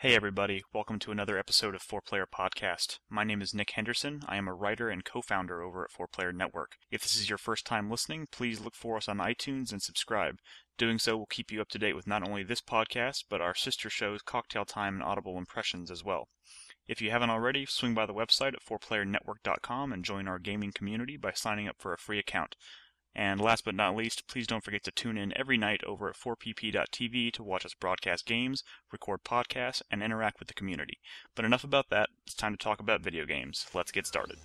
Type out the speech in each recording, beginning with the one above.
Hey everybody, welcome to another episode of 4Player Podcast. My name is Nick Henderson. I am a writer and co-founder over at 4Player Network. If this is your first time listening, please look for us on iTunes and subscribe. Doing so will keep you up to date with not only this podcast, but our sister shows Cocktail Time and Audible Impressions as well. If you haven't already, swing by the website at 4playernetwork.com and join our gaming community by signing up for a free account. And last but not least, please don't forget to tune in every night over at 4pp.tv to watch us broadcast games, record podcasts, and interact with the community. But enough about that, it's time to talk about video games. Let's get started.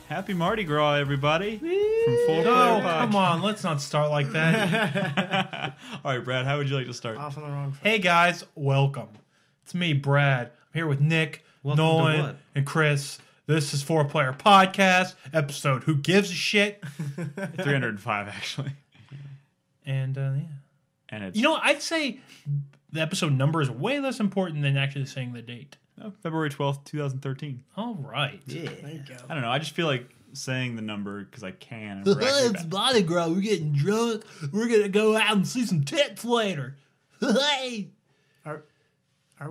Happy Mardi Gras, everybody! From 4Player No, Pod. come on, let's not start like that. All right, Brad, how would you like to start? Off on the wrong foot. Hey guys, welcome. It's me, Brad. I'm here with Nick, Welcome to Nolan, what? and Chris. This is 4Player Podcast, episode Who Gives a Shit? 305, actually. And, yeah. And it's You know, I'd say the episode number is way less important than actually saying the date. February 12th, 2013. All right. Yeah. There you go. I don't know, I just feel like saying the number because I can. And we're actually back. Mardi Gras. We're getting drunk. We're going to go out and see some tits later. Hey! Are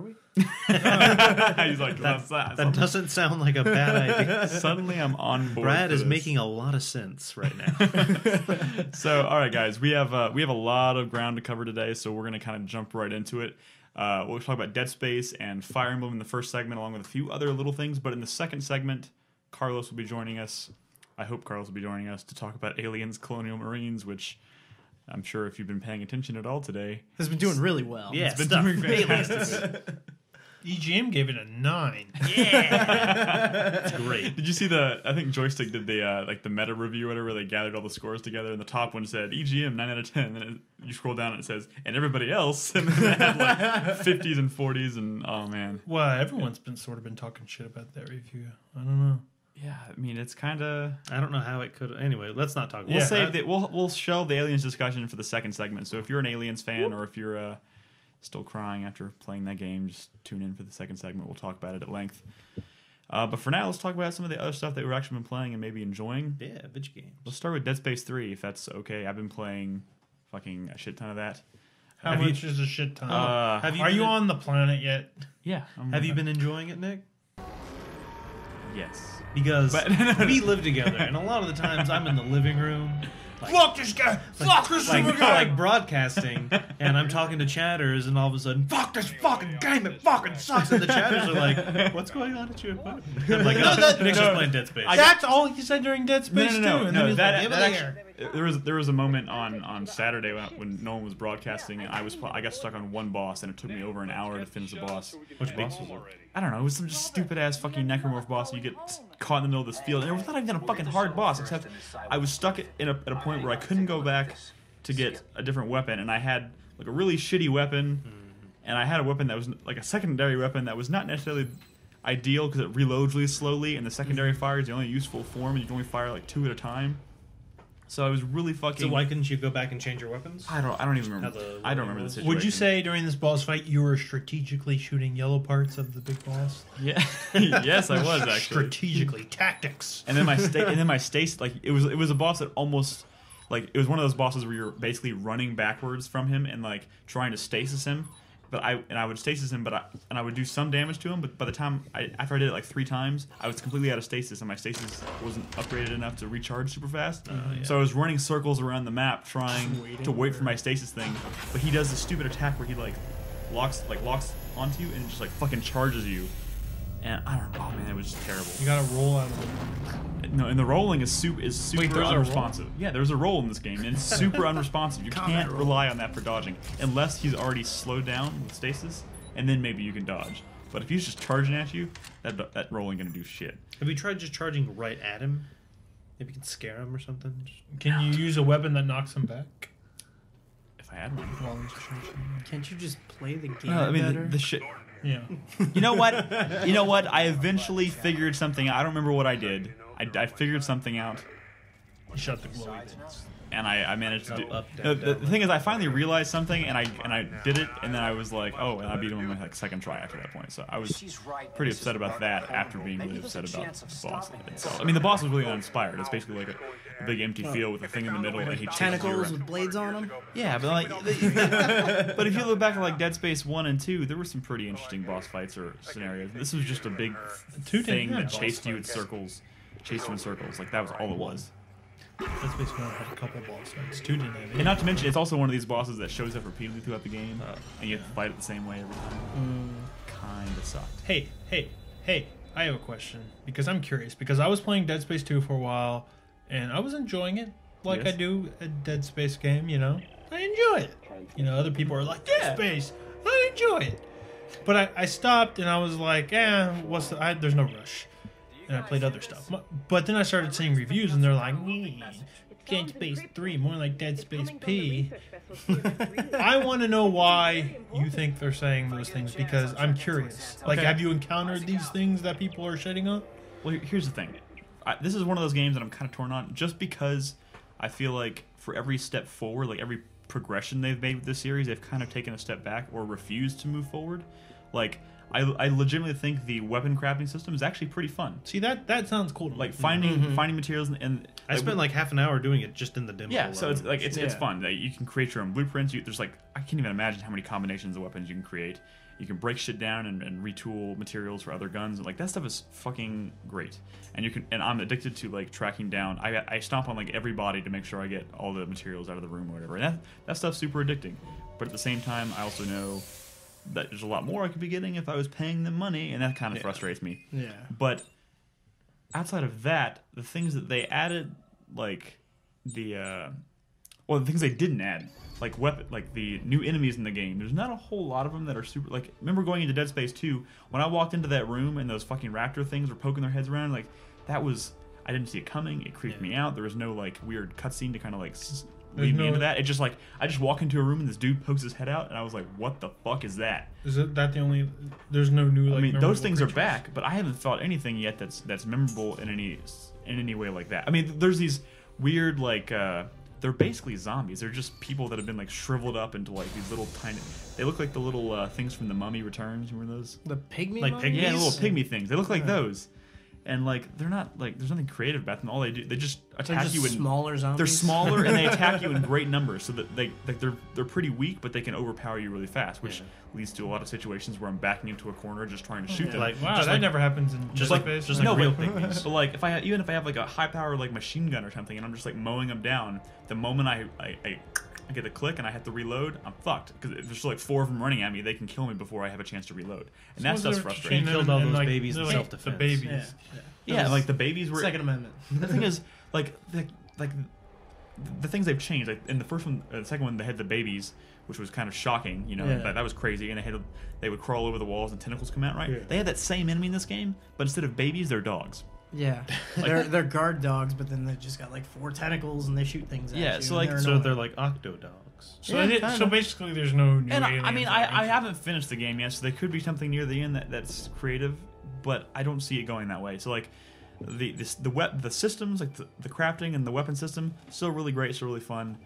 we? He's like, That doesn't sound like a bad idea. suddenly I'm on board. Brad for is this. making a lot of sense right now. So, all right, guys, we have a lot of ground to cover today, so we're going to kind of jump right into it. We'll talk about Dead Space and Fire Emblem in the first segment, along with a few other little things. But in the second segment, Carlos will be joining us. I hope Carlos will be joining us to talk about Aliens, Colonial Marines, which I'm sure if you've been paying attention at all today, Has been doing really well. Yeah, it's been stuff. doing fantastic. EGM gave it a 9. It's great. Did you see I think Joystick did the meta review or whatever, where they gathered all the scores together, and the top one said EGM 9 out of 10, and then you scroll down and it says, and everybody else, and then it had like 50s and 40s, and oh man. Well, everyone's been talking shit about that review. I don't know. Yeah, I mean, it's kind of... I don't know how it could. Anyway, let's not talk about it. We'll shelve the Aliens discussion for the second segment, so if you're an Aliens fan, or if you're still crying after playing that game, just tune in for the second segment. We'll talk about it at length. But for now, let's talk about some of the other stuff that we've actually been playing and maybe enjoying. Yeah, video games. Let's start with Dead Space 3, if that's okay. I've been playing fucking a shit ton of that. How much is a shit ton? Have Are you on the planet yet? Yeah. Have you been enjoying it, Nick? Yes. Because we live together, and a lot of the times I'm in the living room. Fuck this guy! Fuck this Like broadcasting, and I'm talking to chatters, and all of a sudden, fuck this fucking game, it fucking sucks. And the chatters are like, what's going on at your apartment? I'm like, Nick's just playing Dead Space. That's all he said during Dead Space 2. And then he's like, "Give it that here." there was a moment on Saturday when no one was broadcasting, and I got stuck on one boss, and it took me over an hour to finish the boss. Which boss was it? I don't know. It was some just stupid ass fucking necromorph boss. And you get caught in the middle of this field, and it was not even a fucking hard boss. Except I was stuck at a point where I couldn't go back to get a different weapon, and I had like a really shitty weapon, and I had a weapon that was like a secondary weapon that was not necessarily ideal because it reloads really slowly, and the secondary fire is the only useful form, and you can only fire like 2 at a time. So I was really fucking. So why couldn't you go back and change your weapons? I don't even remember. I don't remember the situation. Would you say during this boss fight you were strategically shooting yellow parts of the big boss? Yeah. Yes, I was actually. Strategically, tactics. And then my stasis, like it was a boss that almost like it was one of those bosses where you're basically running backwards from him and like trying to stasis him. But I would stasis him, I would do some damage to him. But by the time after I did it like 3 times, I was completely out of stasis, and my stasis wasn't upgraded enough to recharge super fast. So I was running circles around the map trying to wait for my stasis thing. But he does this stupid attack where he like locks onto you and just like fucking charges you. And I don't know, man, it was just terrible. You gotta roll out of it. No, and the rolling is super there's a roll? unresponsive. Yeah, there's a roll in this game, and it's super unresponsive. You can't rely on that for dodging unless he's already slowed down with stasis, and then maybe you can dodge. But if he's just charging at you, that roll ain't gonna do shit. Have you tried just charging right at him? Maybe you can scare him or something. Can you use a weapon that knocks him back? If I had one. While he's charging? Can't you just play the game I mean, better? the shit. Yeah. You know what? I eventually figured something. I don't remember what I did. I figured something out. Shut the glow. and I managed to do. Up, No, down, the thing is, I finally realized something, and I did it, and then I was like, oh, and I beat him on my like second try after that point. So I was pretty upset about that after being really upset about the boss itself. I mean, the boss was really uninspired. It's basically like a big empty field with a thing in the middle, and he chases you Tentacles around. with blades on them. Yeah, but like, but if you look back at like Dead Space 1 and 2, there were some pretty interesting boss fights or scenarios. This was just a big thing that chased you in circles. Like that was all it was. Dead Space 1 had a couple boss fights. 2 didn't have any. And not to mention, it's also one of these bosses that shows up repeatedly throughout the game, and you have to fight it the same way every time. Kinda sucked. Hey, I have a question because I'm curious because I was playing Dead Space 2 for a while and I was enjoying it like Yes. I do a Dead Space game, you know. I enjoy it. You know, other people are like, Dead Space, I enjoy it. But I stopped and I was like, there's no rush. And I played other stuff. But then I started seeing reviews and they're like, Dead Space 3, more like Dead Space P. I want to know why you think they're saying those things because I'm curious. Like, Okay. have you encountered these things that people are shitting on? Well, here's the thing. This is one of those games that I'm kind of torn on, just because I feel like for every step forward, like every progression they've made with this series, they've kind of taken a step back or refused to move forward. Like, I legitimately think the weapon crafting system is actually pretty fun. See, that sounds cool to me. Like finding materials and I spent like half an hour doing it just in the demo. yeah, so it's alone. like it's fun. Like, you can create your own blueprints. There's like I can't even imagine how many combinations of weapons you can create. You can break shit down and retool materials for other guns. Like that stuff is fucking great. And I'm addicted to like tracking down. I stomp on like every body to make sure I get all the materials out of the room or whatever. And that stuff's super addicting. But at the same time, I also know that there's a lot more I could be getting if I was paying them money, and that kind of frustrates me. Yeah. But outside of that, the things that they added, like the things they didn't add, like the new enemies in the game. There's not a whole lot of them that are super. Like, remember going into Dead Space 2 when I walked into that room and those fucking raptor things were poking their heads around. Like that was, I didn't see it coming. It creeped me out. There was no like weird cutscene to kind of like lead me into that. It just like I just walk into a room and this dude pokes his head out and I was like, what the fuck is that? Is that the only? There's no new. Like, I mean, those memorable things are creatures? back, but I haven't thought anything yet that's memorable in any way like that. I mean, there's these weird like they're basically zombies. They're just people that have been like shriveled up into like these little tiny. They look like the little things from The Mummy Returns. Remember those? The pygmy Like mummies? pygmies? Yeah, the little pygmy things. They look like those. And like they're not like there's nothing creative about them. All they do, they just They're attack just you in smaller zombies. They're smaller and they attack you in great numbers, so that they're pretty weak, but they can overpower you really fast, which leads to a lot of situations where I'm backing into a corner just trying to shoot them. Like Wow, just that like never happens in just Dead like Space. just No, like real but- pygmies. But like even if I have like a high power like machine gun or something, and I'm just like mowing them down, the moment I get a click and I have to reload, I'm fucked because if there's like 4 of them running at me, they can kill me before I have a chance to reload, and that stuff's frustrating. He killed all those like, babies in like, self-defense. The babies. Yeah. Yeah, like the babies were. Second Amendment. The thing is, like the things they've changed. Like in the first one, the second one, they had the babies, which was kind of shocking. You know, Yeah. that was crazy, and they would crawl over the walls and tentacles come out. Right? Yeah. They had that same enemy in this game, but instead of babies, they're dogs. Yeah. They're guard dogs, but then they just got like 4 tentacles and they shoot things at Yeah, you. so, and like- So annoying. they're like octo dogs. So, Yeah, so kinda. basically, there's no new. And I aliens mean, or I anything. haven't finished the game yet, so there could be something near the end that's creative, but I don't see it going that way. So like. The systems, like the crafting and the weapon system, still really great, still really fun.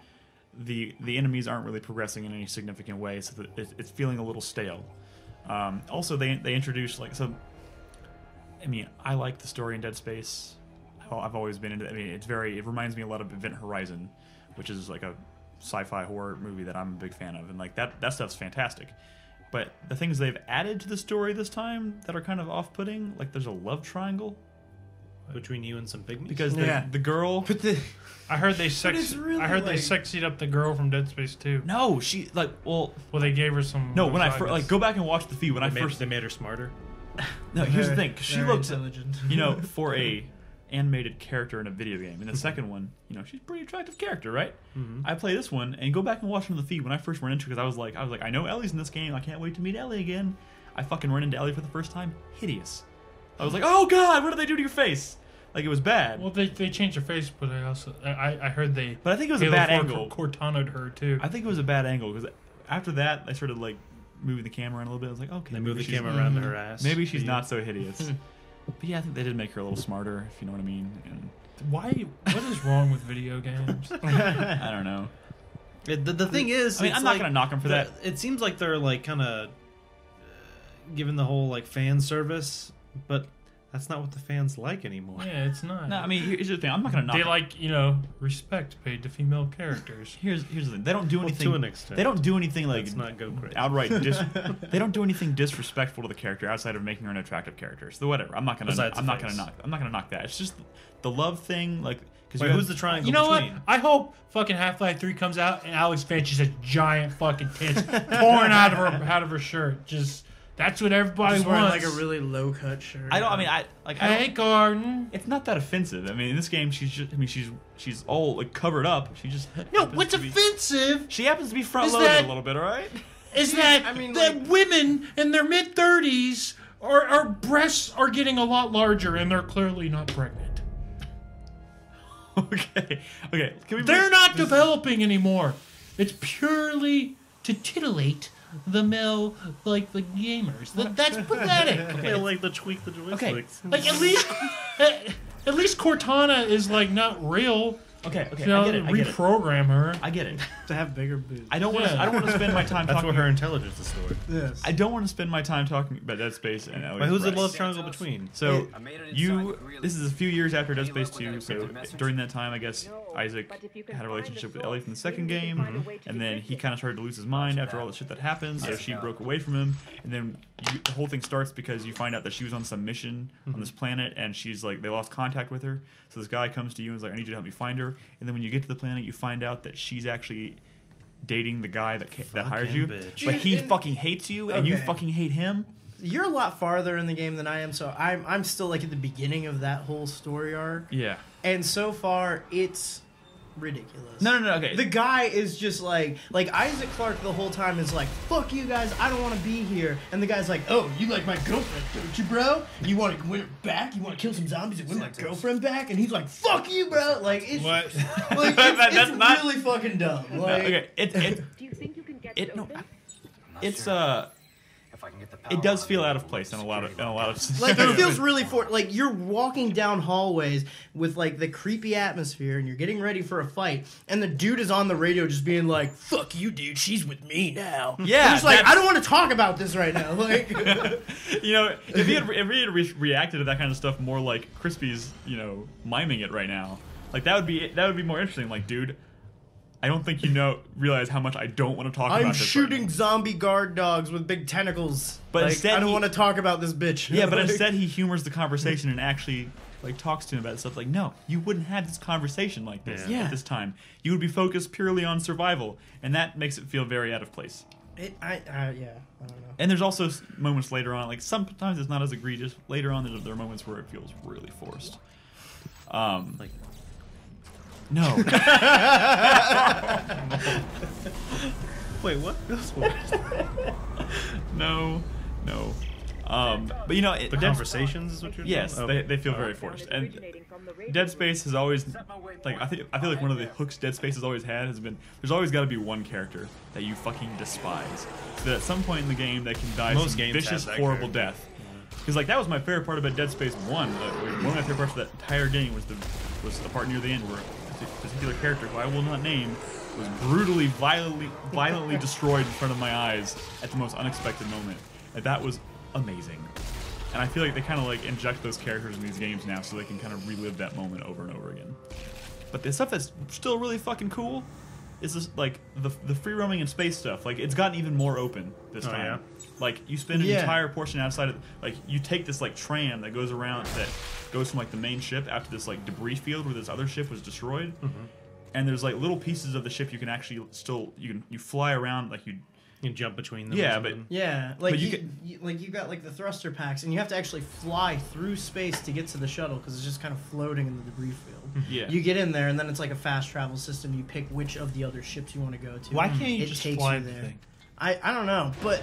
The enemies aren't really progressing in any significant way, so it's feeling a little stale. Also, they introduced like so. I mean, I like the story in Dead Space. I've always been into. I mean, it reminds me a lot of Event Horizon, which is like a sci-fi horror movie that I'm a big fan of, and like that stuff's fantastic. But the things they've added to the story this time that are kind of off-putting, like there's a love triangle. Between you and some pygmies? Because Yeah. the girl, But the I heard they it's really I heard they like- sexied up the girl from Dead Space 2. no, she like well, Well, they gave her some. no. When I massage. first like go back and watch the feed when I they first. made her smarter. No, here's the thing. 'Cause she Very looked, intelligent. you know, for a animated character in a video game. In the second one, you know, she's a pretty attractive character, right? I play this one and go back and watch from the feed when I first ran into it because I was like, I know Ellie's in this game. I can't wait to meet Ellie again. I fucking run into Ellie for the first time. Hideous. I was like, oh god, what did they do to your face? Like it was bad. Well, they changed her face, but I heard they. But I think it was a Halo bad 4 angle. Cortana'd her too. I think it was a bad angle because after that I started like moving the camera around a little bit. I was like, okay, They moved the maybe she's- camera around to her ass. Maybe she's not so hideous. But yeah, I think they did make her a little smarter, if you know what I mean. And Why? What is wrong with video games? I don't know. The thing is, I mean, it's I'm not like gonna knock them for that. It seems like they're like kind of giving the whole like fan service, but that's not what the fans like anymore. Yeah, it's not. No, I mean, here's the thing. I'm not gonna knock. They like, respect paid to female characters. Here's the thing. They don't do anything to an extent. They don't do anything like Let's not go crazy. outright. They don't do anything disrespectful to the character outside of making her an attractive character. So whatever. I'm not gonna. Besides I'm the not gonna face. knock. I'm not gonna knock that. It's just the love thing. Like, because Wait, who's the triangle You know between? what? I hope fucking Half-Life 3 comes out and Alex Finch just has giant fucking tits pouring out of her shirt. Just that's what everybody Just wearing wants. like a really low cut shirt. I don't. I mean, I like. I Hey, don't, Garden. it's not that offensive. I mean, in this game, she's just. I mean, she's all like covered up. She just. No, happens what's to be- offensive She happens to be front Is loaded that- a little bit. All right. is that I mean, that like- women in their mid-30s our breasts are getting a lot larger and they're clearly not pregnant. Okay. Okay. Can we? They're not developing anymore. It's purely to titillate the male, like the gamers. That's pathetic. They like the tweak the joysticks. Like at least Cortana is like not real. Okay. Okay. You know, I get it. I get it. reprogram her. I get it. to have bigger boobs. I don't want to. Yeah. I don't want to spend my time That's talking. where her intelligence is stored. Yes. I don't want to spend my time talking about Dead Space and Ellie. Wait, who's the Express. love triangle between? So this is a few years after Dead Space 2. So during that time, I guess Isaac had a relationship with Ellie from the second game, and then he kind of started to lose his mind after all the shit that happened. So she broke away from him, and then the whole thing starts because you find out that she was on some mission on this planet, and she's like they lost contact with her. So this guy comes to you and is like, "I need you to help me find her." And then when you get to the planet, you find out that she's actually dating the guy that hired you, bitch. but he fucking hates you, and you Okay. fucking hate him. You're a lot farther in the game than I am, so I'm still like at the beginning of that whole story arc. Yeah. And so far, it's ridiculous. No. Okay. The guy is just like Isaac Clarke the whole time is like, fuck you guys, I don't want to be here. And the guy's like, oh, you like my girlfriend, don't you, bro? You want to win her back? You want to kill some zombies and win my girlfriend back? And he's like, fuck you, bro. Like, it's, What? like, That's it's not- really fucking dumb. Like, okay. It Do you think you can get it no. open? It's it does feel out of place in a lot of like it scenarios. feels really like you're walking down hallways with like the creepy atmosphere and you're getting ready for a fight and the dude is on the radio just being like, fuck you, dude, she's with me now. Yeah, I'm just like, that's- I don't want to talk about this right now. Like, You know, if he had reacted to that kind of stuff more like Crispy's, miming it right now, like that would be more interesting. Like, dude, I don't think you realize how much I don't want to talk about I'm this. shooting right zombie guard dogs with big tentacles. But Like, instead I don't he- want to talk about this bitch. now. Yeah, but Like, instead he humors the conversation and actually like talks to him about stuff. Like, no, you wouldn't have this conversation like this Yeah. at this time. You would be focused purely on survival, and that makes it feel very out of place. yeah, I don't know. And there's also moments later on, like sometimes it's not as egregious. Later on, there are moments where it feels really forced. Like, No. wait, what? No. But The conversations is what you're Yes, doing? they feel very forced. And Dead Space has always, like, I feel like one of the hooks Dead Space has always had has been there's always got to be one character that you fucking despise, so that at some point in the game they can die Most some games vicious, have that horrible character. death. Because like that was my favorite part about Dead Space 1. One of my favorite parts of that entire game was the part near the end where a particular character who I will not name was brutally, violently destroyed in front of my eyes at the most unexpected moment. And that was amazing. And I feel like they kind of like inject those characters in these games now so they can kind of relive that moment over and over again. But the stuff that's still really fucking cool is this, like the free roaming and space stuff. Like it's gotten even more open this Oh, time. yeah? Like you spend an Yeah. entire portion outside of like you take this like tram that goes around that goes from like the main ship out to this like debris field where this other ship was destroyed. And there's like little pieces of the ship you can actually still you fly around like you. You can jump between them. Yeah, or but something. Yeah, like But you you got like the thruster packs, and you have to actually fly through space to get to the shuttle because it's just kind of floating in the debris field. Yeah. You get in there, and then it's like a fast travel system. You pick which of the other ships you want to go to. Why can't you It just takes fly you the there. thing? I don't know, but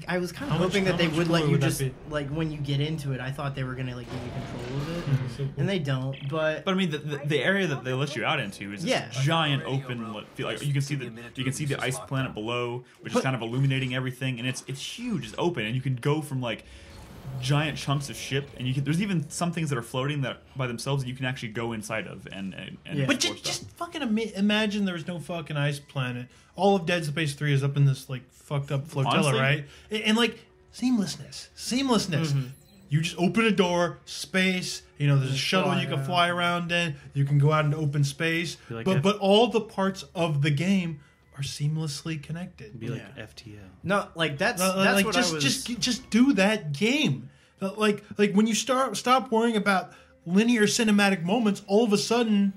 I was kind of How much- hoping that how they much would let cooler you would that just be? like when you get into it. I thought they were gonna like give you control of it, and they don't. But But I mean, the area that they let you out into is this Yeah. giant open. Like you can see the ice planet below, which is kind of illuminating everything, and it's huge. It's open, and you can go from like giant chunks of ship, and there's even some things that are floating that by themselves that you can actually go inside of and Yeah. But explore just stuff. fucking imagine there's no fucking ice planet. All of Dead Space 3 is up in this like fucked up flotilla, Honestly? right? And like seamlessness. You just open a door, space. You know, there's a shuttle fly you can around. fly around in. You can go out into open space. Be like But all the parts of the game are seamlessly connected. Be like Yeah. FTL. No, like that's Like what just I was. just do that game. Like when you stop worrying about linear cinematic moments, all of a sudden,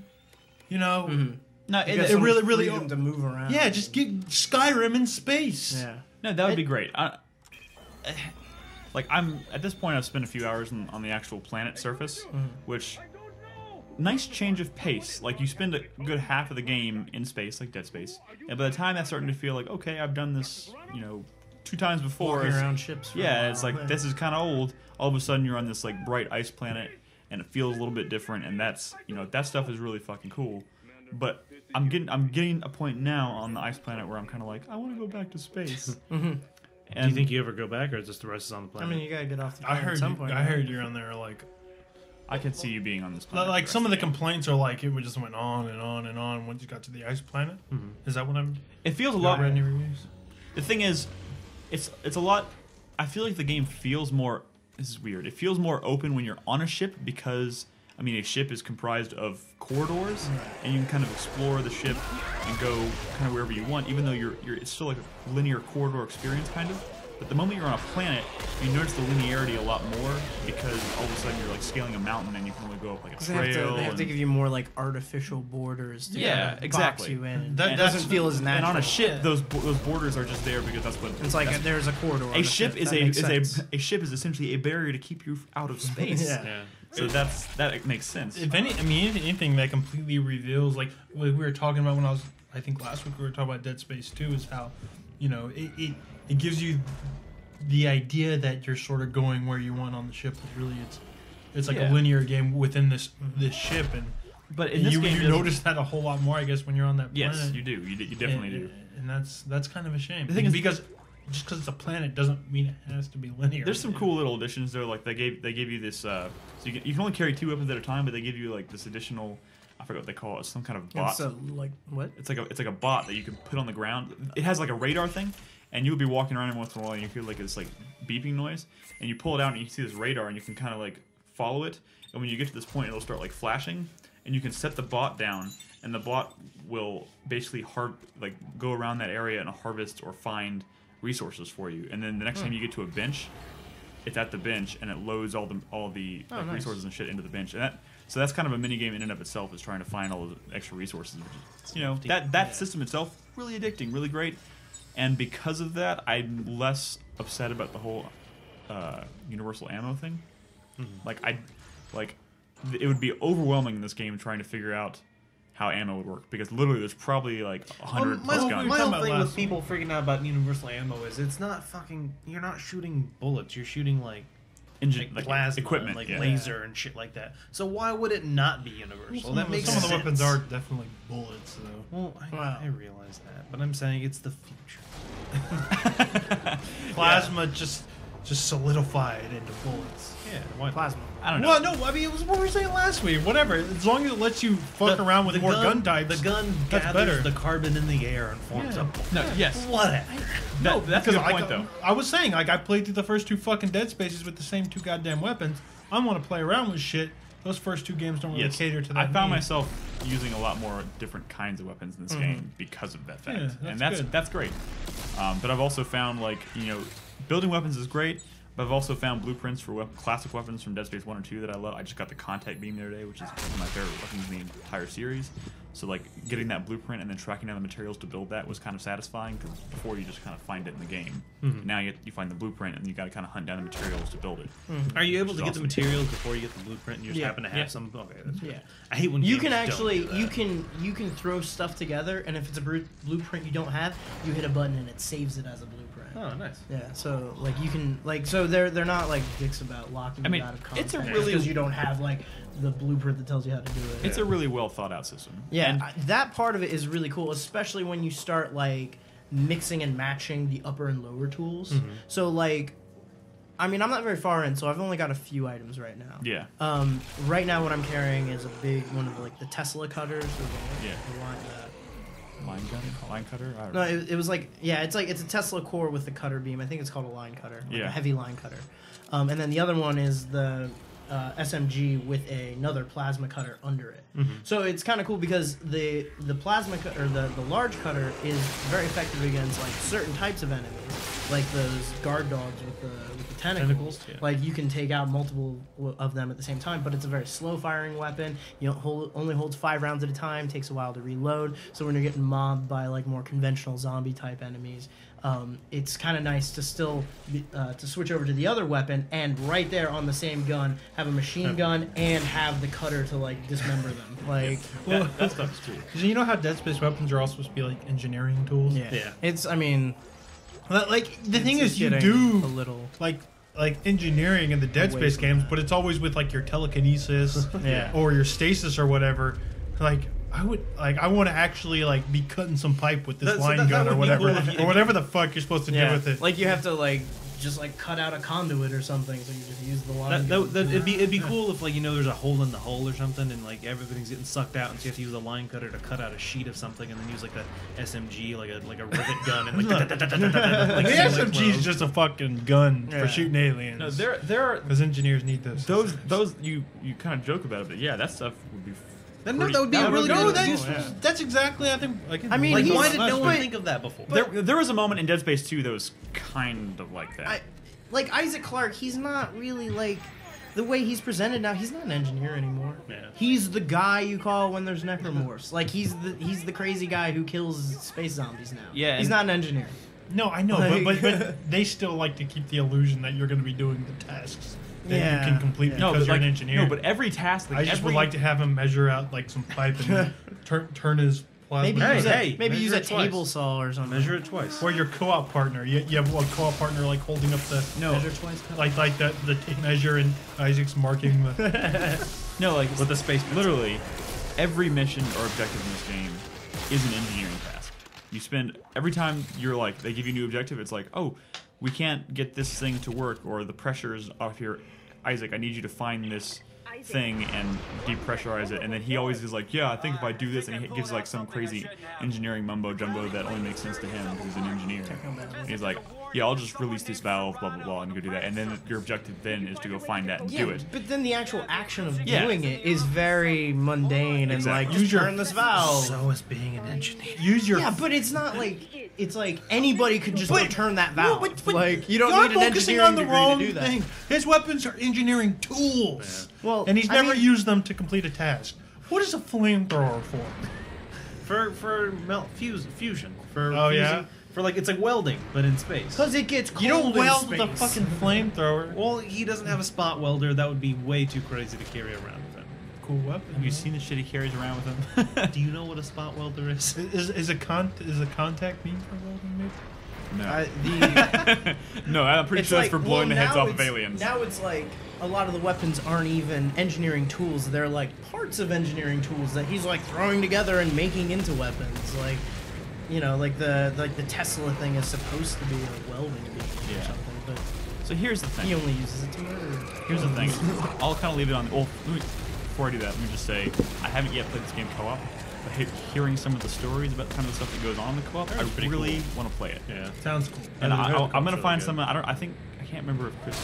you know, No, You got it so much really freedom to move around. yeah, just get Skyrim in space. Yeah. no, that would be great. Like I'm at this point, I've spent a few hours on the actual planet surface, which nice change of pace. Like you spend a good half of the game in space, like Dead Space, and by the time that's starting to feel like, okay, I've done this, 2 times before. Walking it's- around ships. For a Yeah, while. it's like this is kind of old. All of a sudden, you're on this like bright ice planet, and it feels a little bit different. And that's that stuff is really fucking cool. But I'm getting a point now on the ice planet where I'm kind of like, I want to go back to space. Do you think you ever go back, or is just the rest is on the I planet? mean, you gotta get off the I planet heard at some point. I right? heard you're on there like I can see you being on this planet? like some of the complaints are like it just went on and on and on once you got to the ice planet. Is that what I'm It feels a not lot. read any reviews? The thing is, it's a lot. I feel like the game feels more. This is weird. It feels more open when you're on a ship because a ship is comprised of corridors, and you can kind of explore the ship and go kind of wherever you want. Even though it's still like a linear corridor experience, kind of. But the moment you're on a planet, you notice the linearity a lot more because all of a sudden you're like scaling a mountain and you can only go up like a They trail. have to and- give you more like artificial borders to Yeah, kind of exactly. box you in. That- It that's- doesn't feel as natural. and on a ship, Yeah. those borders are just there because that's what It's like that's- there's a corridor. on a the ship is That makes sense. a ship is essentially a barrier to keep you out of space. Yeah. yeah. So that makes sense. If anything that completely reveals, like we were talking about when I think last week we were talking about Dead Space 2, is how, it gives you the idea that you're sort of going where you want on the ship, but really it's like Yeah. a linear game within this ship, and But in this you game, you doesn't- notice that a whole lot more, I guess, when you're on that planet. Yes, you do. You definitely do. And that's kind of a shame. The thing is- because just because it's a planet doesn't mean it has to be linear. There's some cool little additions there. Like they gave you this. So you can only carry 2 weapons at a time, but they give you like this additional. I forget what they call it. Some kind of And bot. so like what? It's like a bot that you can put on the ground. It has like a radar thing, and you'll be walking around every once in a while, and you hear like this like beeping noise, and you pull it out, and you see this radar, and you can kind of like follow it. And when you get to this point, it'll start like flashing, and you can set the bot down, and the bot will basically go around that area and harvest or find resources for you. And then the next time you get to a bench, it's at the bench, and it loads all the like, nice. resources and shit into the bench. And that's kind of a mini game in and of itself, is trying to find all the extra resources. Which is, that system itself really addicting, really great. And because of that, I'm less upset about the whole universal ammo thing. It would be overwhelming in this game trying to figure out how ammo would work, because literally there's probably like 100 plus guns. My talking whole about thing last with people freaking out about universal ammo is it's not fucking. You're not shooting bullets. You're shooting like plasma, equipment, like yeah. laser and shit like that. So why would it not be universal? That makes some of the sense. weapons are definitely bullets, though. Well, Wow. I realize that, but I'm saying it's the future. Plasma just solidified into bullets. Yeah, why? Plasma. I don't know. Well, no, I mean it was what we were saying last week. Whatever, as long as it lets you fuck around with more gun types. The gun that's gathers better. the carbon in the air and forms Yeah. a bullet. No, yes. Whatever. That's a good point, though. I was saying, like, I played through the first 2 fucking Dead Spaces with the same 2 goddamn weapons. I want to play around with shit. Those first 2 games don't really Yes. cater to that. I found need. myself using a lot more different kinds of weapons in this game because of that fact, Yeah, and that's good. that's great. But I've also found building weapons is great, but I've also found blueprints for classic weapons from Dead Space 1 and 2 that I love. I just got the contact beam the other day, which is one of my favorite weapons in the entire series. So like getting that blueprint and then tracking down the materials to build that was kind of satisfying, because before you just kind of find it in the game. Now you find the blueprint and you got to kind of hunt down the materials to build it. Are you able Which to is get the awesome. materials before you get the blueprint and you just Yeah. happen to have Yeah. some? Okay, that's Yeah. I hate when You games can don't actually do that. you can throw stuff together, and if it's a blueprint you don't have, you hit a button and it saves it as a blueprint. Oh, nice. Yeah, so like you can so they're not like dicks about locking I mean, you out of it's context a really- because you don't have like the blueprint that tells you how to do it. It's a really well thought out system. Yeah, And that part of it is really cool, especially when you start like mixing and matching the upper and lower tools. So like, I mean, I'm not very far in, so I've only got a few items right now. Yeah. Right now, what I'm carrying is a big one of like the Tesla cutters. Or Yeah. Line cutter? I don't No, know. it was like it's a Tesla core with the cutter beam. I think it's called a line cutter, like Yeah. a heavy line cutter. And then the other one is the SMG with another plasma cutter under it. So it's kind of cool because the plasma or the large cutter is very effective against like certain types of enemies, like those guard dogs with the tentacles. Yeah. Like you can take out multiple of them at the same time, but it's a very slow firing weapon. You don't only holds 5 rounds at a time. Takes a while to reload. So when you're getting mobbed by like more conventional zombie type enemies, it's kind of nice to still to switch over to the other weapon and right there on the same gun have a machine gun and have the cutter to like dismember them. Like, That stuff's cool. Because you know how Dead Space weapons are all supposed to be like engineering tools. Yeah. It's. I mean, Like the thing it's is, you getting do a little. like engineering in the Dead Away Space from games, that. but it's always with like your telekinesis Yeah. or your stasis or whatever. Like I want to actually like be cutting some pipe with this That- so line that gun or would be whatever, cool if you- or whatever the fuck you're supposed to do with it. Like you have to like just like cut out a conduit or something, so you just use the line. gun. It'd be cool if like there's a hole in the hull or something and like everything's getting sucked out and so you have to use a line cutter to cut out a sheet of something and then use like a SMG like a rivet gun and like The like SMG is just a fucking gun Yeah. for shooting aliens. No, there are because engineers need this. those you kind of joke about it, but yeah, that stuff would be. that would be That a really would no, good that's, that's exactly I think. Like, I mean, like he's- why did no one but- think of that before? There was a moment in Dead Space 2 that was kind of like that. Like Isaac Clarke, he's not really like the way he's presented now. He's not an engineer anymore. Yeah. He's the guy you call when there's necromorphs. Like he's the crazy guy who kills space zombies now. Yeah, he's and- not an engineer. No, I know, Like- but they still like to keep the illusion that you're going to be doing the tasks that Yeah, you can complete yeah. no, because but you're like, an engineer. no, but every task, like I just every, would like to have him measure out like some pipe and turn his plasma. Maybe Hey, use hey, maybe use a measure it twice. table saw or something. Measure it twice. Or your co-op partner. You have a co-op partner like holding up the no, Measure twice. like the tape measure and Isaac's marking the. no, like With the space pencil. literally every mission or objective in this game is an engineering task. You spend every time you're like they give you a new objective, it's like, oh, we can't get this thing to work, or the pressure's off here. Isaac, I need you to find this thing and depressurize it. And then he always is like, yeah, I think if I do this, and he gives like some crazy engineering mumbo jumbo that only makes sense to him because he's an engineer. And he's like, yeah, I'll just release this valve, blah blah blah, and go do that. And then your objective then is to go find that and do it. But then the actual action of Yeah. doing it is very mundane and Exactly. like just your- turn this valve. So is being an engineer. Use your. Yeah, but it's not like it's like anybody could just go But- turn that No, valve. but like you don't you're need an focusing engineering on the degree wrong to do that. thing. His weapons are engineering tools. Well, and he's I never mean- used them to complete a task. What is a flamethrower for? For fusion. For Oh, fusing, yeah? For like it's like welding, but in space. Because it gets cold You don't in weld space. the fucking flamethrower. Well, he doesn't have a spot welder. That would be way too crazy to carry around with him. Cool weapon. Have you seen the shit he carries around with him? Do you know what a spot welder is? Is a contact beam for welding maybe? No. No, I'm pretty sure that's for blowing the heads off of aliens. Now it's like a lot of the weapons aren't even engineering tools. They're like parts of engineering tools that he's like throwing together and making into weapons. Like, you know, like the Tesla thing is supposed to be a welding beam Yeah. or something, but So here's the thing. he only uses it to murder. Here's the thing. I'll kind of leave it on. Well, before I do that, let me just say I haven't yet played this game co-op. But hearing some of the stories about kind of the stuff that goes on in the co-op, I pretty really want to play it. Yeah. Sounds cool. And I heard the I'm gonna co-op's find really some. I can't remember if Chris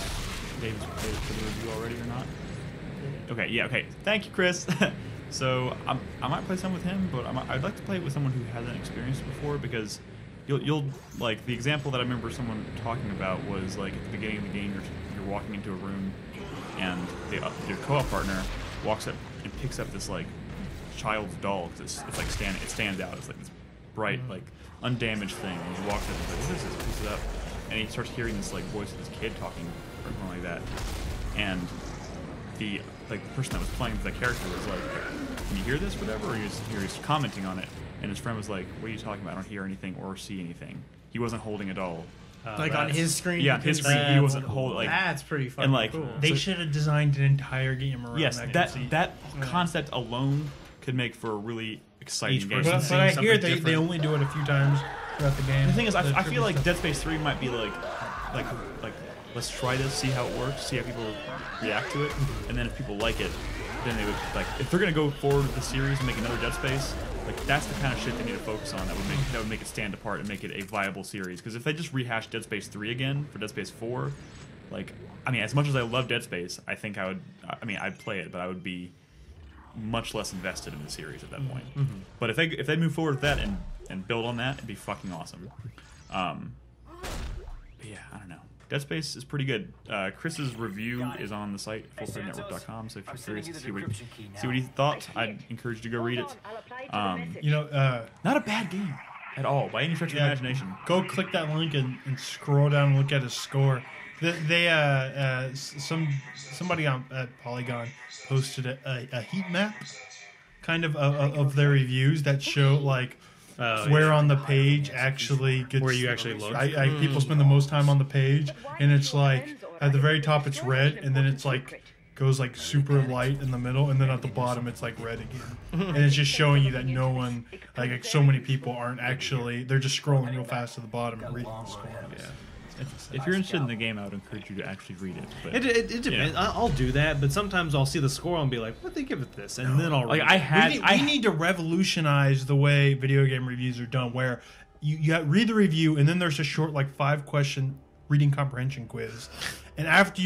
Davis played it for the review already or not. Okay. Yeah. Okay. Thank you, Chris. So I might play some with him, but I'd like to play it with someone who hasn't experienced it before because you'll like the example that I remember someone talking about was like at the beginning of the game you're walking into a room and your co-op partner walks up and picks up this like child's doll because it's like it stands out. It's like this bright like undamaged thing. And he walks up and he's like, what is this? Picks it up and he starts hearing this like voice of this kid talking or something like that. And the person that was playing that character was like, can you hear this, whatever? Or he's commenting on it, and his friend was like, what are you talking about? I don't hear anything or see anything. He wasn't holding a doll. Like on his screen. Yeah, you his can screen. see- He wasn't holding like. That's pretty fucking and like cool. They so- should have designed an entire game around Yes, that. that conceit. that concept alone could make for a really exciting Each game. person But I seeing hear something they different. only do it a few times throughout the game. The thing is, I feel trivia like stuff. Dead Space 3 might be like let's try this, see how it works, see how people react to it, and then if people like it, then they would like if they're gonna go forward with the series and make another Dead Space, like that's the kind of shit they need to focus on that would make it stand apart and make it a viable series. Because if they just rehash Dead Space 3 again for Dead Space 4, like I mean, as much as I love Dead Space, I think I'd play it, but I would be much less invested in the series at that point. But if they move forward with that and build on that, it'd be fucking awesome. But yeah, I don't know. Dead Space is pretty good. Chris's review is on the site, fullplaynetwork.com, so if you're curious to see what he thought, I'd encourage you to go read it. Not a bad game at all, by any stretch of the imagination. Go click that link and scroll down and look at his score. Somebody at Polygon posted a heat map kind of their reviews that show like where on the page actually gets where you actually look. People spend the most time on the page, and it's like at the very top it's red, and then it's like goes like super light in the middle, and then at the bottom it's like red again, and it's just showing you that no one like so many people aren't actually, they're just scrolling real fast to the bottom and reading the score. Yeah. If you're interested in the game, I would encourage you to actually read it. But, it depends. Yeah. I'll do that, but sometimes I'll see the score and be like, "What they give it this?" And then I'll read it. We need to revolutionize the way video game reviews are done, where you read the review and then there's a short like 5-question reading comprehension quiz, and if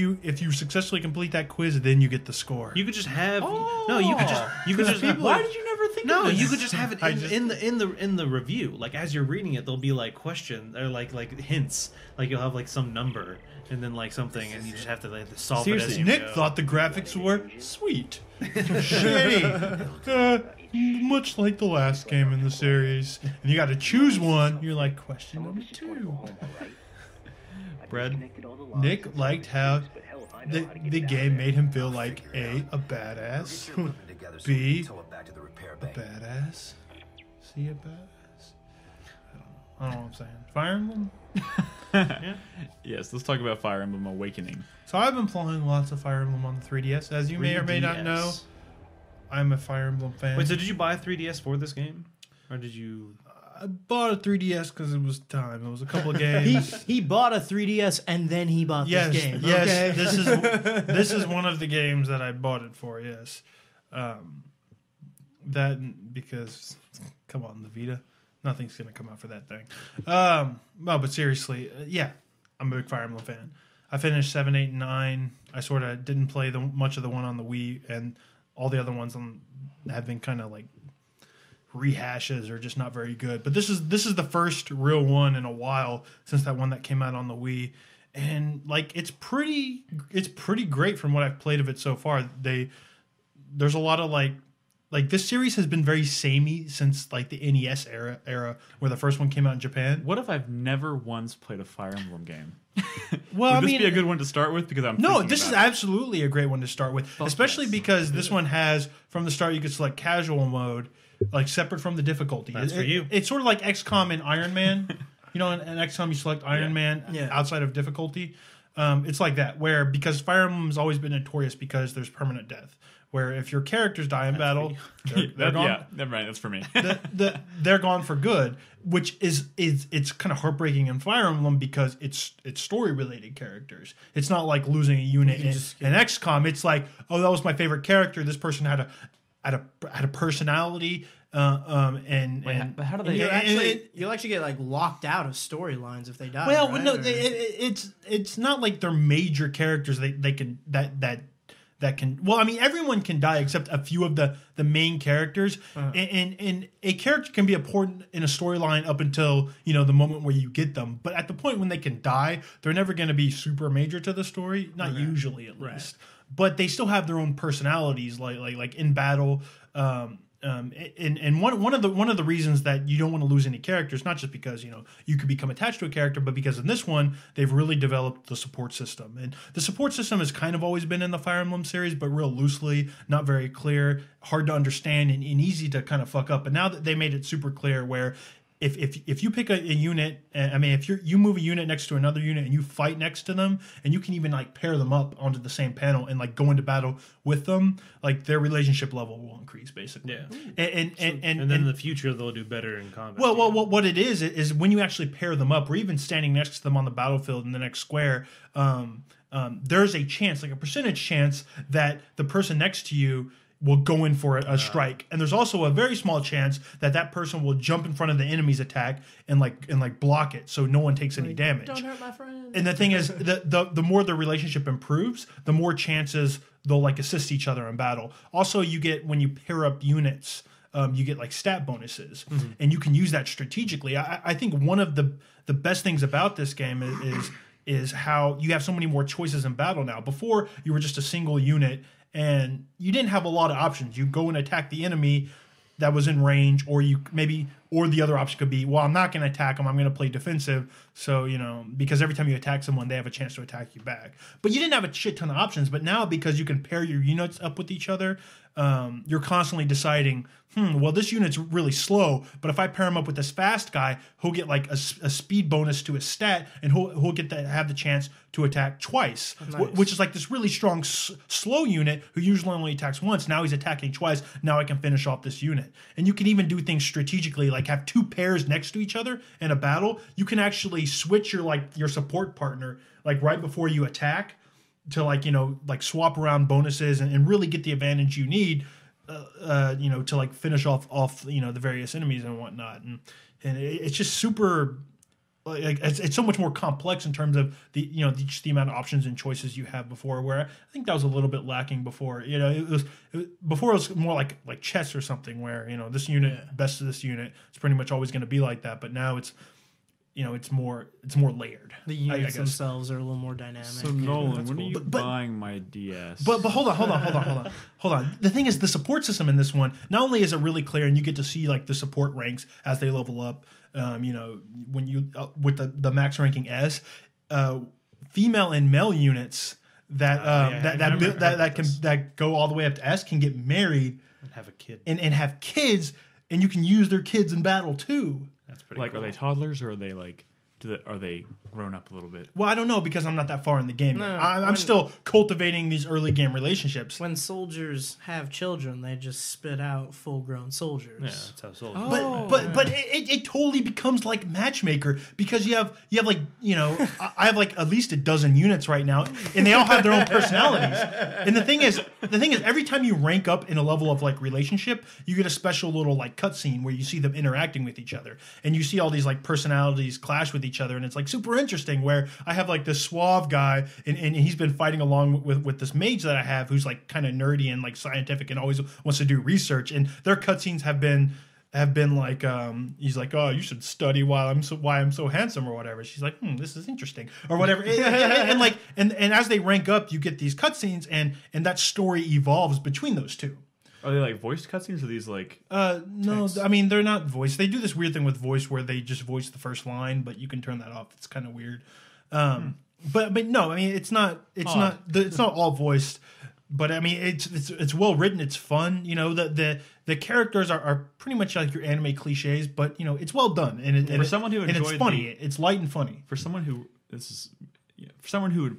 you successfully complete that quiz, then you get the score. You could just have you could just why did you never think of this? You could just have it in the review. Like as you're reading it, there'll be like questions or like hints. Like you'll have like some number and then like something, and you just have to like solve it as you Nick go. thought the graphics were sweet, shitty, much like the last game in the series. And you got to choose one. You're like, question number 2. Brad? Nick liked how the game made him feel like A, a badass, B, a badass, C, a badass. I don't know what I'm saying. Fire Emblem? Yeah. Yes, let's talk about Fire Emblem Awakening. So I've been playing lots of Fire Emblem on the 3DS. As you may or may not know, I'm a Fire Emblem fan. Wait, so did you buy a 3DS for this game? Or did you... I bought a 3DS because it was time. It was a couple of games. He bought a 3DS and then he bought this game. Yes, Okay? this is one of the games that I bought it for. Yes, that because come on, the Vita, nothing's gonna come out for that thing. No, but seriously, yeah, I'm a big Fire Emblem fan. I finished 7, 8, and 9. I sort of didn't play much of the one on the Wii, and all the other ones have been kind of like rehashes or just not very good. But this is the first real one in a while since that one that came out on the Wii, and like it's pretty great from what I've played of it so far. There's a lot of like this series has been very samey since like the NES era where the first one came out in Japan. What if I've never once played a Fire Emblem game? Well, Would this be a good one to start with? Because this is absolutely a great one to start with, especially because this one has from the start you can select casual mode, like separate from the difficulty. That's for you. It's sort of like XCOM and Iron Man. You know, in XCOM you select Iron Man outside of difficulty. It's like that, where because Fire Emblem has always been notorious because there's permanent death. Where if your characters die in battle, they're gone. Yeah, never mind. That's for me. They're gone for good, which is it's kind of heartbreaking in Fire Emblem because it's story related characters. It's not like losing a unit in XCOM. It's like, oh, that was my favorite character. This person had a personality. But how do they? You'll actually get like locked out of storylines if they die. Well, right? no, it's not like they're major characters. They can that can. Well, I mean, everyone can die except a few of the main characters, and a character can be important in a storyline up until the moment where you get them. But at the point when they can die, they're never going to be super major to the story. Not usually, at least. But they still have their own personalities, like in battle. And one of the reasons that you don't want to lose any characters, not just because you could become attached to a character, but because in this one they've really developed the support system, and the support system has kind of always been in the Fire Emblem series, but real loosely, not very clear, hard to understand, and easy to kind of fuck up. But now that they made it super clear, where if you pick a unit, I mean, if you move a unit next to another unit and you fight next to them, and you can even like pair them up onto the same panel and like go into battle with them, like their relationship level will increase basically. Yeah. And then in the future they'll do better in combat. Well, what it is when you actually pair them up, or even standing next to them on the battlefield in the next square, there's a chance, like a percentage chance, that the person next to you will go in for a strike, and there's also a very small chance that that person will jump in front of the enemy's attack and block it, so no one takes any damage. Don't hurt my friend. And the thing is, the more the relationship improves, the more chances they'll like assist each other in battle. Also, you get, when you pair up units, you get like stat bonuses, and you can use that strategically. I think one of the best things about this game is how you have so many more choices in battle now. Before, you were just a single unit, and you didn't have a lot of options. You go and attack the enemy that was in range, or the other option could be, well, I'm not going to attack them, I'm going to play defensive. So, because every time you attack someone, they have a chance to attack you back. But you didn't have a shit ton of options. But now, because you can pair your units up with each other, you're constantly deciding, well, this unit's really slow, but if I pair him up with this fast guy, he'll get like a speed bonus to his stat, and he'll get to have the chance to attack twice, which is like this really strong slow unit who usually only attacks once. Now he's attacking twice. Now I can finish off this unit. And you can even do things strategically, like have two pairs next to each other in a battle. You can actually switch your support partner like right before you attack to like swap around bonuses and really get the advantage you need, to like finish off the various enemies and whatnot. And it's just super, like it's so much more complex in terms of the amount of options and choices you have before, where I think that was a little bit lacking before. Before it was more like chess or something, where this unit best of this unit, it's pretty much always going to be like that. But now it's it's more layered. The units themselves are a little more dynamic. So Nolan, when are you buying my DS? But hold on. The thing is, the support system in this one, not only is it really clear, and you get to see like the support ranks as they level up. When you with the max ranking S, female and male units that go all the way up to S can get married and have a kid and have kids, and you can use their kids in battle too. That's pretty like, cool. Are they toddlers, or are they like, are they grown up a little bit? Well, I don't know, because I'm not that far in the game. No, I'm still cultivating these early game relationships. When soldiers have children, they just spit out full-grown soldiers. Yeah, that's how soldiers. But it totally becomes like Matchmaker, because you have like I have like at least a dozen units right now, and they all have their own personalities. And the thing is, every time you rank up in a level of like relationship, you get a special little like cutscene where you see them interacting with each other, and you see all these like personalities clash with each other, and it's like super interesting. Where I have like this suave guy, and he's been fighting along with this mage that I have, who's like kind of nerdy and like scientific and always wants to do research, and their cutscenes have been like he's like, oh, you should study why I'm so handsome or whatever. She's like, this is interesting or whatever. and as they rank up, you get these cutscenes, and that story evolves between those two. Are they like voiced cutscenes, or these like no, text? I mean, they're not voiced. They do this weird thing with voice where they just voice the first line, but you can turn that off. It's kind of weird. But no, I mean, it's not all voiced. But I mean, it's well written. It's fun. The characters are pretty much like your anime cliches, but it's well done. And someone who and it's funny. It's light and funny. For someone who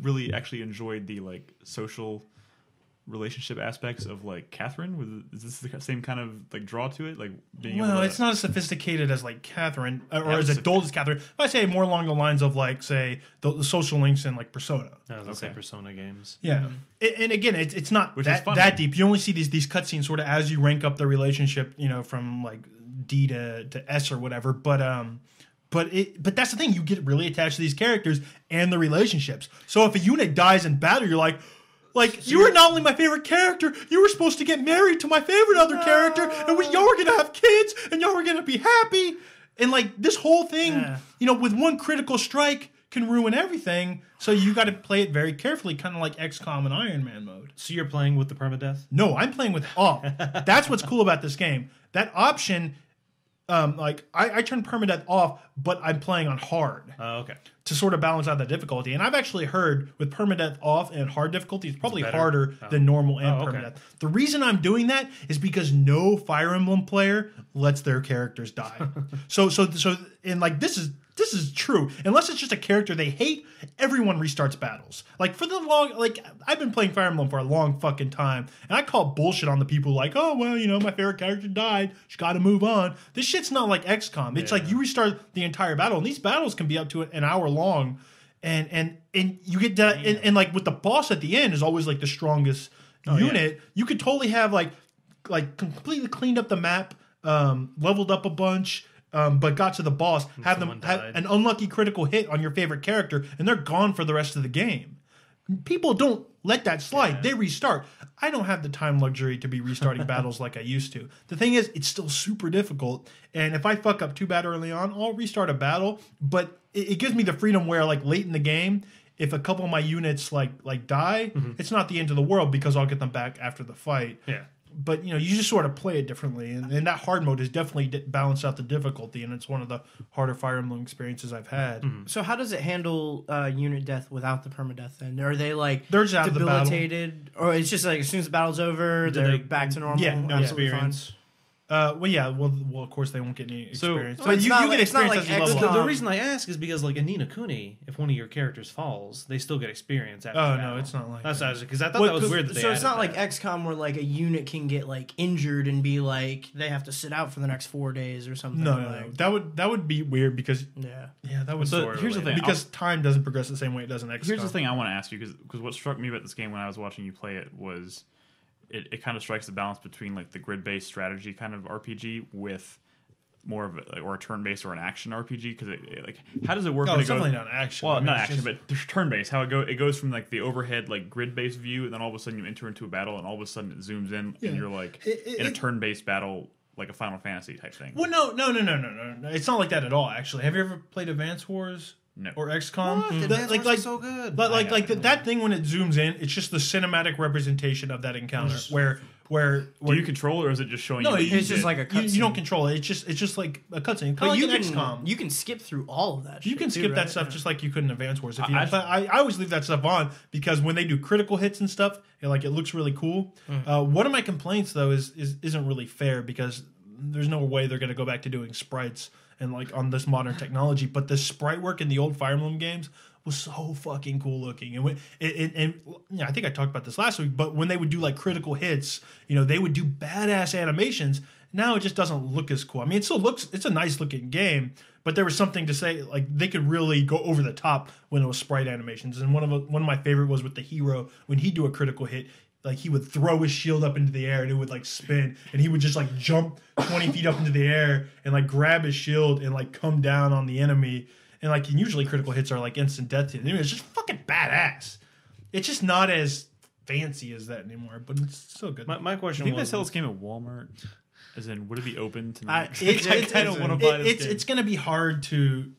really actually enjoyed the like social relationship aspects of like Catherine, is this the same kind of like draw to it, like being able to... It's not as sophisticated as like Catherine, or as adult as Catherine. If I say more along the lines of like, say, the social links in like Persona. I was gonna say Persona games. Yeah, and again, it's not that deep. You only see these cutscenes sort of as you rank up the relationship, from like D to S or whatever. But that's the thing, you get really attached to these characters and the relationships. So if a unit dies in battle, you're like, you were not only my favorite character, you were supposed to get married to my favorite other character, and y'all were gonna have kids, and y'all were gonna be happy. And like this whole thing, with one critical strike can ruin everything. So you got to play it very carefully, kind of like XCOM and Iron Man mode. So you're playing with the permadeath? No, I'm playing with off. That's what's cool about this game. That option like I turn permadeath off, but I'm playing on hard. Oh, okay. To sort of balance out that difficulty. And I've actually heard with permadeath off and hard difficulty, it's probably harder than normal and permadeath. The reason I'm doing that is because no Fire Emblem player lets their characters die. so and like this is true. Unless it's just a character they hate, everyone restarts battles. Like for the long, like I've been playing Fire Emblem for a long fucking time, and I call bullshit on the people like, oh well, you know, my favorite character died, just got to move on. This shit's not like XCOM. It's like you restart the entire battle, and these battles can be up to an hour long, and you get that, and like with the boss at the end is always like the strongest unit. Yeah. You could totally have like completely cleaned up the map, leveled up a bunch. But got to the boss, have an unlucky critical hit on your favorite character, and they're gone for the rest of the game. People don't let that slide. Yeah. They restart. I don't have the time luxury to be restarting battles like I used to. The thing is, it's still super difficult, and if I fuck up too bad early on, I'll restart a battle, but it gives me the freedom where, like, late in the game, if a couple of my units, like die, it's not the end of the world because I'll get them back after the fight. Yeah. But, you know, you just sort of play it differently. And that hard mode has definitely balanced out the difficulty, and it's one of the harder Fire Emblem experiences I've had. So how does it handle unit death without the permadeath then? Are they, like, they're just out of the battle. debilitated? Or it's just, like, as soon as the battle's over, they're back to normal? Yeah, no experience. Well, of course they won't get any experience. So you get experience as you level up. The reason I ask is because, like, in Ni no Kuni, if one of your characters falls, they still get experience after that. No, it's not like that. Because I thought that was weird that they So it's not like XCOM where, like, a unit can get, like, injured and be, like, they have to sit out for the next 4 days or something. No. That would be weird because... Yeah, that would... So here's the thing. Because time doesn't progress the same way it does in XCOM. Here's the thing I want to ask you, because what struck me about this game when I was watching you play it was... It kind of strikes the balance between like the grid-based strategy kind of RPG with more of a turn-based or an action RPG. Because like, how does it work? It's definitely not action. Well, not action, but turn-based. How it goes from like the overhead like grid-based view, and then all of a sudden you enter into a battle, and all of a sudden it zooms in, and you're like in a turn-based battle, like a Final Fantasy type thing. Well, no. It's not like that at all. Actually, have you ever played Advance Wars? No. Or XCOM. Like so good. That thing when it zooms in, it's just the cinematic representation of that encounter. Where do you control it, or is it just showing? No, you it's just like a cutscene. You don't control it. It's just like a cutscene. But you can XCOM. You can skip through all of that. You can skip that stuff just like you could in Advance Wars. I always leave that stuff on because when they do critical hits and stuff, it looks really cool. One of my complaints though isn't really fair because there's no way they're going to go back to doing sprites and like on this modern technology, but the sprite work in the old Fire Emblem games was so fucking cool looking. And I think I talked about this last week, but when they would do like critical hits, you know, they would do badass animations. Now it just doesn't look as cool. I mean, it still looks, it's a nice looking game, but there was something to say, like they could really go over the top when it was sprite animations. And one of my favorite was with the hero when he'd do a critical hit. Like he would throw his shield up into the air and it would like spin, and he would just like jump 20 feet up into the air and like grab his shield and like come down on the enemy. And like usually critical hits are like instant death hits. I mean, it's just fucking badass. It's just not as fancy as that anymore, but it's still good. My question: Do you think they sell this game at Walmart? As in, would it be open to me? I kind of want to buy this game. It's going to be hard to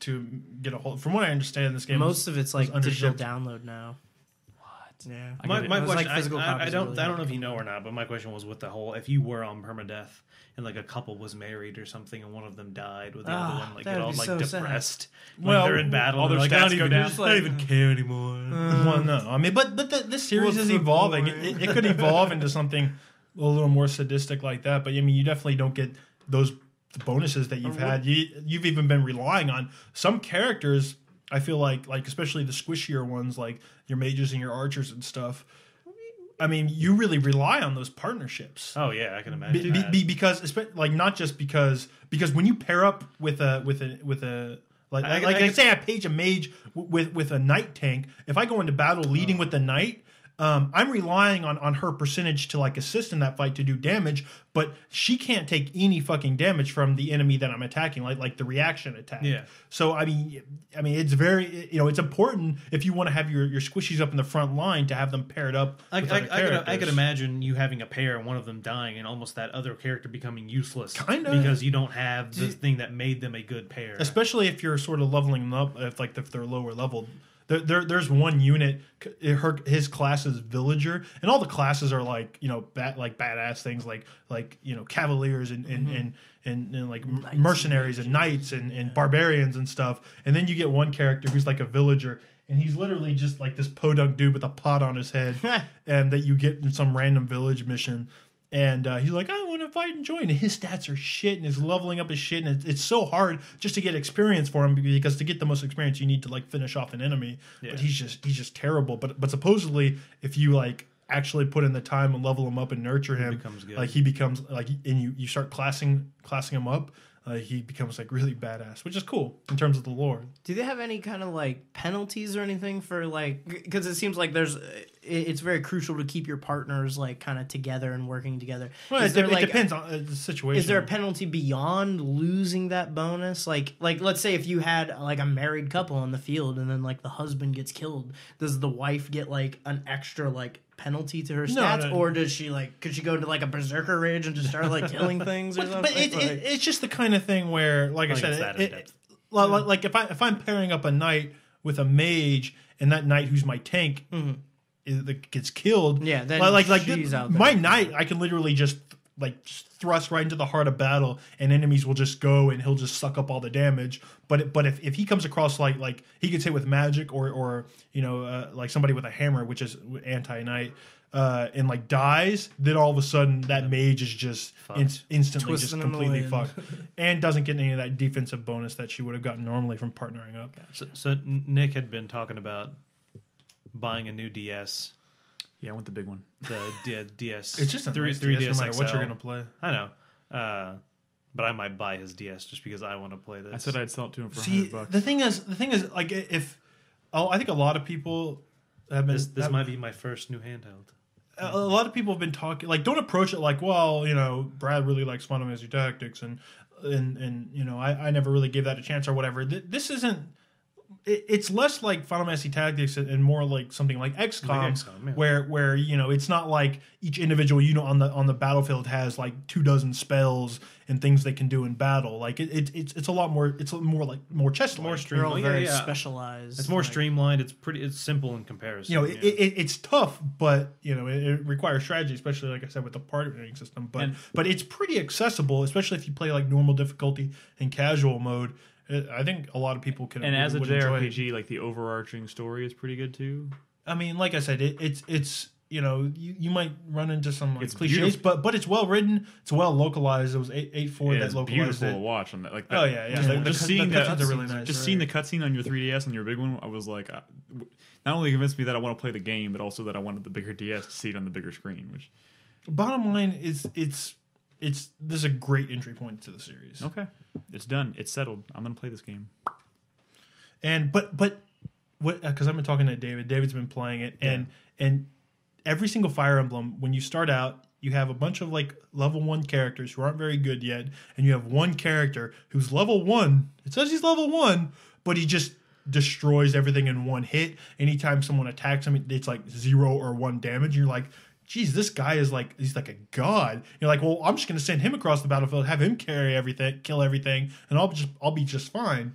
get a hold. From what I understand, this game most of it's like digital download now. Yeah. My question, I don't know if you know or not, but my question was with the whole, if you were on permadeath and like a couple was married or something and one of them died, would the other one like get all like so depressed when they're in battle? All their like, stats go down. I don't even care anymore. Well, no, I mean, but this series is evolving. It could evolve into something a little more sadistic like that. But I mean, you definitely don't get those bonuses that you've had. You've even been relying on some characters. I feel like especially the squishier ones, like your mages and your archers and stuff. I mean, you really rely on those partnerships. Oh yeah, I can imagine. Because like not just because when you pair up with a like say I page a mage with a knight tank. If I go into battle leading with the knight, I'm relying on her percentage to like assist in that fight to do damage, but she can't take any fucking damage from the enemy that I'm attacking, like the reaction attack. Yeah. So I mean, it's very it's important if you want to have your squishies up in the front line to have them paired up. I could imagine you having a pair and one of them dying and almost that other character becoming useless, kind of, because you don't have the thing that made them a good pair. Especially if you're sort of leveling them up, if they're lower leveled. There's one unit. His class is villager, and all the classes are like badass things like cavaliers and like mercenaries and knights and barbarians and stuff. And then you get one character who's like a villager. And he's literally just like this podunk dude with a pot on his head, and that you get in some random village mission. And he's like, I want to fight and join. And his stats are shit, and he's leveling up his shit. And it's so hard just to get experience for him, because to get the most experience, you need to like finish off an enemy. Yeah. But he's just terrible. But supposedly, if you like actually put in the time and level him up and nurture him, he becomes like, and you start classing him up. He becomes like really badass, which is cool in terms of the lore. Do they have any kind of like penalties or anything for like, because it seems like it's very crucial to keep your partners like kind of together and working together. Well, it depends on the situation. Is there a penalty beyond losing that bonus? Like let's say if you had like a married couple in the field and then like the husband gets killed, does the wife get like an extra like penalty to her stats, or does she like, could she go into like a berserker rage and just start like killing things or something? But it's just the kind of thing where, like I said, like if I'm pairing up a knight with a mage, and that knight who's my tank gets killed, then she's out there. My knight, I can literally just thrust right into the heart of battle, and enemies will just go, and he'll just suck up all the damage. But if he comes across like he gets hit with magic or like somebody with a hammer, which is anti-knight, and like dies, then all of a sudden that mage is just instantly Twisting just completely fucked, and doesn't get any of that defensive bonus that she would have gotten normally from partnering up. So Nick had been talking about buying a new DS. Yeah, I want the big one. The DS. It's just a 3DS, no matter what you're gonna play. I know, but I might buy his DS just because I want to play this. I said I'd sell it to him for $100. The thing is, like, I think a lot of people have been. This might be my first new handheld. A lot of people have been talking, like, don't approach it like, well, Brad really likes Final Fantasy Tactics, and I never really gave that a chance or whatever. This isn't. It's less like Final Fantasy Tactics and more like something like XCOM, yeah. where it's not like each individual unit on the battlefield has like 24 spells and things they can do in battle. Like it's a lot more. It's more like more chess, more streamlined. They're all very specialized. It's more streamlined. It's simple in comparison. It's tough, but it requires strategy, especially like I said with the partnering system. But it's pretty accessible, especially if you play like normal difficulty and casual mode. I think a lot of people can. And as a JRPG, like the overarching story is pretty good too. I mean, like I said, it's you might run into some like cliches, but it's well written. It's well localized. It was 8.4 that localized it. It's beautiful to watch on that. Like that. Oh yeah. Just seeing the cutscenes are really nice. Just seeing the cutscene on your 3DS and your big one, I was like, not only convinced me that I want to play the game, but also that I wanted the bigger DS to see it on the bigger screen. Which, bottom line is, this is a great entry point to the series. Okay, it's done. It's settled. I'm gonna play this game. And but what? Because I've been talking to David. David's been playing it, and every single Fire Emblem, when you start out, you have a bunch of like level 1 characters who aren't very good yet, and you have one character who's level 1. It says he's level 1, but he just destroys everything in one hit. Anytime someone attacks him, it's like 0 or 1 damage. You're like, geez, this guy is like, he's like a god. You're like, well, I'm just going to send him across the battlefield, have him carry everything, kill everything, and I'll be just fine.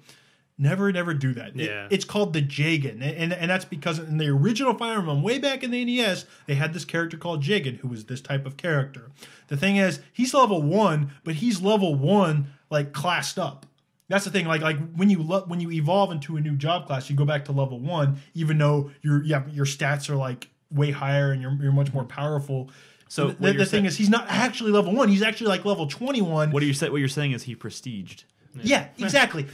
Never do that. Yeah. It's called the Jagan, and that's because in the original Fire Emblem, way back in the NES, they had this character called Jagan, who was this type of character. The thing is, he's level 1, but he's level 1 like classed up. That's the thing. Like when you evolve into a new job class, you go back to level 1, even though your stats are like way higher and you're much more powerful. So the thing is, he's not actually level 1. He's actually like level 21. What you're saying is he prestiged. Yeah, exactly.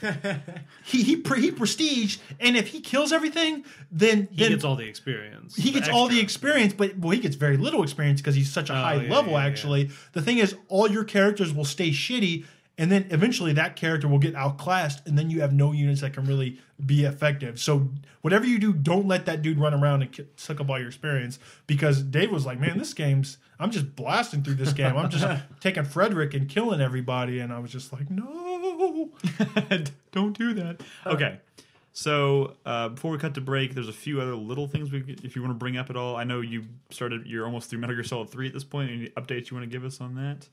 he prestiged, and if he kills everything, then he gets all the experience. He gets all the experience, but he gets very little experience because he's such a high level. Actually, the thing is, all your characters will stay shitty, and then eventually that character will get outclassed, and then you have no units that can really be effective. So whatever you do, don't let that dude run around and suck up all your experience, because Dave was like, man, I'm just blasting through this game. I'm just taking Frederick and killing everybody, and I was just like, no. Don't do that. Okay. So before we cut to break, there's a few other little things if you want to bring up at all. I know you're almost through Metal Gear Solid 3 at this point. Any updates you want to give us on that?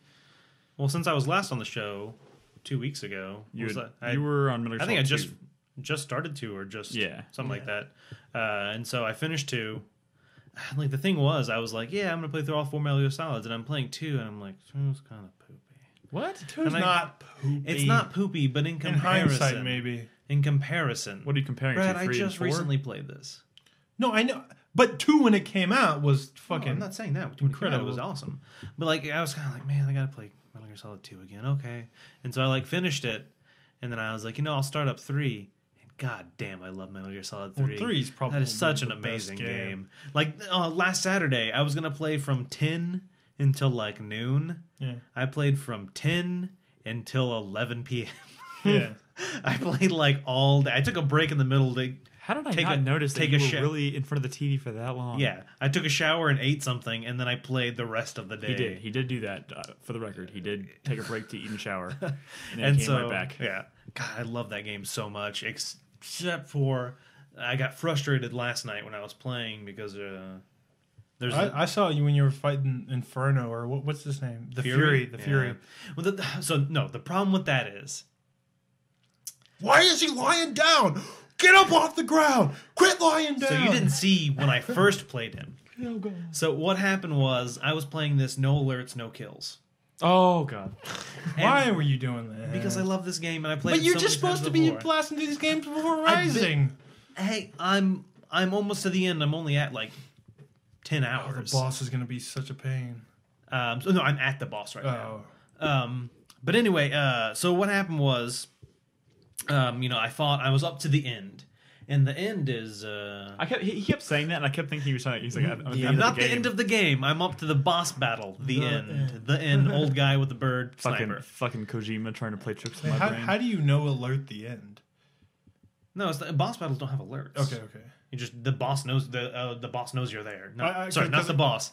Well, since I was last on the show 2 weeks ago, you were on Metal Gear Solid 2. just started 2 or just something like Yeah. that. And so I finished 2. Like the thing was, I was like, yeah, I'm gonna play through all 4 Metal Gear Solids, and I'm playing 2, and I'm like, 2's kind of poopy. What? 2's not poopy. It's not poopy, but in comparison, hindsight, maybe. In comparison, What are you comparing Brad, to? I 3 just and 4? recently played this. No, I know. But 2 when it came out was fucking. No, I'm not saying that. When it came out, it was awesome. But like, I was kind of like, man, I gotta play Metal Gear Solid 2 again. Okay, and so I like finished it, and then I was like, I'll start up 3. God damn, I love Metal Gear Solid 3. Well, 3 is probably that is such an the best amazing game. Like last Saturday, I was gonna play from 10 until like noon. Yeah. I played from 10 until 11 p.m. Yeah. I played like all day. I took a break in the middle to How did I take not a- notice that take you a were shit. really in front of the TV for that long? Yeah, I took a shower and ate something, and then I played the rest of the day. He did do that. For the record, he did take a break to eat and shower, and then came right back. Yeah, God, I love that game so much. Except for, I got frustrated last night when I was playing because there's I saw you when you were fighting Inferno, or what's his name? The Fury. The Fury. Well, the problem with that is, Why is he lying down? Get up off the ground! Quit lying down! so you didn't see when I first played him. So what happened was I was playing this no alerts, no kills. Oh god. Why were you doing that? Because I love this game and I played. But it you're so just many supposed times to be before. blasting through these games before I've been- Rising. Hey, I'm almost to the end. I'm only at like 10 Oh, hours. the boss is gonna be such a pain. So no, I'm at the boss right now. Oh. But anyway, so what happened was, I was up to the end, and the end is. He kept saying that, and I kept thinking he was trying. He's like, I'm not the end of the game. I'm up to the boss battle. The end. The end. Old guy with the bird sniper. Fucking Kojima trying to play tricks in Hey, my brain. how do you know alert the end? No, boss battles don't have alerts. Okay. You just the boss knows the boss knows you're there. No, sorry, 'cause not the boss.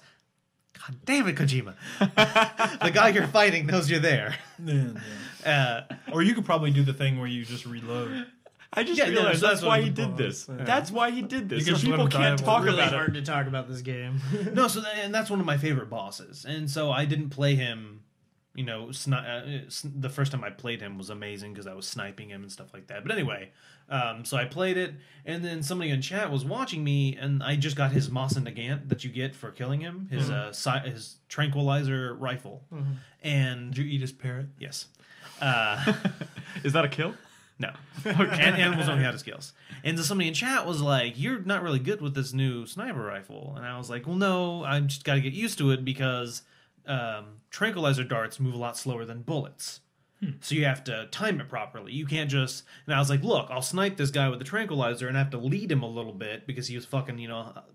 God damn it, Kojima! The guy you're fighting knows you're there. Or you could probably do the thing where you just reload. I just Yeah, realized no, that's that's why what he the did boss- this. yeah. That's why he did this. You So can people let him can't die talk really about hard it. to talk about this game. No, and that's one of my favorite bosses, and so I didn't play him. The first time I played him was amazing because I was sniping him and stuff like that. But anyway, so I played it, and then somebody in chat was watching me, and I just got his Moss and Nagant that you get for killing him, his tranquilizer rifle, and Did you eat his parrot? yes, Is that a kill? no, and animals only had his skills. And so somebody in chat was like, "You're not really good with this new sniper rifle," and I was like, "Well, no, I just got to get used to it because." Tranquilizer darts move a lot slower than bullets. So you have to time it properly. You can't just... And I was like, look, I'll snipe this guy with the tranquilizer and I have to lead him a little bit because he was fucking,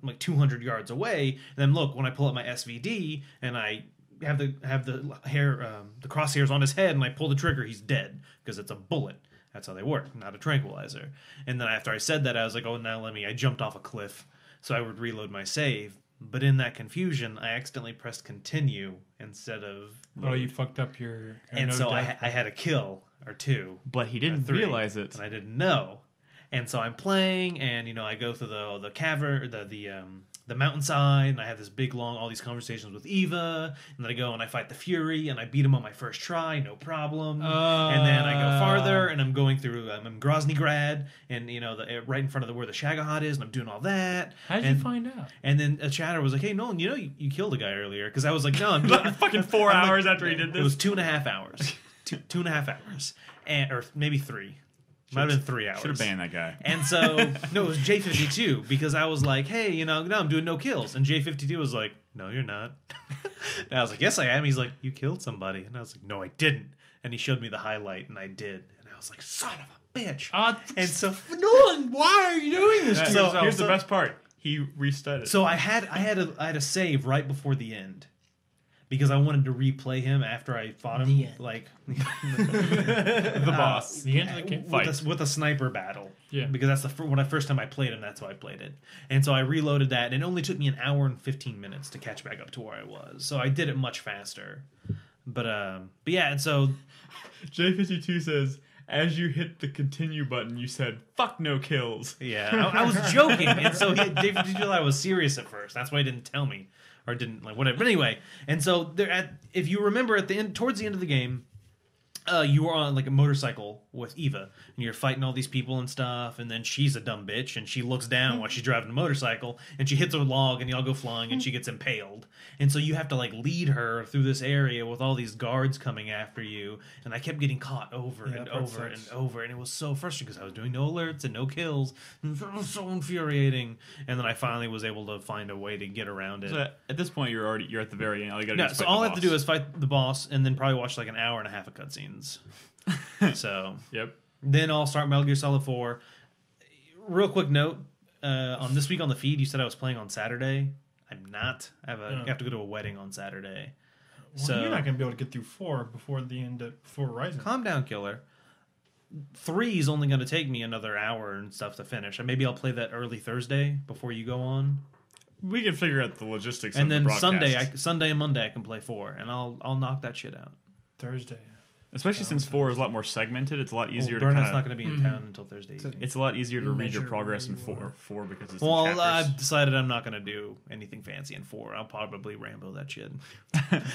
like 200 yards away. And then look, when I pull up my SVD and I have the the crosshairs on his head and I pull the trigger, he's dead because it's a bullet. That's how they work, not a tranquilizer. And then after I said that, I was like, oh, now I jumped off a cliff. So I would reload my save. But in that confusion, I accidentally pressed continue instead of... Oh, you fucked up your And no so I death. had a kill or two. But he didn't 3, realize it. And I didn't know. And so I'm playing, and I go through the cavern, the mountainside, and I have this big long all these conversations with Eva, and then I go and I fight the Fury, and I beat him on my first try, no problem. And then I go farther, and I'm going through I'm in Groznygrad, and right in front of where the Shagahad is, and I'm doing all that. How'd you find out? And then a chatter was like, "Hey, Nolan, you killed a guy earlier," because I was like, "No, I'm doing Fucking 4 hours after he did It this. was 2.5 hours, 2.5 hours, or maybe 3. Might have been 3 hours. Should have banned that guy. And so, no, it was J52 because I was like, hey, no, I'm doing no kills. And J52 was like, no, you're not. And I was like, yes, I am. He's like, you killed somebody. And I was like, no, I didn't. And he showed me the highlight, and I did. And I was like, son of a bitch. And so, Nolan, why are you doing this to So yourself? here's the best part. He restarted. so I had a save right before the end. Because I wanted to replay him after I fought him, The end. like the boss. The end of the game. with a sniper battle. Yeah. Because that's the first time I played him. That's how I played it. And so I reloaded that, and it only took me an hour and 15 minutes to catch back up to where I was. So I did it much faster. But yeah, and so J52 says, as you hit the continue button, you said, fuck no kills. yeah, I was joking, and so David thought I was serious at first. That's why he didn't tell me, or didn't like whatever. But anyway, and so if you remember at the end, towards the end of the game, You were on like a motorcycle with Eva, and you're fighting all these people and stuff, and then she's a dumb bitch, and she looks down while she's driving a motorcycle, and she hits a log, and y'all go flying, and she gets impaled. And so you have to like lead her through this area with all these guards coming after you, and I kept getting caught over and over and over, and it was so frustrating because I was doing no alerts and no kills, and it was so infuriating. And then I finally was able to find a way to get around it. So at this point, you're at the very end. All you gotta do is so fight all the I have to boss. do is fight the boss, and then probably watch like an hour and a half of cutscenes. So Yep. then I'll start Metal Gear Solid 4. Real quick note, on this week on the feed, you said I was playing on Saturday. I'm not. I have to go to a wedding on Saturday. Well, so you're not going to be able to get through 4 before the end of before Rising. Calm down, killer. 3 is only going to take me another hour and stuff to finish. And maybe I'll play that early Thursday before you go on. We can figure out the logistics. And of then the broadcast. Sunday and Monday I can play 4, and I'll knock that shit out. Thursday. Especially since 4 is a lot more segmented, it's a lot easier to Burnet's not going to be in town until Thursday evening. It's a lot easier to read your progress in 4 because it's well, in chapters. I've decided I'm not going to do anything fancy in 4. I'll probably Rambo that shit.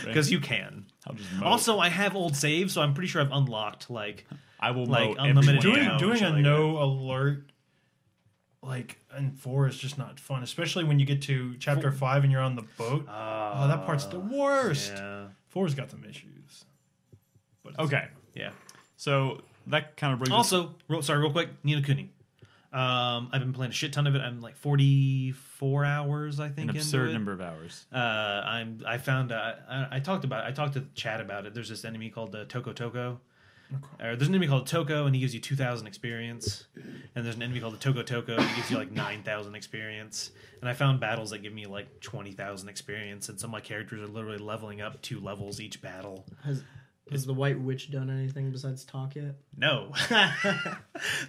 Because you can. I'll just mow. Also, I have old saves, so I'm pretty sure I've unlocked, I will like, mow unlimited everyone ammo. Doing a like no alert like in 4 is just not fun, especially when you get to chapter 5 and you're on the boat. Oh, that part's the worst. Yeah. 4's got some issues. But Okay. Yeah. So that kind of brings Also, real quick, Ni no Kuni. I've been playing a shit ton of it. I'm like 44 hours, I think. an absurd into it. number of hours. I found I talked to Chad about it. There's this enemy called the Toko Toko. There's an enemy called Toko, and he gives you 2,000 experience. And there's an enemy called the Toko Toko, and he gives you like 9,000 experience. And I found battles that give me like 20,000 experience, and some of my characters are literally leveling up 2 levels each battle. Has the White Witch done anything besides talk yet? No.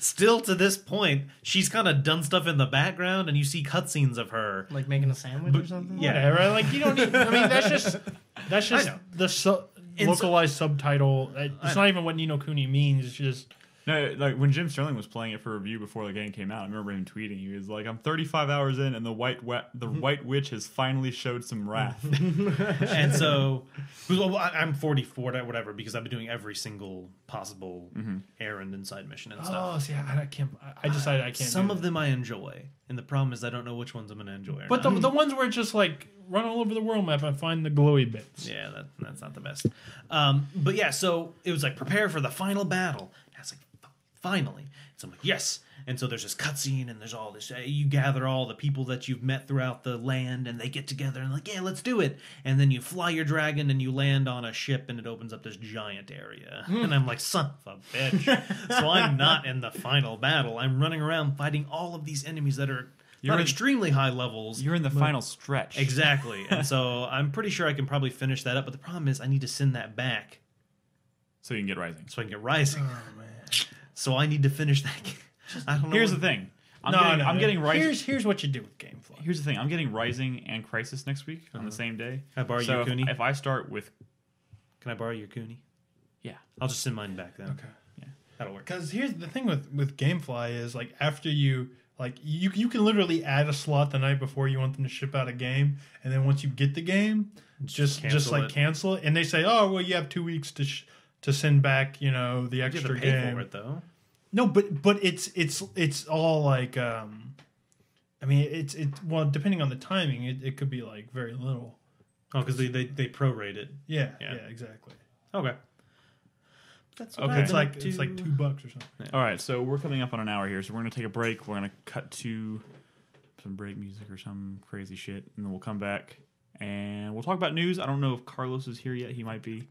Still to this point, she's kind of done stuff in the background, and you see cutscenes of her. Like making a sandwich or something? Yeah. Whatever. Like you don't need. I mean, that's just the localized subtitle. It's not even what Ni no Kuni means. It's just. No, like when Jim Sterling was playing it for review before the game came out, I remember him tweeting. He was like, "I'm 35 hours in, and the White Witch has finally showed some wrath." And so, well, I'm 44, whatever, because I've been doing every single possible errand and side mission and stuff. Oh, see, I can't. I decided I can't. Some of them I enjoy, and the problem is I don't know which ones I'm going to enjoy. But the ones where it's just like run all over the world map and find the glowy bits. Yeah, that's not the best. But yeah, so it was like prepare for the final battle. And I was like, finally. So I'm like, yes. And so there's this cutscene, and there's all this. You gather all the people that you've met throughout the land, and they get together and like, yeah, let's do it. And then you fly your dragon, and you land on a ship, and it opens up this giant area. And I'm like, son of a bitch. So I'm not in the final battle. I'm running around fighting all of these enemies that are not extremely high levels. You're in the final stretch. Exactly. And so I'm pretty sure I can probably finish that up. But the problem is I need to send that back So you can get Rising. so I can get Rising. Oh man. So I need to finish that game. I don't know. Here's the thing. I'm getting Rising. Here's what you do with GameFly. Here's the thing. I'm getting Rising and Crisis next week on the same day. Can I borrow So your Kuni? if I start with, Can I borrow your Kuni? yeah, I'll just send mine back then. Okay. yeah, That'll work. Because here's the thing with GameFly is like after you you can literally add a slot the night before you want them to ship out a game, and then once you get the game, just cancel it, and they say, oh well, you have 2 weeks to send back the You have extra to pay game. for it though. No, but it's all like I mean it's well depending on the timing it could be like very little. Oh, because they prorate it. Yeah, Yeah. exactly. Okay. That's Okay. It's like $2 or something. All right, so we're coming up on an hour here, so we're going to take a break. We're going to cut to some break music or some crazy shit, and then we'll come back, and we'll talk about news. I don't know if Carlos is here yet. He might be.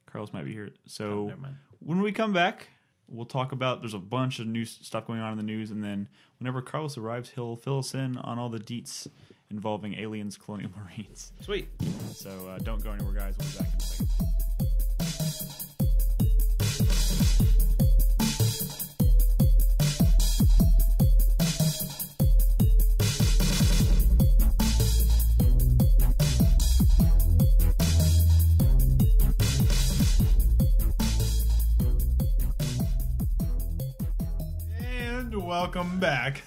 Carlos might be here. So never mind. when we come back, we'll talk about, there's a bunch of new stuff going on in the news, and then whenever Carlos arrives, he'll fill us in on all the deets involving aliens, colonial marines. Sweet. So don't go anywhere, guys. We'll be back in a second. Welcome back.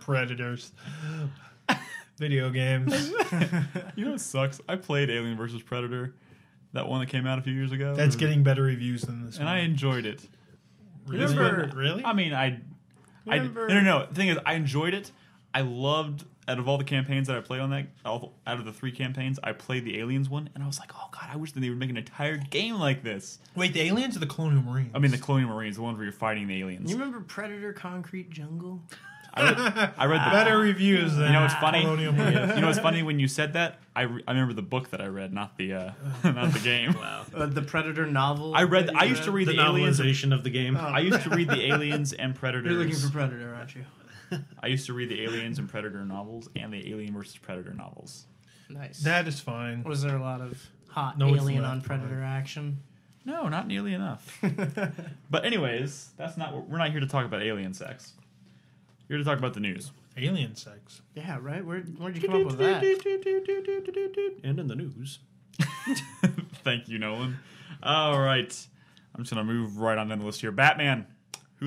Predators. Video games. You know what sucks? I played Alien vs. Predator, That one that came out a few years ago. That's getting better reviews than this and one. I enjoyed it. Really? I mean, no. The thing is, I enjoyed it. I loved, out of all the campaigns that I played on that, out of the 3 campaigns, I played the Aliens one, and I was like, oh god, I wish that they would make an entire game like this. Wait, the Aliens or the Colonial Marines? I mean, the Colonial Marines, the ones where you're fighting the aliens. You remember Predator Concrete Jungle? I read the better reviews than You know what's funny? Colonial Marines. You know what's funny when you said that? I remember the book that I read, not the not the game. Wow. The Predator novel. I used to read The the Aliens. novelization of the game. I used to read the Aliens and Predators. You're looking for Predator, aren't you? I used to read the Aliens and Predator novels and the Alien versus Predator novels. Nice. That is fine. Was there a lot of hot No, it's Alien not on Predator action? No, not nearly enough. But anyways, we're not here to talk about alien sex. We're here to talk about the news. Alien sex. Yeah, right? Where'd you come up with that? And in the news. Thank you, Nolan. All right. I'm just going to move right on down the list here. Batman. Who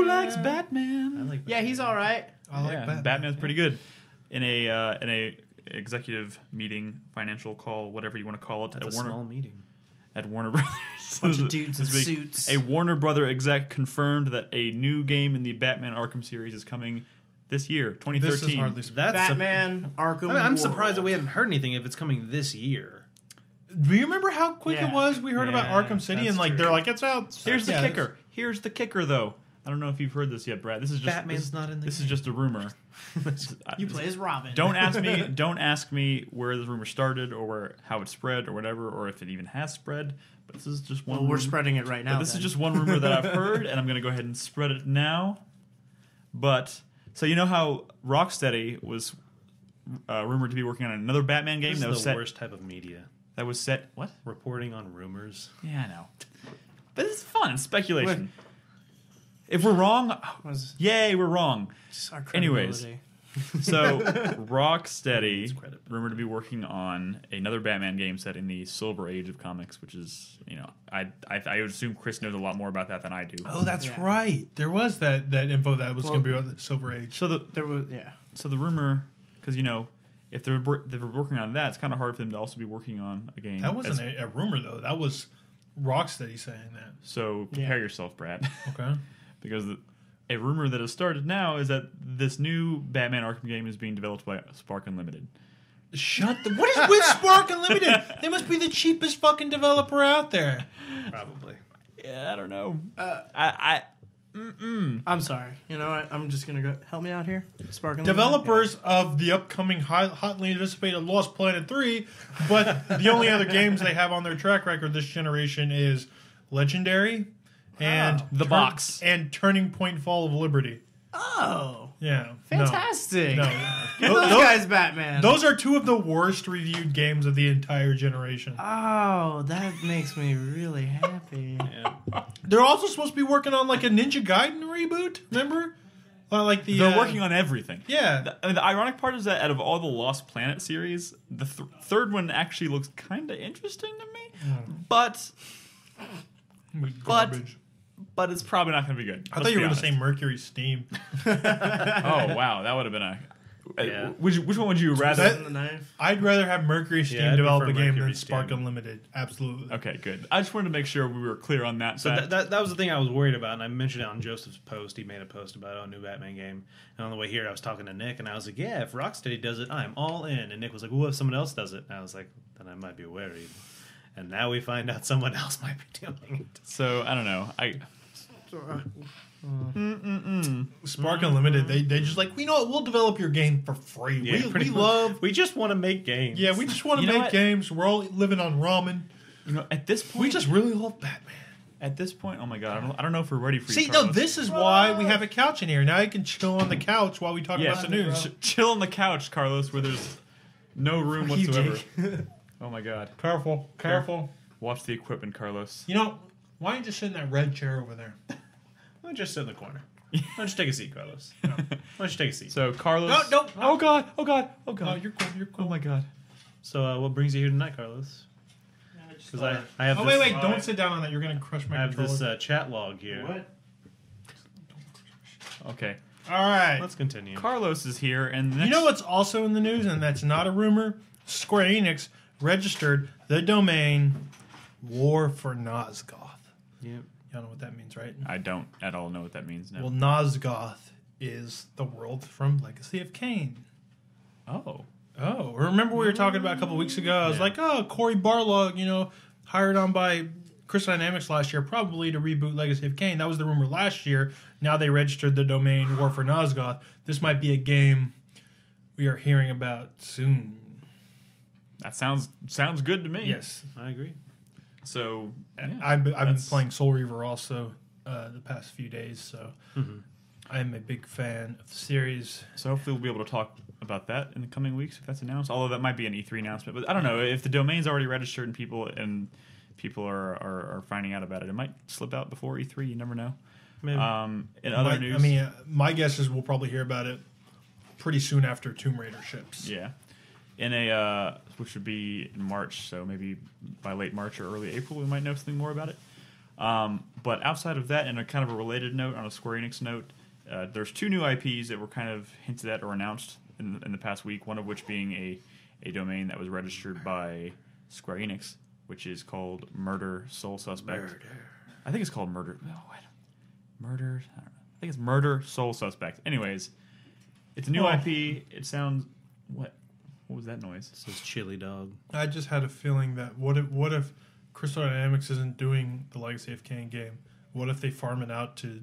likes Batman? I like Yeah, he's all right. I like Batman. Batman's pretty good. In a executive meeting, financial call, whatever you want to call it, That's a small meeting. at Warner Brothers. Bunch of dudes in This week, suits. A Warner Brother exec confirmed that a new game in the Batman Arkham series is coming this year, 2013. This is hardly. That's Batman Arkham. I'm World. surprised that we haven't heard anything if it's coming this year. Do you remember how quick Yeah. it was? We heard about Yeah, Arkham City, that's and true. they're like, it's out. Here's the Yeah, kicker. Here's the kicker, though. I don't know if you've heard this yet, Brad. This is just Batman's not in the This game. is just a rumor. You play as Robin. Don't ask me. Don't ask me where the rumor started or how it spread or whatever, or if it even has spread. But this is just one. Well, we're rumor. spreading it right now. But this then. is just one rumor that I've heard, and I'm going to go ahead and spread it now. But so you know how Rocksteady was rumored to be working on another Batman game This that is was the set. worst type of media. That was set. What? Reporting on rumors. Yeah, I know. But it's fun. It's speculation. If we're wrong, Was yay, we're wrong. just our Anyways. credibility. So, Rocksteady, It's credible. rumored to be working on another Batman game set in the Silver Age of comics, which is, you know, I would assume Chris knows a lot more about that than I do. Oh, that's Yeah. right. There was that info that was going to be about the Silver Age. So There was the rumor, because, you know, if they're working on that, it's kind of hard for them to also be working on a game. That wasn't a rumor, though. That was Rocksteady saying that. So prepare yourself, Brad, Okay. because a rumor that has started now is that this new Batman Arkham game is being developed by Spark Unlimited. What is with Spark Unlimited? They must be the cheapest fucking developer out there. Probably. Yeah, I don't know. I'm sorry. You know what? I'm just gonna go. Help me out here. Sparking Developers of the upcoming hotly anticipated Lost Planet 3, but the only other games they have on their track record this generation is Legendary and The Box. and Turning Point Fall of Liberty. Oh, Yeah. fantastic! No. Give those guys Batman. Those are two of the worst reviewed games of the entire generation. Oh, that makes me really happy. Yeah. They're also supposed to be working on like a Ninja Gaiden reboot. Remember? Like the They're working on everything. Yeah. The ironic part is that out of all the Lost Planet series, the third one actually looks kind of interesting to me, but Garbage. it's probably not going to be good. I thought you were going to say Mercury Steam. Oh wow, that would have been a. Yeah. Which one would you rather? That- The knife. I'd rather have Mercury Steam Yeah, I'd develop a prefer game Mercury than Spark Steam. Unlimited. Absolutely. Okay, good. I just wanted to make sure we were clear on that. So that was the thing I was worried about, and I mentioned it on Joseph's post. He made a post about a new Batman game, and on the way here, I was talking to Nick, and I was like, "Yeah, if Rocksteady does it, I'm all in." And Nick was like, "Well, if someone else does it?" And I was like, "Then I might be worried." And now we find out someone else might be doing it. So I don't know. Spark Unlimited, they just like, you know what, we'll develop your game for free. Yeah, we pretty much. love, We just want to make games. yeah, we just want to You know make what? games. We're all living on ramen. You know, at this point, We just really love Batman. at this point, oh my god, I don't know if we're ready for you. See, no, Carlos. this is why we have a couch in here. Now you can chill on the couch while we talk Yeah, about the news. chill on the couch, Carlos, where there's no room Fuck you, whatsoever. Jake. Oh my god. Careful, careful. Watch the equipment, Carlos. You know, why don't you just sit in that red chair over there? Why don't you just sit in the corner? Why don't you take a seat, Carlos? Why don't you take a seat? So Carlos. No. Oh god. Oh god. Oh god. Oh, you're cool. You're cool. Oh my god. So what brings you here tonight, Carlos? Because I have Oh, this, wait. Don't sit down on that. You're going to crush my I have controller. this chat log here. What? Okay. All right. Let's continue. Carlos is here, and the You next... know what's also in the news, and that's not a rumor? Square Enix registered the domain War for Nosgoth. Yep. Y'all know what that means, right? I don't at all know what that means now. Well, Nosgoth is the world from Legacy of Kain. Oh. Oh, remember we were talking about a couple weeks ago? I was like, oh, Cory Barlog, hired on by Crystal Dynamics last year, probably to reboot Legacy of Kain. That was the rumor last year. Now they registered the domain War for Nosgoth. This might be a game we are hearing about soon. That sounds good to me. Yes, I agree. So I've been playing Soul Reaver also the past few days, so I am a big fan of the series. So hopefully we'll be able to talk about that in the coming weeks if that's announced. Although that might be an E3 announcement, but I don't know if the domain's already registered and people are finding out about it. It might slip out before E3. You never know. Maybe. In other news, I mean, my guess is we'll probably hear about it pretty soon after Tomb Raider ships. yeah, which would be in March, so maybe by late March or early April we might know something more about it. But outside of that, and a kind of a related note on a Square Enix note, there's 2 new IPs that were kind of hinted at or announced in the past week. One of which being a domain that was registered by Square Enix, which is called Murder Soul Suspect. I think it's called Murder. No, Murder. I don't know. I think it's Murder Soul Suspect. Anyways, it's a new IP. It sounds what was that noise? It says chili dog. I just had a feeling that what if Crystal Dynamics isn't doing the Legacy of Kain game? What if they farm it out to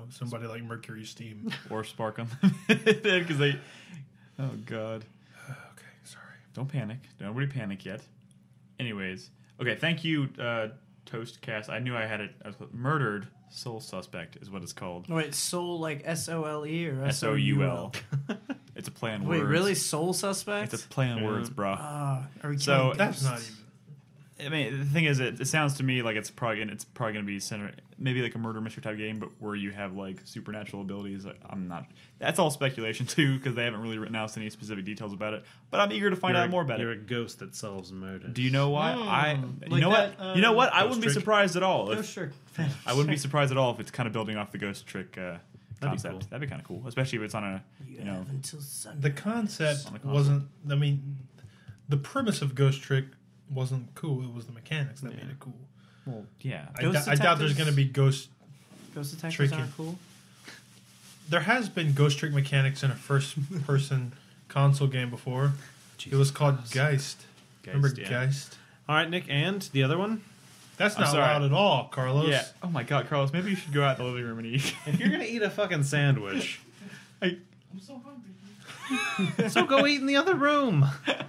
somebody like Mercury Steam or Spark because they? Oh God. Okay, sorry. Don't panic. Nobody panic yet. Anyways, okay. Thank you, Toastcast. I knew I had it. Murdered Soul Suspect is what it's called. Wait, soul like SOLE or SOUL. It's a play on words. Wait, really? Soul Suspect? It's a play on words, bro. Are we So That's not even. I mean, the thing is, it sounds to me like it's probably going to be centered, maybe like a murder mystery type game, but where you have like supernatural abilities. I'm not. That's all speculation too, because they haven't really announced any specific details about it. But I'm eager to find out more about You're it. a ghost that solves murder. Do you know why? like you know that, what? You know what? I wouldn't be surprised at all. Ghost Trick. I wouldn't be surprised at all if it's kind of building off the Ghost Trick concept. cool. That'd be kind of cool, especially if it's on a have until Sunday. The concept On the console. wasn't. I mean, the premise of Ghost Trick wasn't cool. It was the mechanics that made it cool. well, yeah. I doubt there's going to be Ghost Detectives Tricky. aren't cool. There has been Ghost Trick mechanics in a first-person console game before. It was called Geist. Remember yeah. Geist? All right, Nick, and the other one? That's I'm not sorry. loud at all, Carlos. Yeah. Oh my God, Carlos. Maybe you should go out in the living room and eat. If you're going to eat a fucking sandwich, I'm so hungry. so go eat in the other room. But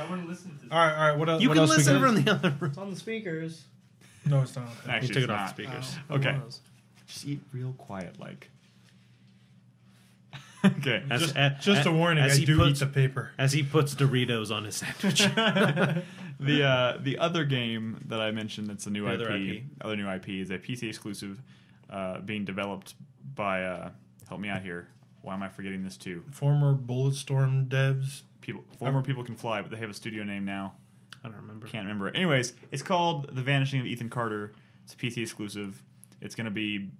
I want to listen to this. All right. What else? You what can else listen we got? from the other room. It's on the speakers. No, it's not. Actually, You took it's it off not. the speakers. Okay. It was. Just eat real quiet, like. Okay. Just a warning. I do eat the paper. As he puts Doritos on his sandwich. The other game that I mentioned that's a new The other new IP is a PC exclusive, being developed by. Help me out here. Why am I forgetting this too? Former Bulletstorm devs. Former People Can Fly, but they have a studio name now. I don't remember. Can't remember it. Anyways, it's called The Vanishing of Ethan Carter. It's a PC exclusive. It's going to be.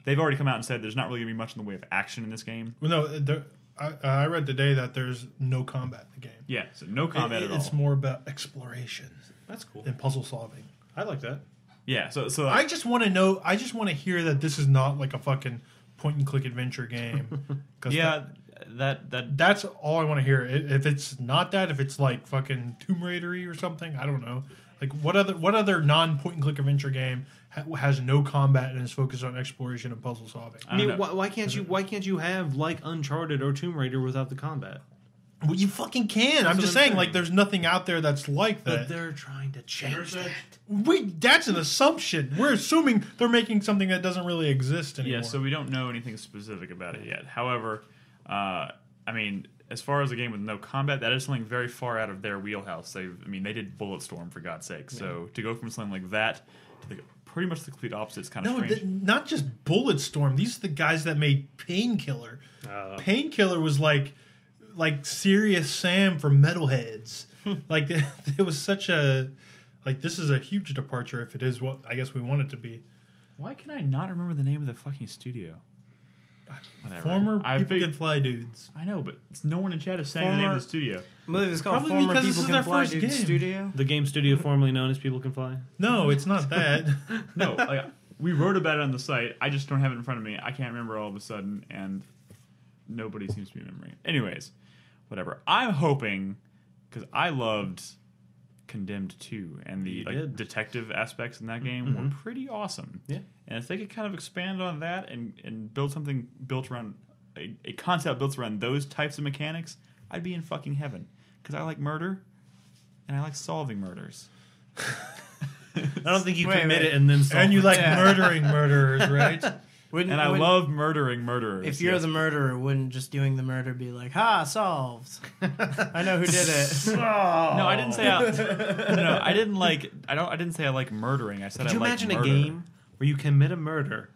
They've already come out and said there's not really going to be much in the way of action in this game. Well, no, I read today that there's no combat in the game. Yeah, so no combat at all. It's more about exploration. That's cool. And puzzle solving. I like that. Yeah, so I just want to know. I just want to hear that this is not like a fucking point and click adventure game. yeah, that that's all I want to hear. If it's not that, if it's like fucking Tomb Raider-y or something, I don't know. Like what other non point and click adventure game has no combat and is focused on exploration and puzzle solving? I mean, why can't you have like Uncharted or Tomb Raider without the combat? Well, you fucking can. I'm just saying, like, there's nothing out there that's like that. But they're trying to change that. That's an assumption. We're assuming they're making something that doesn't really exist anymore. Yeah, so we don't know anything specific about it yet. However, I mean, as far as a game with no combat, that is something very far out of their wheelhouse. They did Bulletstorm, for God's sake. So to go from something like that to pretty much the complete opposite is kind of strange. Not just Bulletstorm. These are the guys that made Painkiller. Painkiller was like Serious Sam for metalheads. Like it was such a this is a huge departure if it is what I guess we want it to be. Why can I not remember the name of the fucking studio? Whatever. Former People Can Fly dudes. I know, but no one in chat is saying the name of the studio. I believe it's called Probably Former because People this is Can their Fly first Dudes game. Studio. The game studio formerly known as People Can Fly. No, it's not that. No, like, we wrote about it on the site. I just don't have it in front of me. I can't remember all of a sudden, and nobody seems to be remembering it. Anyways, whatever. I'm hoping, because I loved Condemned 2, and the detective aspects in that game were pretty awesome. Yeah. And if they could kind of expand on that and build something built around a concept built around those types of mechanics, I'd be in fucking heaven. Because I like murder, and I like solving murders. I don't think you commit it and then solve And you it. like murdering murderers, right? I love murdering murderers. If you're the murderer, wouldn't just doing the murder be like, "Ha, solved"? I know who did it. No, I didn't say. No, I didn't like. I didn't say I like murdering. I said Could you I like imagine murder. a game where you commit a murder,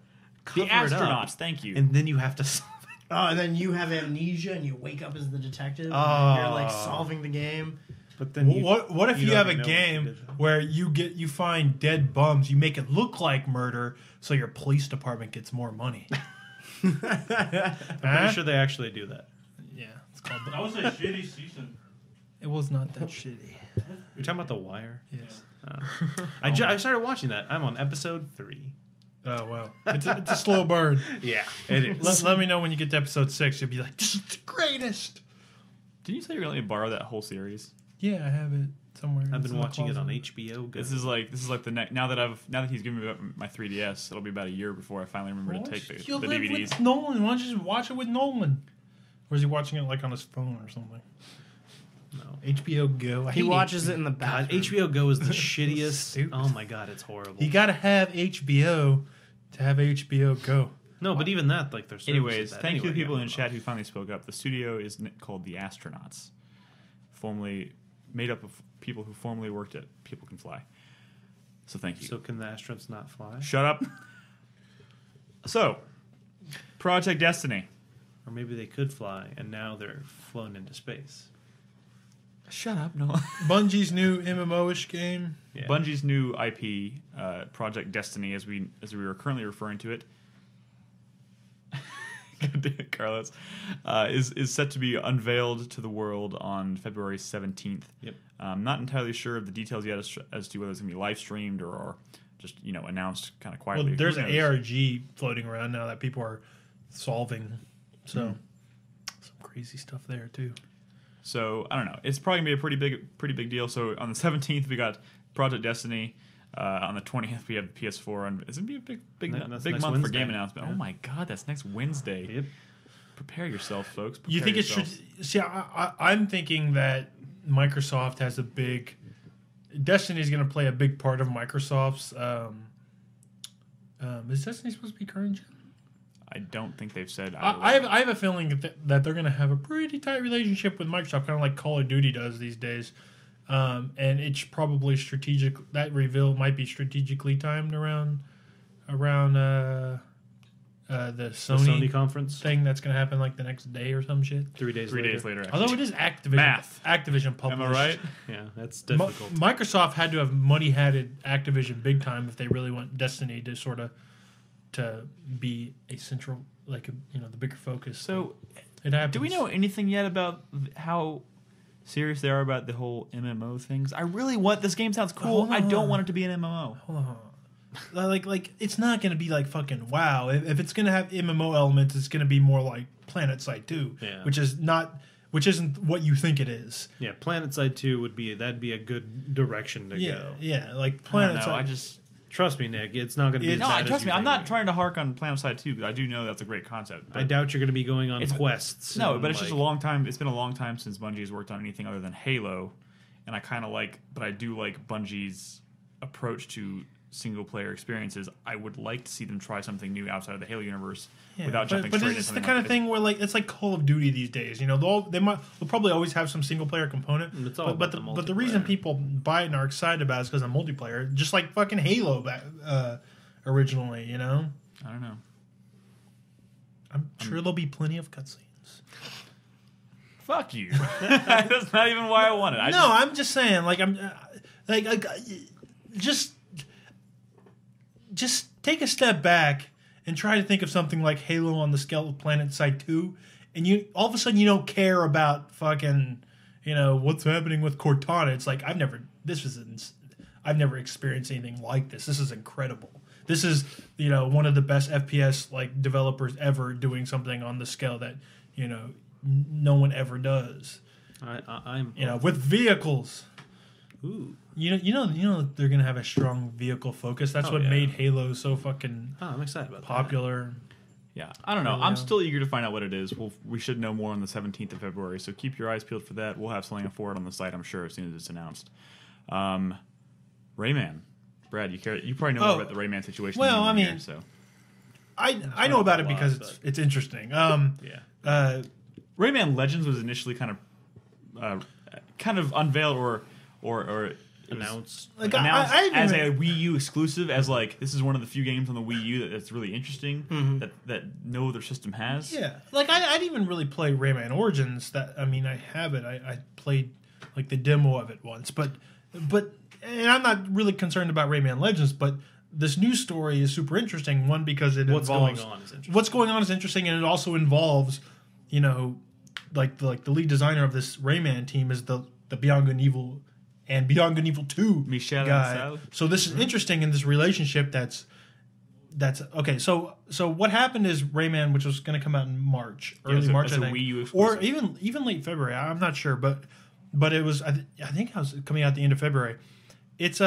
The cover it up, astronauts. Thank you. and then you have to solve it? Oh, and then you have amnesia and you wake up as the detective. Oh. And you're like solving the game. But then What if you have a don't know what game you did. where you find dead bums, you make it look like murder, so your police department gets more money? I'm pretty sure they actually do that. Yeah, it's called. that was a shitty season. It was not that shitty. You're talking about The Wire? Yes. I started watching that. I'm on episode 3. Oh wow, it's a slow burn. Yeah, it is. Let me know when you get to episode 6. You'll be like, "This is the greatest." Did you say you were going to let me borrow that whole series? Yeah, I have it somewhere. I've It's been in the watching it on closet. HBO Go. This is like the next. Now that he's giving me my 3DS, it'll be about a year before I finally remember to take the You'll live DVDs. with Nolan. Why don't you just watch it with Nolan? Or is he watching it like on his phone or something? No. HBO Go. I He hate watches it in the God, bathroom. HBO Go is the shittiest. Stupid. Oh my god, it's horrible. You gotta have HBO to have HBO Go. No, but even that, like, there's. Anyways, thank you to the people in chat who finally spoke up. The studio is called The Astronauts, formerly made up of people who formerly worked at People Can Fly. So thank you. So can the astronauts not fly? Shut up. So, Project Destiny. Or maybe they could fly, and now they're flown into space. Shut up, no. Bungie's new MMO-ish game. Yeah. Bungie's new IP, Project Destiny, as we are currently referring to it. God damn it, Carlos, is set to be unveiled to the world on February 17th. Yep. I'm not entirely sure of the details yet as to whether it's going to be live streamed or just announced kind of quietly. Well, there's Who an knows? ARG floating around now that people are solving. So, some crazy stuff there too. So I don't know. It's probably gonna be a pretty big deal. So on the 17th we got Project Destiny. On the 20th we have the PS4, and it's gonna be a big That's month next for Wednesday. game announcement. Yeah. Oh my god, that's next Wednesday. Yep. Prepare yourself, folks. You think it should? See, I'm thinking that Microsoft has a big. Destiny is going to play a big part of Microsoft's. Is Destiny supposed to be current gen? I don't think they've said. I have a feeling that they're going to have a pretty tight relationship with Microsoft, kind of like Call of Duty does these days. And it's probably strategic. That reveal might be strategically timed around the Sony conference thing that's going to happen like the next day or some shit. 3 days 3 later. days later. Although it is Activision. Math. Activision published. Am I right? Yeah, that's difficult. Microsoft had to have money-hatted Activision big time if they really want Destiny to sort of to be a central, like the bigger focus. So, it happens. do we know anything yet about how serious they are about the whole MMO things? I really want this game. Sounds cool. Hold on. I don't want it to be an MMO. Hold on. Like it's not going to be like fucking WoW. If it's going to have MMO elements, it's going to be more like PlanetSide 2, Yeah. which isn't what you think it is. Yeah, PlanetSide 2 that'd be a good direction to go. Yeah, like I don't know. PlanetSide. I just Trust me, Nick, it's not going to be. no. as bad as Trust you me. I'm think. not trying to hark on PlanetSide 2 because I do know that's a great concept. I doubt you're going to be going on quests. No, and, but it's just a like- long time. It's been a long time since Bungie has worked on anything other than Halo, and I kind of like. But I do like Bungie's approach to single player experiences. I would like to see them try something new outside of the Halo universe without jumping but straight into it's the something kind like of thing where it's like Call of Duty these days. They'll probably always have some single player component. It's all but about the reason multiplayer. people buy it and are excited about it is because of multiplayer, just like fucking Halo back originally. I don't know. I'm sure there'll be plenty of cutscenes. Fuck you. That's not even why I want it. I'm just saying. Just take a step back and try to think of something like Halo on the Skeleton Planet Side 2, and you all of a sudden you don't care about fucking, what's happening with Cortana. It's like I've never experienced anything like this. This is incredible. This is, one of the best FPS like developers ever doing something on the scale that, no one ever does. I'm with vehicles. Ooh. They're gonna have a strong vehicle focus. That's what made Halo so fucking I'm excited about popular. Yeah, I don't know. I'm still eager to find out what it is. We should know more on the 17th of February, so keep your eyes peeled for that. We'll have something for it on the site, I'm sure, as soon as it's announced. Rayman. Brad, you probably know more about the Rayman situation. Well, than here, so I know about it because it's interesting. Rayman Legends was initially kind of unveiled or announced as a Wii U exclusive, as like this is one of the few games on the Wii U that's really interesting that no other system has. Yeah, like I didn't even really play Rayman Origins. I have it. I played like the demo of it once, but and I'm not really concerned about Rayman Legends, but this new story is super interesting. One, because it what's involves going on is interesting. What's going on is interesting, and it also involves, like the lead designer of this Rayman team is the Beyond Good and Evil and Beyond Good and Evil 2 Michel guy. Ancel. So this is interesting in this relationship that's okay. So what happened is Rayman, which was going to come out in March, early March, I think, Wii U or exclusive. even late February. I'm not sure, but it was. I think it was coming out at the end of February. It's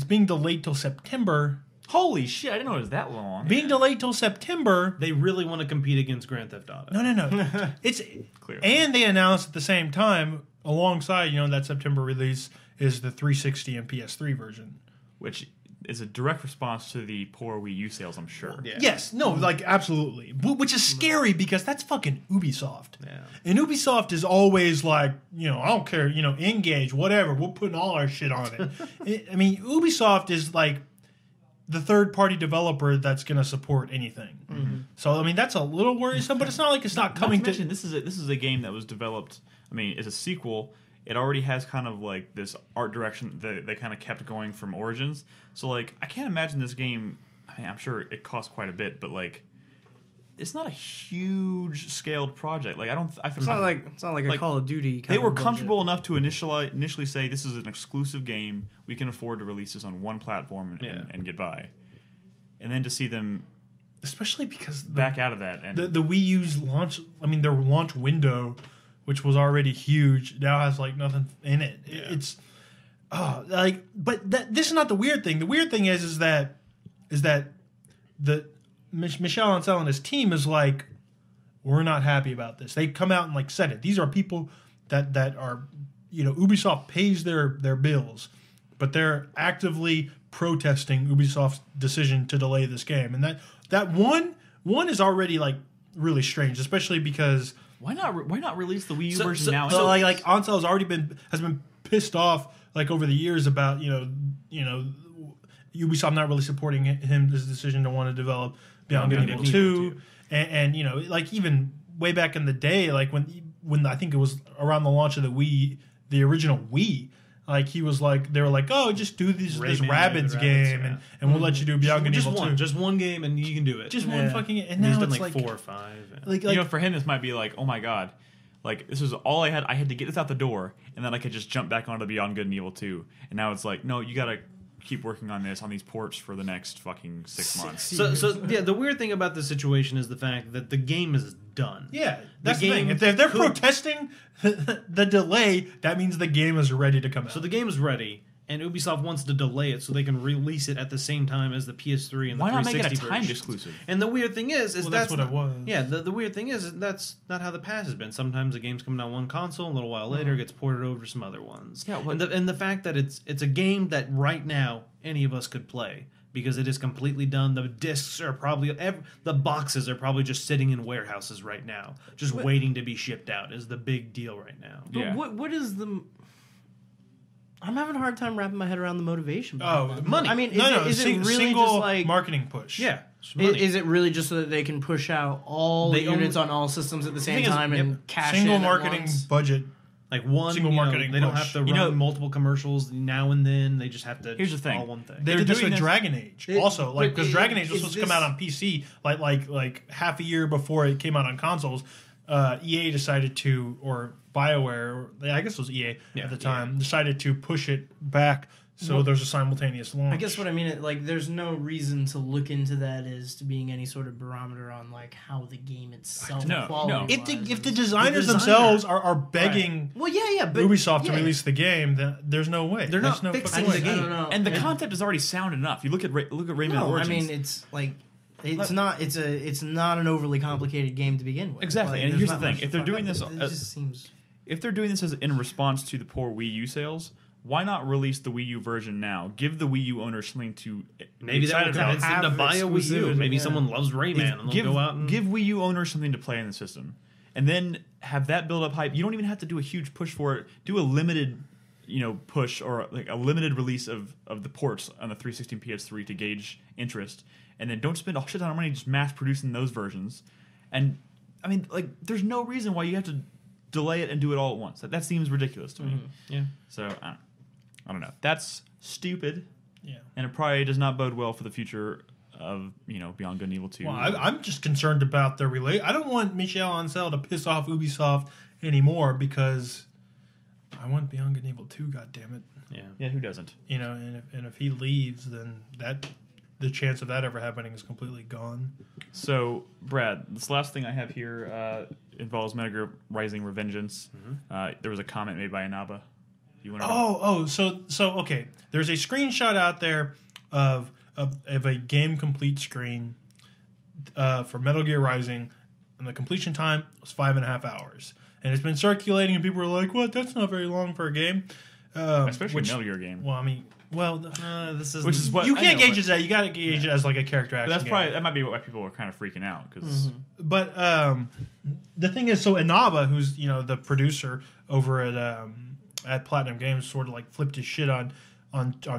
being delayed till September. Holy shit! I didn't know it was that long. Being delayed till September. They really want to compete against Grand Theft Auto. No. It's Clearly. And they announced at the same time, alongside that September release, is the 360 and PS3 version, which is a direct response to the poor Wii U sales, I'm sure. Yeah. Yes, no, like absolutely, which is scary because that's fucking Ubisoft. Yeah. And Ubisoft is always like, I don't care, Engage, whatever, we're putting all our shit on it. I mean, Ubisoft is like the third-party developer that's going to support anything. Mm-hmm. So I mean, that's a little worrisome, but it's not like it's not coming to mention, this is a game that was developed. I mean, it's a sequel. It already has kind of like this art direction that they kind of kept going from Origins. So like, I can't imagine this game. I mean, I'm sure it costs quite a bit, but like, it's not a huge scaled project. Like, it's not like a Call of Duty. They were comfortable enough to initially say this is an exclusive game. We can afford to release this on one platform and get by. And then to see them, especially because back out of that, and the Wii U's launch. I mean, their launch window, which was already huge, now has like nothing in it. Yeah. It's but this is not the weird thing. The weird thing is that the Michel Ancel and his team is like, we're not happy about this. They come out and like said it. These are people that are, Ubisoft pays their bills, but they're actively protesting Ubisoft's decision to delay this game. And that one is already like really strange, especially because why not release the Wii U version now? So like Ancel has been pissed off like over the years about Ubisoft not really supporting his decision to want to develop Beyond Good and Evil 2, and like even way back in the day, like when I think it was around the launch of the Wii, the original Wii, like he was like, they were like, oh, just do this Rabbids game, and we'll let you do Beyond Good and Evil 2. Just one game and you can do it. Just one fucking, and now it's like 4 or 5. Like for him, this might be like, oh my god, like this was all I had. I had to get this out the door, and then I could just jump back onto Beyond Good and Evil 2. And now it's like, no, you gotta keep working on these ports for the next fucking 6 months. So yeah, the weird thing about this situation is the fact that the game is done. Yeah, that's the thing. If they're protesting the delay, that means the game is ready to come out. So the game is ready, and Ubisoft wants to delay it so they can release it at the same time as the PS3 and the 360 Why not make it a timed versions. exclusive? And the weird thing is that's what it was. Yeah, the weird thing is that's not how the past has been. Sometimes a game's coming out on one console, a little while later it gets ported over to some other ones. Yeah, and the fact that it's a game that right now any of us could play because it is completely done. The discs are probably the boxes are probably just sitting in warehouses right now, just waiting to be shipped out. Is the big deal right now. But what is the? I'm having a hard time wrapping my head around the motivation. Money. I mean, is it really single just like marketing push? Yeah. Is it really just so that they can push out all units on all systems at the same time and cash single in marketing budget? Like one, single marketing they don't push. have to run multiple commercials now and then. They just have to. Here's the thing. All one thing. They did this with Dragon Age also, like because Dragon Age was supposed to come out on PC like half a year before it came out on consoles. EA decided to, or BioWare, I guess it was EA at the time, decided to push it back. So there's a simultaneous launch. I guess what I mean, like, there's no reason to look into that as to being any sort of barometer on like how the game itself. No. If the designers themselves are begging, but Ubisoft to release the game, then there's no way. They're not fixing the game, and the concept is already sound enough. You look at Rayman Origins. I mean, it's like. It's not an overly complicated game to begin with. Exactly, and here's the thing: if they're doing this, if they're doing this as in response to the poor Wii U sales, why not release the Wii U version now? Give the Wii U owners something to maybe that will convince them to buy a Wii U. Maybe someone loves Rayman and they'll go out and give Wii U owners something to play in the system, and then have that build up hype. You don't even have to do a huge push for it. Do a limited, push or like a limited release of the ports on the 360 and PS3 to gauge interest, and then don't spend a shit ton of money just mass producing those versions. And I mean, like, there's no reason why you have to delay it and do it all at once. That seems ridiculous to me. Yeah. So I don't know. That's stupid. Yeah. And it probably does not bode well for the future of, Beyond Good and Evil 2. Well, I'm just concerned about their I don't want Michel Ancel to piss off Ubisoft anymore because I want Beyond Good and Evil 2, goddammit. Yeah, who doesn't? And if he leaves, then the chance of that ever happening is completely gone. So, Brad, this last thing I have here involves Metal Gear Rising Revengeance. There was a comment made by Inaba. So okay. There's a screenshot out there of a game complete screen for Metal Gear Rising, and the completion time was 5.5 hours. And it's been circulating, and people are like, "What? That's not very long for a game." Especially a Metal Gear game. Well, I mean, this is which is what you can't gauge it as. You got to gauge it as like a character action. That's probably that might be why people are kind of freaking out because. But the thing is, so Inaba, who's the producer over at Platinum Games, sort of like flipped his shit on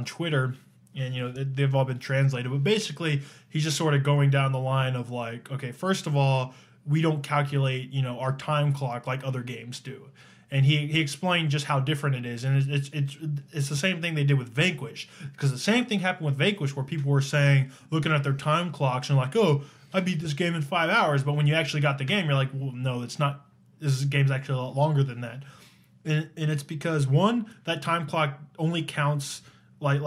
Twitter, and they've all been translated. But basically, he's just sort of going down the line of like, okay, first of all, we don't calculate our time clock like other games do. And he explained just how different it is, and it's the same thing they did with Vanquish, because the same thing happened with Vanquish, where people were saying, looking at their time clocks, and like, oh, I beat this game in 5 hours, but when you actually got the game, you're like, well, no, it's not. This game's actually a lot longer than that, and it's because one, that time clock only counts like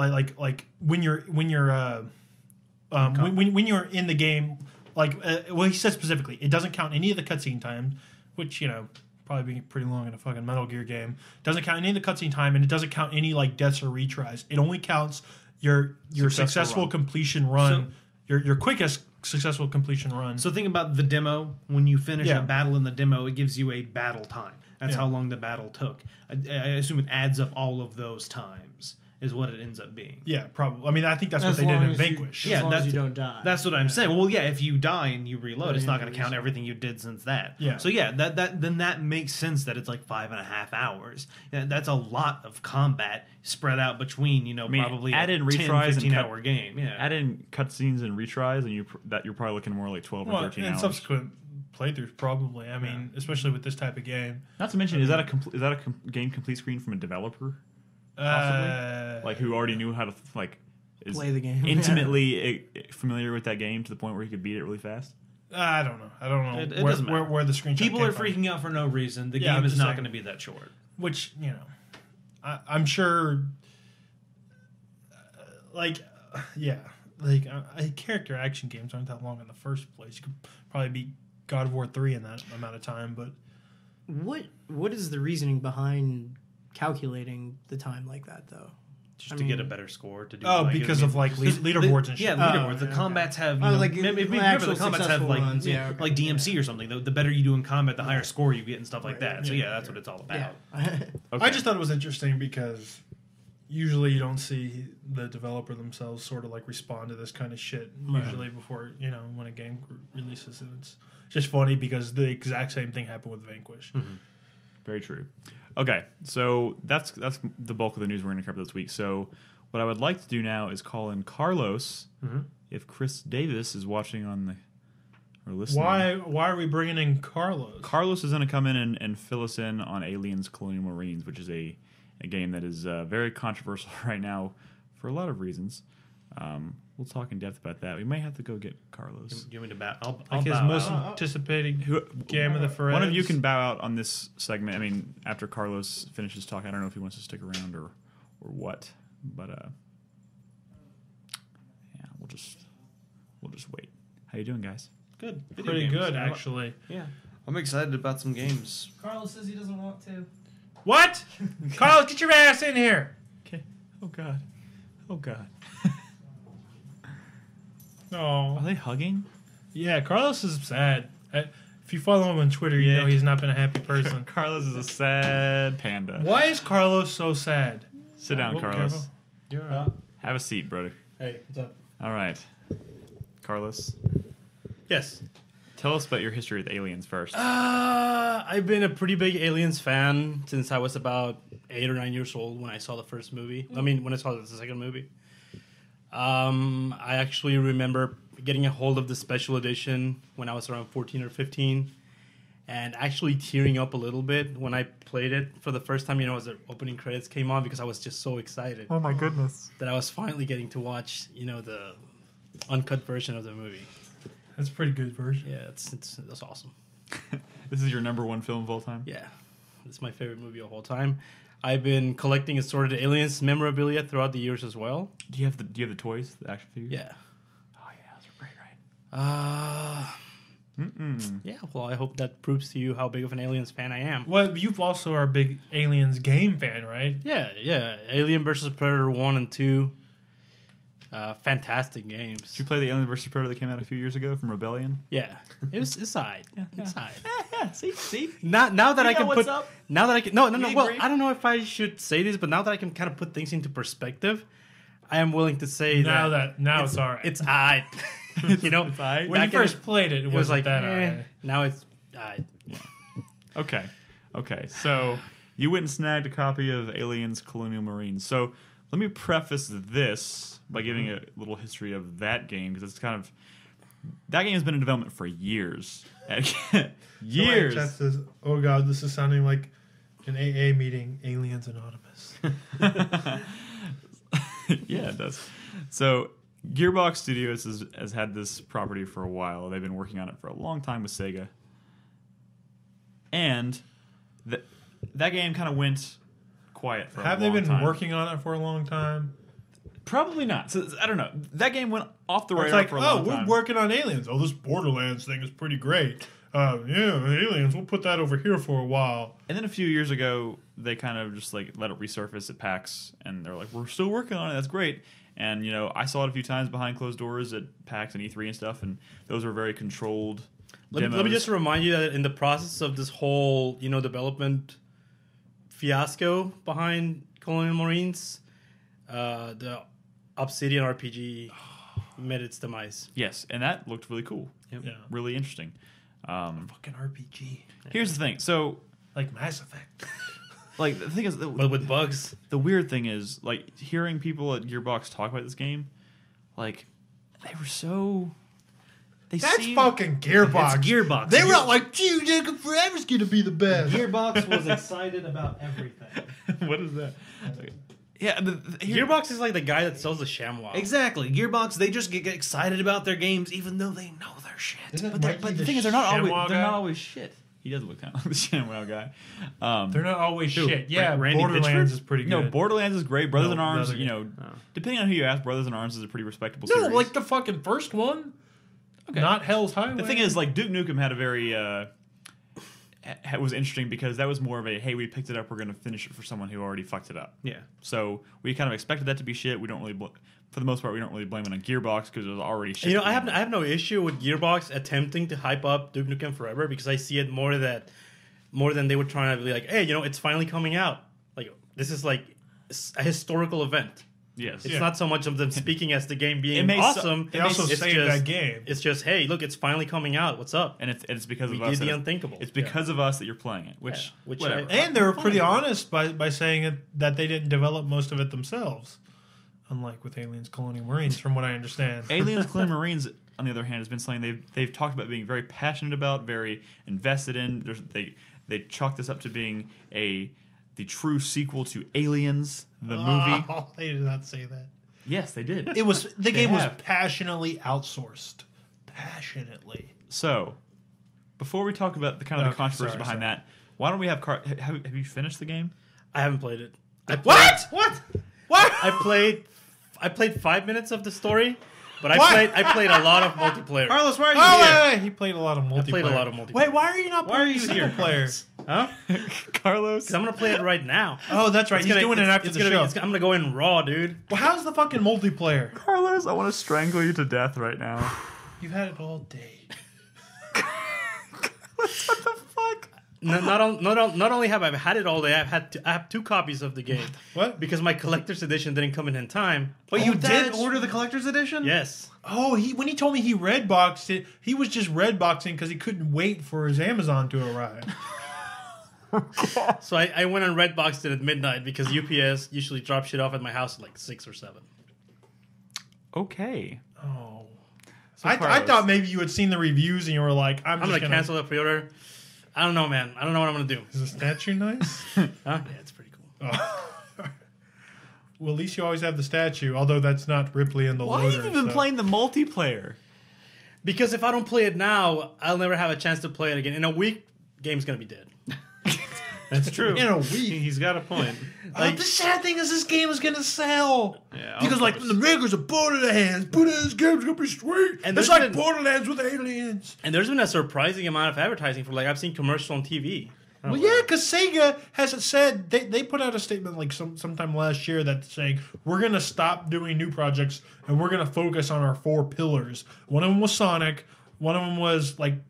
when you're when you're in the game, well, he said specifically, it doesn't count any of the cutscene time, which probably be pretty long in a fucking Metal Gear game. Doesn't count any of the cutscene time, and it doesn't count any deaths or retries. It only counts your successful completion run, your quickest successful completion run. So think about the demo. When you finish a battle in the demo, it gives you a battle time. That's how long the battle took. I assume it adds up all of those times. Is what it ends up being. Yeah, probably. I mean, I think that's what they did in Vanquish. As long as you don't die. That's what I'm saying. Well, if you die and you reload, it's not going to count everything you did since that. Yeah. So that makes sense that it's like 5.5 hours. That's a lot of combat spread out between probably add in 10, retries 15 hour game. Yeah. Add in cutscenes and retries, and you're probably looking more like 12 or 13 hours. And subsequent playthroughs, probably. I mean, especially with this type of game. Not to mention, is that a game complete screen from a developer? Possibly, who already knew how to play the game, intimately familiar with that game to the point where he could beat it really fast. I don't know. It doesn't matter. Where the screenshot people are from. freaking out for no reason. The game is not going to be that short. Which I'm sure. Character action games aren't that long in the first place. You could probably beat God of War 3 in that amount of time, but what is the reasoning behind calculating the time like that, though? Just to get a better score to do. Because of leaderboards and shit. Yeah, leaderboards. The combats have maybe the combats have like DMC or something. The better you do in combat, the higher score you get and stuff like that. So that's what it's all about. Yeah. I just thought it was interesting because usually you don't see the developer themselves sort of respond to this kind of shit usually before when a game releases. And it's just funny because the exact same thing happened with Vanquish. Mm-hmm. Very true. Okay, so that's the bulk of the news we're going to cover this week. So what I would like to do now is call in Carlos, if Chris Davis is watching on or listening. Why are we bringing in Carlos? Carlos is going to come in and fill us in on Aliens Colonial Marines, which is a game that is very controversial right now for a lot of reasons. We'll talk in depth about that. We may have to go get Carlos. Give me the bat. I'll his bow most out. anticipated game of the Ferrets. One of you can bow out on this segment. I mean, after Carlos finishes talking, I don't know if he wants to stick around or what, but yeah, we'll just wait. How you doing, guys? Good. Pretty good, actually. Yeah. I'm excited about some games. Carlos says he doesn't want to. What? Carlos, get your ass in here. Okay. Oh God. Oh God. Oh, Are they hugging? yeah. Carlos is sad. If you follow him on Twitter, you know he's not been a happy person. Carlos is a sad panda. Why is Carlos so sad? Sit down, Oh, Carlos. careful. You're up. Have a seat, brother. Hey, what's up? All right. Carlos, Yes. tell us about your history with aliens first. I've been a pretty big Aliens fan since I was about 8 or 9 years old when I saw the first movie. I mean, when I saw the second movie. I actually remember getting a hold of the special edition when I was around 14 or 15 and actually tearing up a little bit when I played it for the first time, as the opening credits came on, because I was just so excited. Oh my goodness. That I was finally getting to watch, the uncut version of the movie. That's a pretty good version. Yeah, that's awesome. This is your number one film of all time? Yeah, it's my favorite movie of all time. I've been collecting assorted Aliens memorabilia throughout the years as well. Do you have the toys, the action figures? Yeah. Oh yeah, those are great, right? Yeah, well, I hope that proves to you how big of an Aliens fan I am. Well, you also are a big Aliens game fan, right? Yeah. Alien vs. Predator 1 and 2. Fantastic games. Did you play the Alien vs. Predator that came out a few years ago from Rebellion? Yeah. It's alright. It's alright. Yeah, see? Now that I can what's put... up? Now that I can... No. We Well, agree. I don't know if I should say this, but now that I can kind of put things into perspective, I am willing to say Now that... it's all right. It's alright. It's aight. when you back in- first played it, It was wasn't like, that all right. now it's alright. Okay. So you went and snagged a copy of Aliens Colonial Marines. So let me preface this by giving a little history of that game, because it's kind of... That game has been in development for years. Years. Chat says, "Oh God, this is sounding like an AA meeting. Aliens Anonymous." Yeah, it does. So Gearbox Studios has had this property for a while. They've been working on it for a long time with Sega. And that game kind of went quiet for a long time. Have they been working on it for a long time? Probably not. So I don't know. That game went off the It's radar like, for a long time. we're working on Aliens. Oh, this Borderlands thing is pretty great. Yeah, Aliens. We'll put that over here for a while. And then a few years ago, they kind of just like let it resurface at PAX, and they're like, "We're still working on it. That's great." And I saw it a few times behind closed doors at PAX and E3 and stuff, and those were very controlled demos. Let me just remind you that in the process of this whole, development fiasco behind Colonial Marines, the Obsidian RPG met its demise. Yes, and that looked really cool. Yep. Yeah. Really interesting. Fucking RPG. Here's the thing. So, Like Mass Effect. like, the thing is, But with bugs. the weird thing is, like, hearing people at Gearbox talk about this game, like, they were so... That's seemed- fucking Gearbox. It's Gearbox. They were all like, "Dude, Jacob Forever's gonna be the best." Gearbox was excited about everything. What is that? Yeah, Gearbox is like the guy that sells the ShamWow. Exactly. Gearbox, they just get excited about their games even though they know their shit. Isn't But Mikey the thing is, they're not ShamWow guy? always shit. He does look kind of like the ShamWow guy. They're not always shit. Yeah, Randy Borderlands Pitchford? is pretty good. No, Borderlands is great. Brothers in No, Arms, the other depending on who you ask, Brothers in Arms is a pretty respectable No, series. like the fucking first one. Okay. Not Hell's Highway. The thing is, like, Duke Nukem had a very was interesting because that was more of a, hey, we picked it up, we're going to finish it for someone who already fucked it up. Yeah. So we kind of expected that to be shit. We don't really, for the most part, we don't really blame it on Gearbox because it was already shit. I have no issue with Gearbox attempting to hype up Duke Nukem Forever, because I see it more than they were trying to be like, hey, it's finally coming out. Like, this is like a historical event. Yes. It's not so much of them speaking as the game being It may awesome. They also it's saved just, that game. It's just, hey, look, it's finally coming out. What's up? And it's because We of us. did the that unthinkable. It's because of us that you're playing it, which, Yeah, which whatever. And they were pretty honest by saying that they didn't develop most of it themselves. Unlike with Aliens Colonial Marines, from what I understand. Aliens Colonial Marines, on the other hand, has been something they've talked about being very passionate about, very invested in. They chalk this up to being the true sequel to Aliens, the movie. Oh, they did not say that. Yes, they did. The game was passionately outsourced. Passionately. So, before we talk about the controversy behind that, why don't we have have you finished the game? I haven't played it. What? I played 5 minutes of the story, but I played a lot of multiplayer. Carlos, why are you here? He played a lot of multiplayer. I played a lot of multiplayer. Wait, why are you not playing single player? Huh? Carlos? Because I'm going to play it right now. Oh, that's right. He's doing it after the show. I'm going to go in raw, dude. Well, how's the fucking multiplayer? Carlos, I want to strangle you to death right now. You've had it all day. What the fuck? Not only have I had it all day, I have 2 copies of the game. What? Because my collector's edition didn't come in time. But you did order the collector's edition? Yes. Oh, when he told me he redboxed it, he was just redboxing because he couldn't wait for his Amazon to arrive. So I went and redboxed it at midnight because UPS usually drops shit off at my house at like 6 or 7. Okay. Oh. So I thought maybe you had seen the reviews and you were like, I'm just going to cancel the pre-order. I don't know, man. I don't know what I'm going to do. Is the statue nice? Huh? Yeah, it's pretty cool. Oh. Well, at least you always have the statue, although that's not Ripley in the loader. Why have you been playing the multiplayer? Because if I don't play it now, I'll never have a chance to play it again. In a week, game's going to be dead. That's true. In a week. He's got a point. The sad thing is this game is going to sell. Yeah, because the makers of Borderlands, this game's going to be sweet. And it's like Borderlands with aliens. And there's been a surprising amount of advertising for, I've seen commercials on TV. Well, yeah, because Sega has said, they put out a statement sometime last year that's saying, we're going to stop doing new projects and we're going to focus on our 4 pillars. One of them was Sonic. One of them was like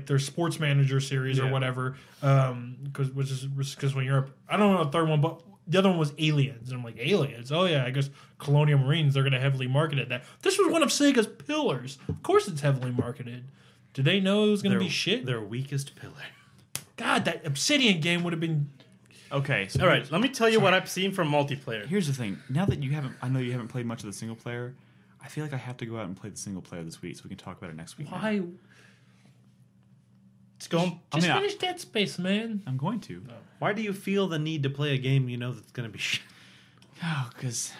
their Sports Manager series or whatever. Because when you're I don't know the third one, but the other one was Aliens. And I'm like, Aliens? Oh, yeah, I guess Colonial Marines, they're going to heavily market it. This was one of Sega's pillars. Of course it's heavily marketed. Did they know it was going to be shit? Their weakest pillar. God, that Obsidian game would have been... Okay, so all right, let me tell you what I've seen from multiplayer. Here's the thing. Now that I know you haven't played much of the single player, I feel like I have to go out and play the single player this week so we can talk about it next week. Why? Just finish Dead Space, man. I'm going to. Why do you feel the need to play a game you know that's going to be shit? Oh, because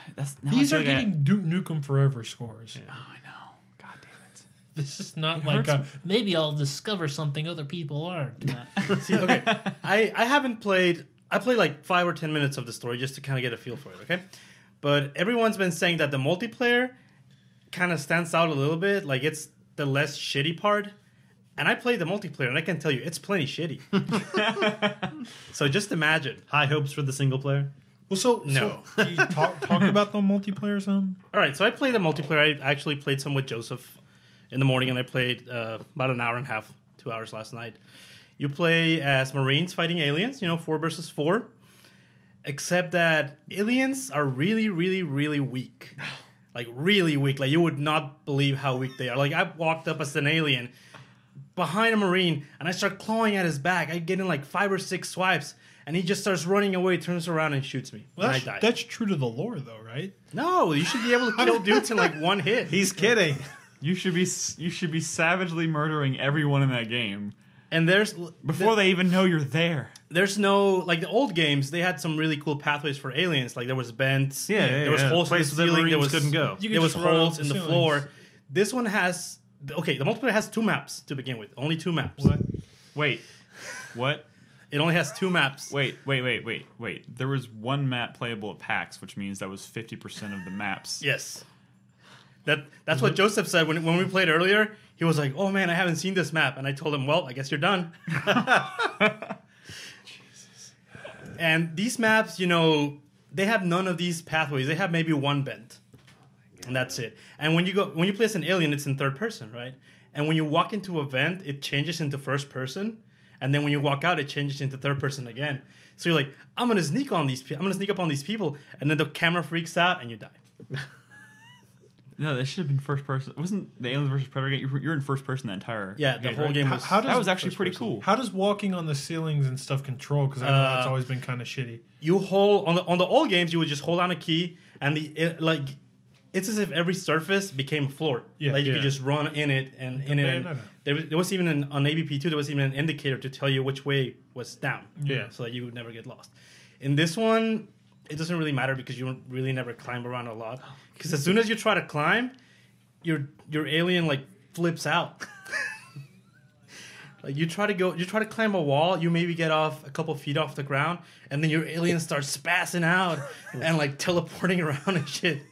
these are getting Duke Nukem Forever scores. Yeah. Oh, I know. God damn it. This is not maybe I'll discover something other people aren't. See, okay, I haven't played. I played like 5 or 10 minutes of the story just to kind of get a feel for it. Okay, but everyone's been saying that the multiplayer kind of stands out a little bit. Like it's the less shitty part. And I played the multiplayer, and I can tell you, it's plenty shitty. So just imagine. High hopes for the single player? Well, so can you talk about the multiplayer some? All right, so I played the multiplayer. I actually played some with Joseph in the morning, and I played about an hour and a half, 2 hours last night. You play as Marines fighting aliens, 4 versus 4. Except that aliens are really, really, really weak. Like, really weak. Like, you would not believe how weak they are. Like, I walked up as an alien behind a Marine, and I start clawing at his back. I get in like 5 or 6 swipes, and he just starts running away, turns around, and shoots me. Well, and I die. That's true to the lore, though, right? No, you should be able to kill dudes in like 1 hit. He's kidding. You should be savagely murdering everyone in that game. And before they even know you're there. There's no, like the old games, they had some really cool pathways for aliens. Like there was vents, there was holes in the ceiling, there couldn't go. There was holes in the floor. This one has. Okay, the multiplayer has 2 maps to begin with. Only 2 maps. What? Wait. What? It only has 2 maps. Wait. There was 1 map playable at PAX, which means that was 50% of the maps. Yes. That's what Joseph said when we played earlier. He was like, oh man, I haven't seen this map. And I told him, well, I guess you're done. Jesus. And these maps, they have none of these pathways. They have maybe 1 vent. And that's it. And when you play as an alien, it's in 3rd person, right? And when you walk into a vent, it changes into 1st person. And then when you walk out, it changes into 3rd person again. So you're like, I'm gonna sneak up on these people, and then the camera freaks out and you die. No, that should have been 1st person. Wasn't the Aliens vs Predator game? You're in 1st person the entire the whole right? game was. That was actually pretty cool. How does walking on the ceilings and stuff control? Because I know that's always been kind of shitty. You hold on the old games. You would just hold on a key, and it's as if every surface became a floor. Yeah, like you could just run in it and in it. No. There was even on ABP2, there was even an indicator to tell you which way was down. Yeah. So that you would never get lost. In this one, it doesn't really matter because you don't really never climb around a lot. Because as soon as you try to climb, your alien like flips out. Like you try to climb a wall, you maybe get off a couple feet off the ground, and then your alien starts spazzing out and like teleporting around and shit.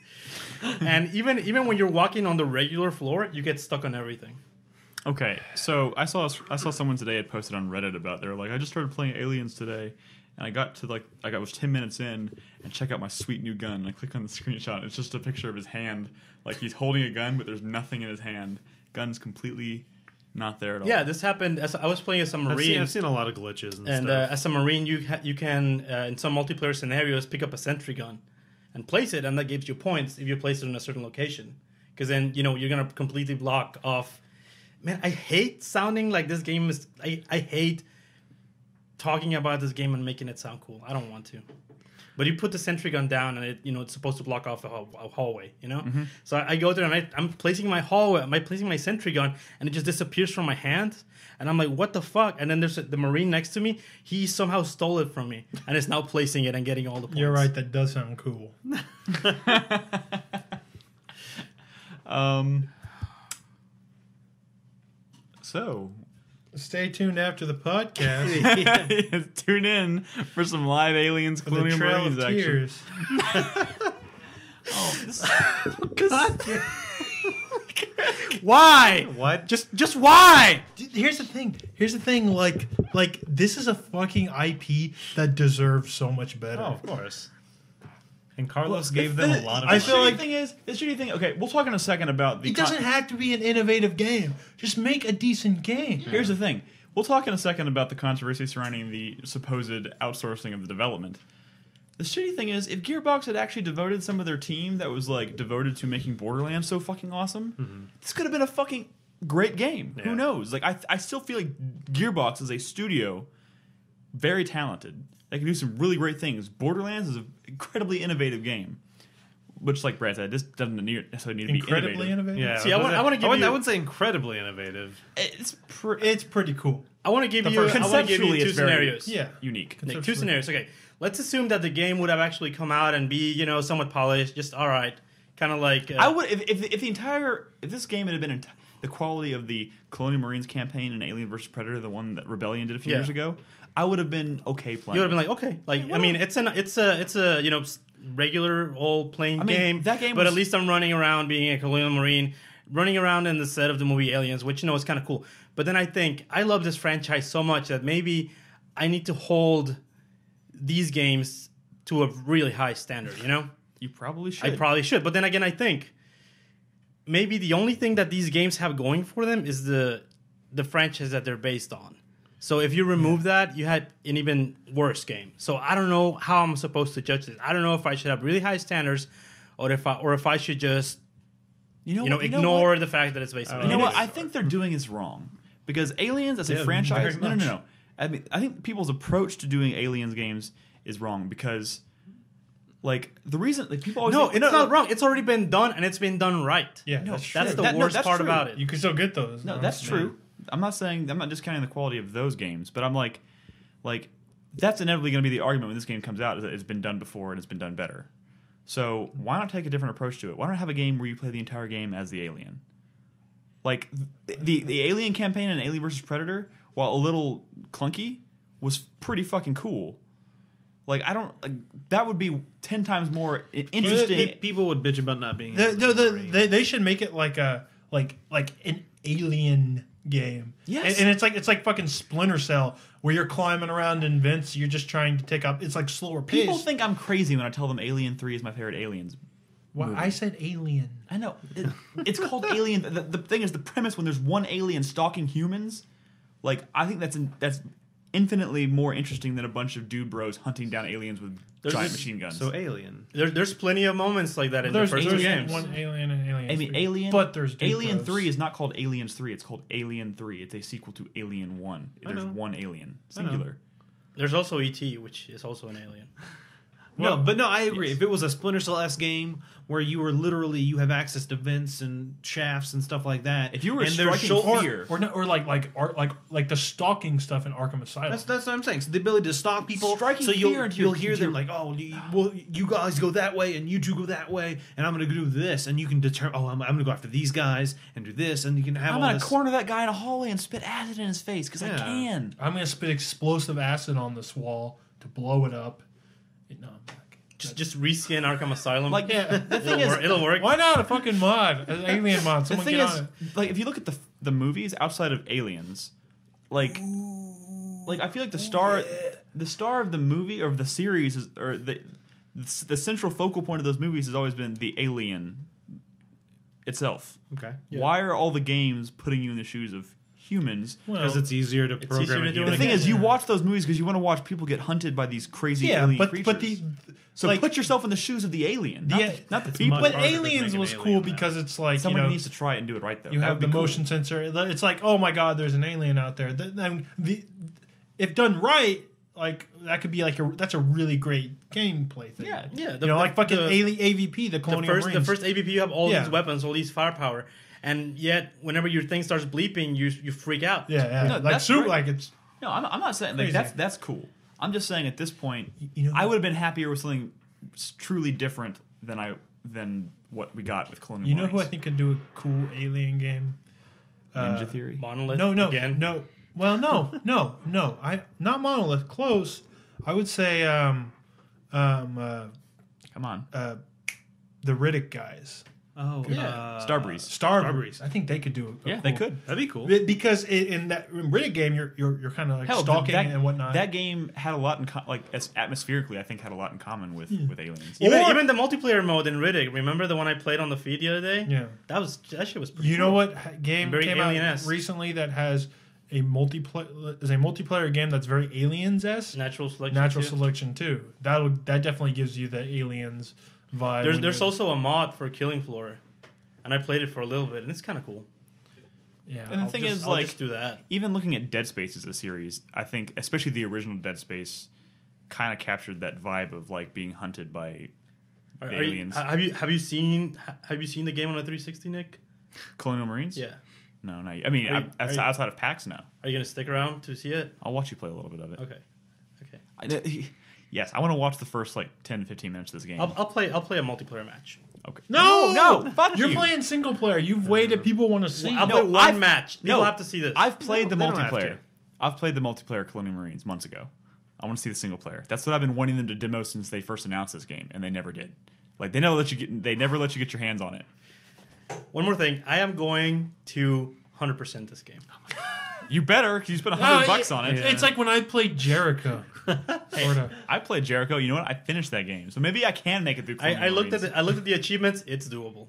And even when you're walking on the regular floor, you get stuck on everything. Okay, so I saw someone today had posted on Reddit about they're like, I just started playing Aliens today, and I got to I was 10 minutes in and check out my sweet new gun. And I click on the screenshot, and it's just a picture of his hand, like he's holding a gun, but there's nothing in his hand. Gun's completely not there at all. Yeah, this happened as I was playing as a Marine. I've seen a lot of glitches and stuff. As a Marine, you can in some multiplayer scenarios pick up a sentry gun and place it, and that gives you points if you place it in a certain location. Because then you're gonna completely block off. Man, I hate sounding like this game is. I hate talking about this game and making it sound cool. I don't want to. But you put the sentry gun down, and it's supposed to block off a hallway. Mm-hmm. So I go there and I'm placing my sentry gun, and it just disappears from my hand. And I'm like, what the fuck? And then there's the Marine next to me. He somehow stole it from me, and is now placing it and getting all the points. You're right. That does sound cool. So, stay tuned after the podcast. Tune in for some live Aliens for the Colonial Trail Marines of action. Tears. Why? What? Just why? Here's the thing. Like this is a fucking IP that deserves so much better. Oh, of course. And Carlos gave them a lot of. I feel like the shitty thing. Okay, we'll talk in a second about the. It doesn't have to be an innovative game. Just make a decent game. Here's the thing. We'll talk in a second about the controversy surrounding the supposed outsourcing of the development. The shitty thing is, if Gearbox had actually devoted some of their team that was like devoted to making Borderlands so fucking awesome, this could have been a fucking great game. Yeah. Who knows? Like I still feel like Gearbox is a studio, very talented. They can do some really great things. Borderlands is an incredibly innovative game, which, like Brad said, this doesn't necessarily need to be Incredibly innovative. Yeah. See, I want to give you. I wouldn't say incredibly innovative. It's pretty cool. I want to give you. I want to give you two scenarios. Yeah. unique. Like, two scenarios. Okay, let's assume that the game would have actually come out and be, somewhat polished. Just all right, kind of like. I would if this game had been the quality of the Colonial Marines campaign and Alien vs Predator, the one that Rebellion did a few years ago, I would have been okay playing. You would have been like, okay, like I mean, it's a regular old plain game. That game, but at least I'm running around being a Colonial Marine, running around in the set of the movie Aliens, which is kind of cool. But then I think I love this franchise so much that maybe I need to hold these games to a really high standard. You probably should. I probably should. But then again, I think maybe the only thing that these games have going for them is the franchise that they're based on. So if you remove that, you had an even worse game. So I don't know how I'm supposed to judge this. I don't know if I should have really high standards, or if I should just ignore the fact that it's based on. You know what? I think they're doing is wrong because Aliens as a franchise. No. I mean, I think people's approach to doing Aliens games is wrong because, like, the reason people always it's not wrong. It's already been done and it's been done right. Yeah, that's the worst part about it. You can still get those. No, that's true. I'm not discounting the quality of those games, but I'm like that's inevitably going to be the argument when this game comes out is that it's been done before and it's been done better. So why not take a different approach to it? Why not have a game where you play the entire game as the alien? Like the Alien campaign in Alien vs Predator, while a little clunky, was pretty fucking cool. Like that would be 10 times more interesting. People would bitch about not being. They should make it like an alien game. Yes. And it's like fucking Splinter Cell where you're climbing around in vents. You're just trying to take up. It's like slower pace. People think I'm crazy when I tell them Alien 3 is my favorite Aliens. Well, I said Alien. I know. It's called Alien. The thing is, the premise when there's one alien stalking humans, like I think that's infinitely more interesting than a bunch of dude bros hunting down aliens with giant machine guns. So Alien. There's plenty of moments like that in the first two games. One Alien and Alien. I mean, 3. Alien. But there's dude Alien bros. 3 is not called Aliens 3. It's called Alien 3. It's a sequel to Alien 1. There's one alien, singular. There's also E.T., which is also an alien. I agree. If it was a Splinter Cell-esque game where you were literally you have access to vents and shafts and stuff like that, If you were and striking fear, or like the stalking stuff in Arkham Asylum. that's what I'm saying. So the ability to stalk people, Striking so fear into you'll your- hear them like, oh, you guys go that way and you two go that way, and I'm going to do this, and you can determine, oh, I'm going to go after these guys and do this, and you can have I'm all gonna this. corner that guy in a hallway and spit acid in his face because I Yeah. can. I'm gonna spit explosive acid on this wall to blow it up. No, I'm not. Just reskin Arkham Asylum. Like, the thing is, it'll work. Why not a fucking mod, an alien mod? the Someone thing get is, on it. like, if you look at the movies outside of Aliens, like I feel like the star of the movie or of the series is, or the central focal point of those movies has always been the alien itself. Okay. Why are all the games putting you in the shoes of humans? Because it's easier to program easier to it. do The it thing again. is, you watch those movies because you want to watch people get hunted by these crazy alien creatures. but the So like, put yourself in the shoes of the alien, not the it's people. much But harder to Aliens make an was alien cool than because it's like Somebody you know needs to try it and do it right, though. you That have would the be cool. motion sensor. It's like, oh my god, there's an alien out there. If done right, like that could be like that's a really great gameplay thing. Yeah. Yeah, Like fucking AVP, the Colonial the Marines. first AVP, you have all Yeah. these weapons, all these firepower, and yet whenever your thing starts bleeping, you freak out. Yeah. No, like that's soup, great. like it's. No, I'm not saying like Crazy. that's cool. I'm just saying at this point, You know- I would have been happier with something truly different than what we got with Colonial You know who I Marines. think could do a cool alien game? Ninja Theory. Monolith. No, again. no. Well, no. I not Monolith. Close. I would say Come on, the Riddick guys. Oh, Starbreeze. Starbreeze. I think they could do it. Yeah, they could. That'd be cool. Because in that Riddick game, you're kind of like stalking and whatnot. That game had a lot in atmospherically, I think had a lot in common with Aliens. Even the multiplayer mode in Riddick. Remember the one I played on the feed the other day? Yeah. That shit was pretty You cool. know what game Very came out Alien-esque. recently that has a multiplayer game that's very Aliens-esque? Natural Selection. Natural too. Selection 2. That definitely gives you the Aliens vibe. There's also a mod for Killing Floor, and I played it for a little bit, and it's kind of cool. Yeah. And the thing is, I'll like, just do that. even looking at Dead Space as a series, I think, especially the original Dead Space, kind of captured that vibe of like being hunted by Are you- aliens. have you seen the game on a 360, Nick? Colonial Marines? Yeah. No, not yet. I mean, Are you- outside of PAX, no. Are you gonna stick around to see it? I'll watch you play a little bit of it. Okay. Yes, I want to watch the first like 10 to 15 minutes of this game. I'll play a multiplayer match. Okay. No, fuck you're you. playing single player. You've waited. People want to see. I'll No, play one I've- match. People no, have to see this. I've played the they don't have multiplayer. to. I've played the multiplayer Colonial Marines months ago. I want to see the single player. That's what I've been wanting them to demo since they first announced this game, and they never did. Like they never let you get your hands on it. One more thing. I am going to 100% this game. You better, because you spent $100 on it. It's like when I played Jericho. Sorta. I played Jericho. You know what? I finished that game, so maybe I can make it through. Colonial I looked Marines. at the achievements. It's doable.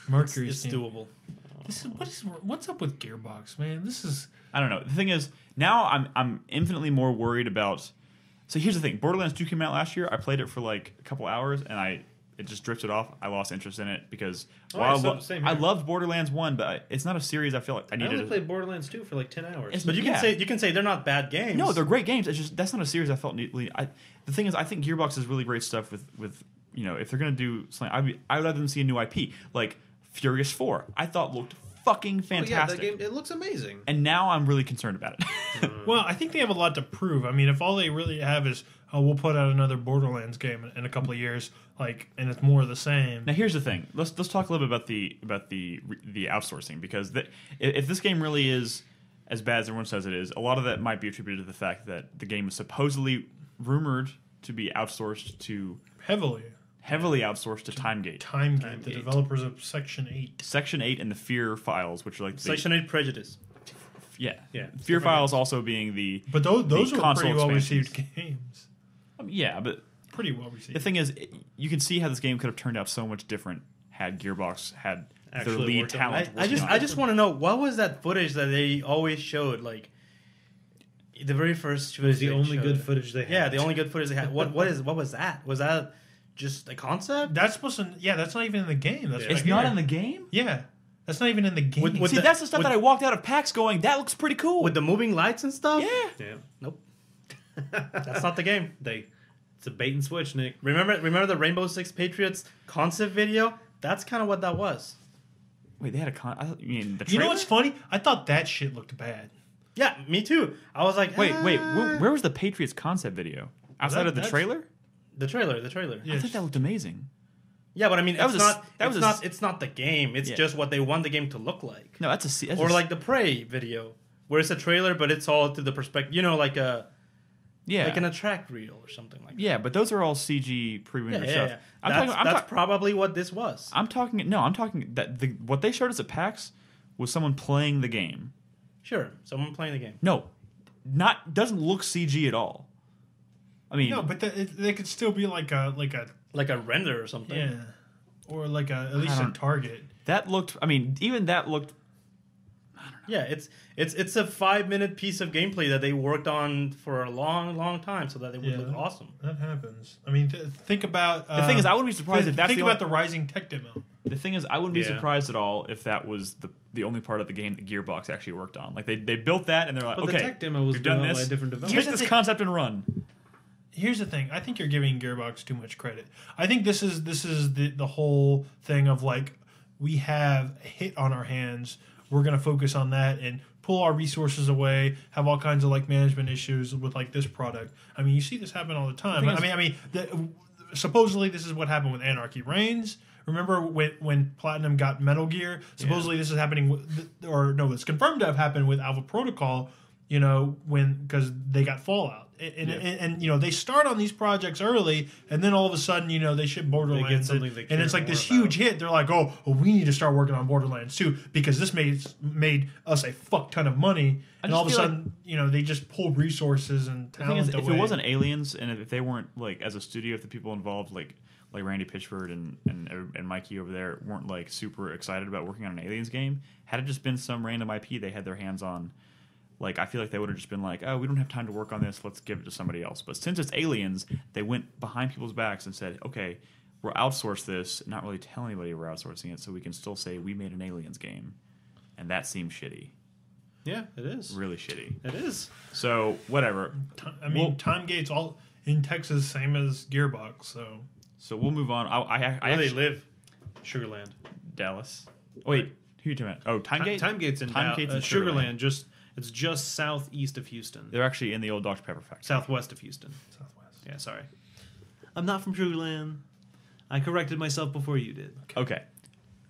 Mercury's It's team. doable. What's up with Gearbox, man? This is I don't know. The thing is, now I'm infinitely more worried about. So here's the thing: Borderlands 2 came out last year. I played it for like a couple hours, and it just drifted off. I lost interest in it because same I here. loved Borderlands 1, but it's not a series I feel like I I needed. only played Borderlands 2 for like 10 hours. It's- But you Yeah. can say they're not bad games. No, they're great games. It's just that's not a series I felt neatly. The thing is, I think Gearbox is really great stuff with if they're gonna do something, I would rather them see a new IP like Furious 4. I thought looked fucking Oh, yeah, fantastic, that game, it looks amazing. and now I'm really concerned about it. well. I think they have a lot to prove. I mean, if all they really have is we'll put out another Borderlands game in a couple of years, and it's more of the same. Now here's the thing. Let's talk a little bit about the outsourcing, because if this game really is as bad as everyone says it is, a lot of that might be attributed to the fact that the game is supposedly rumored to be outsourced to heavily outsourced to TimeGate. The developers of Section 8. Section 8 and the Fear files, which are like Section 8 Prejudice. Yeah. Yeah. Fear files also being the But those were console pretty well expansions. received games. Yeah, but Pretty well received. the thing is, you can see how this game could have turned out so much different had Gearbox had their Actually lead worked on talent. it. working on I it. just want to know, what was that footage that they always showed? Like the very first It was the they only showed. good footage they had. Yeah, the only good footage they had. What was that? Was that just a concept? That's supposed to. Yeah, that's not even in the game. That's It's right not here. in the game? Yeah, that's not even in the game. With See, the- that's the stuff with- that I walked out of PAX going, that looks pretty cool. With the moving lights and stuff? yeah. Yeah. Nope. That's not the game. They It's a bait and switch, Nick. Remember the Rainbow Six Patriots concept video? That's kind of what that was. Wait, they had a I mean, the trailer? You know what's funny? I thought that shit looked bad. Yeah, me too. I was like, wait, where was the Patriots concept video? Outside of the trailer? The trailer. Yeah. I think that looked amazing. Yeah, but I mean, it's not the game. It's just what they want the game to look like. No, that's like the Prey video, where it's a trailer, but it's all to the perspective. You know, like like an attract reel or something like that. Yeah, but those are all CG pre-rendered stuff. Yeah. That's probably what this was. I'm talking that what they showed us at PAX was someone playing the game. Sure, someone playing the game. No, doesn't look CG at all. I mean, no, but they could still be like a render or something. Yeah, or like at least a target. That looked. I mean, even that looked. I don't know. Yeah, it's a 5-minute piece of gameplay that they worked on for a long time so that it would look awesome. That happens. I mean, think about the thing is, I wouldn't be surprised if that's think about the Rising Tech demo. The thing is, I wouldn't be surprised at all if that was the only part of the game that Gearbox actually worked on. Like they built that and they're like, okay, the tech demo was done by a different developer. Take this concept and run. Here's the thing. I think you're giving Gearbox too much credit. I think this is the whole thing of like, we have a hit on our hands. We're going to focus on that and pull our resources away, have all kinds of like management issues with like this product. I mean, you see this happen all the time. Supposedly this is what happened with Anarchy Reigns. Remember when Platinum got Metal Gear? Supposedly this is happening it's confirmed to have happened with Alpha Protocol, because they got Fallout. And they start on these projects early, and then all of a sudden, they ship Borderlands, and it's like this huge hit. They're like, oh, we need to start working on Borderlands too, because this made us a fuck ton of money. And all of a sudden, they just pull resources and talent away. If it wasn't Aliens, and if they weren't like as a studio, if the people involved like Randy Pitchford and Mikey over there weren't like super excited about working on an Aliens game, had it just been some random IP they had their hands on. Like, I feel like they would have just been like, oh, we don't have time to work on this, let's give it to somebody else. But since it's Aliens, they went behind people's backs and said, okay, we'll outsource this, not really tell anybody we're outsourcing it, so we can still say we made an Aliens game. And that seems shitty. Yeah, it is. Really shitty. It is. So, whatever. Time Gate's all in Texas, same as Gearbox, So we'll move on. Where they live? Sugarland. Dallas. Wait, who are you talking about? Oh, Time Gate? Time Gate's in Sugarland. It's just southeast of Houston. They're actually in the old Dr. Pepper factory. Southwest of Houston. Southwest. Yeah, sorry. I'm not from Sugarland. I corrected myself before you did. Okay.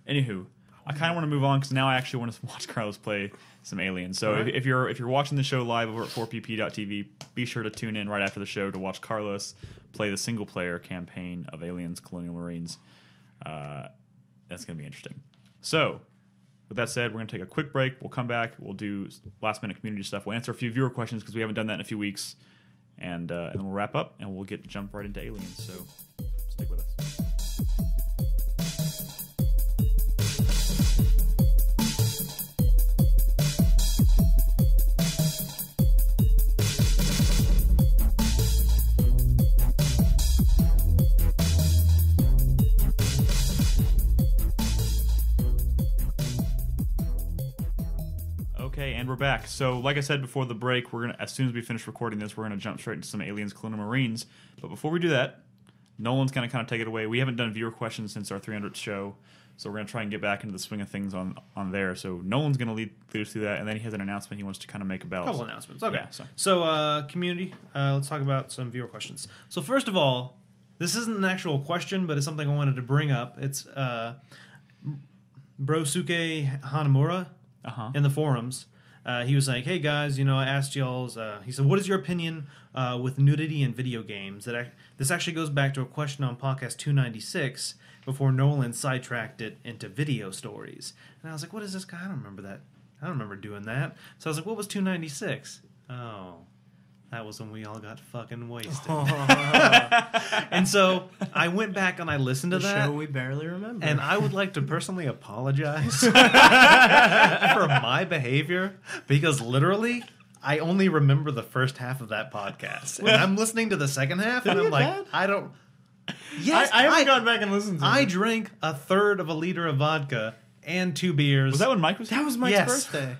Anywho, I kind of want to move on because now I actually want to watch Carlos play some Aliens. So if you're watching the show live over at 4pp.tv, be sure to tune in right after the show to watch Carlos play the single-player campaign of Aliens Colonial Marines. That's going to be interesting. So, with that said, we're going to take a quick break. We'll come back. We'll do last-minute community stuff. We'll answer a few viewer questions because we haven't done that in a few weeks. And then we'll wrap up, and we'll jump right into Aliens. So, stick with us. And we're back. So, like I said before the break, we're gonna as soon as we finish recording this, we're gonna jump straight into some Aliens Colonial Marines. But before we do that, Nolan's gonna kind of take it away. We haven't done viewer questions since our 300th show, so we're gonna try and get back into the swing of things on there. So Nolan's gonna lead us through that, and then he has an announcement he wants to kind of make about. A couple announcements. Okay. Yeah, so community. Let's talk about some viewer questions. So first of all, this isn't an actual question, but it's something I wanted to bring up. It's Brosuke Hanamura in the forums. He was like, hey guys, I asked y'all's, he said, what is your opinion with nudity in video games? This actually goes back to a question on podcast 296 before Nolan sidetracked it into video stories. And I was like, what is this guy? I don't remember that. I don't remember doing that. So I was like, what was 296? Oh, that was when we all got fucking wasted. And so I went back and I listened to that. Show we barely remember. And I would like to personally apologize for my behavior, because literally I only remember the first half of that podcast. And I'm listening to the second half and I'm like, bad? I don't... Yes, I haven't gone back and listened to it. I drank a third of a liter of vodka and 2 beers. Was that when Mike was? That was Mike's birthday.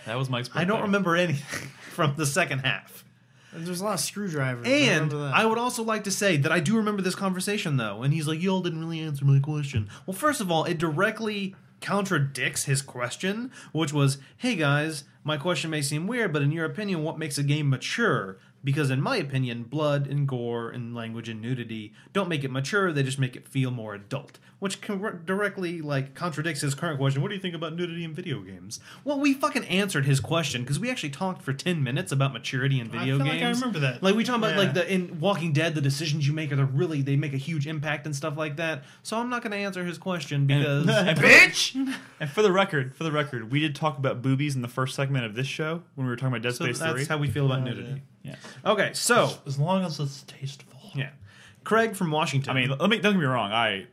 That was Mike's birthday. I don't remember anything from the second half. There's a lot of screwdrivers. And I would also like to say that I do remember this conversation, though. And he's like, y'all didn't really answer my question. Well, first of all, it directly contradicts his question, which was, hey, guys, my question may seem weird, but in your opinion, what makes a game mature? Because in my opinion, blood and gore and language and nudity don't make it mature. They just make it feel more adult, which directly contradicts his current question. What do you think about nudity in video games? Well, we fucking answered his question because we actually talked for 10 minutes about maturity in video games. Like I remember that. Like we talked about in Walking Dead, the decisions you make they make a huge impact and stuff like that. So I'm not going to answer his question because bitch. And for the record, we did talk about boobies in the first segment of this show when we were talking about Dead Space 3. That's how we feel about nudity. Yeah. Okay, so as long as it's tasteful. Yeah. Craig from Washington. I mean, don't get me wrong. I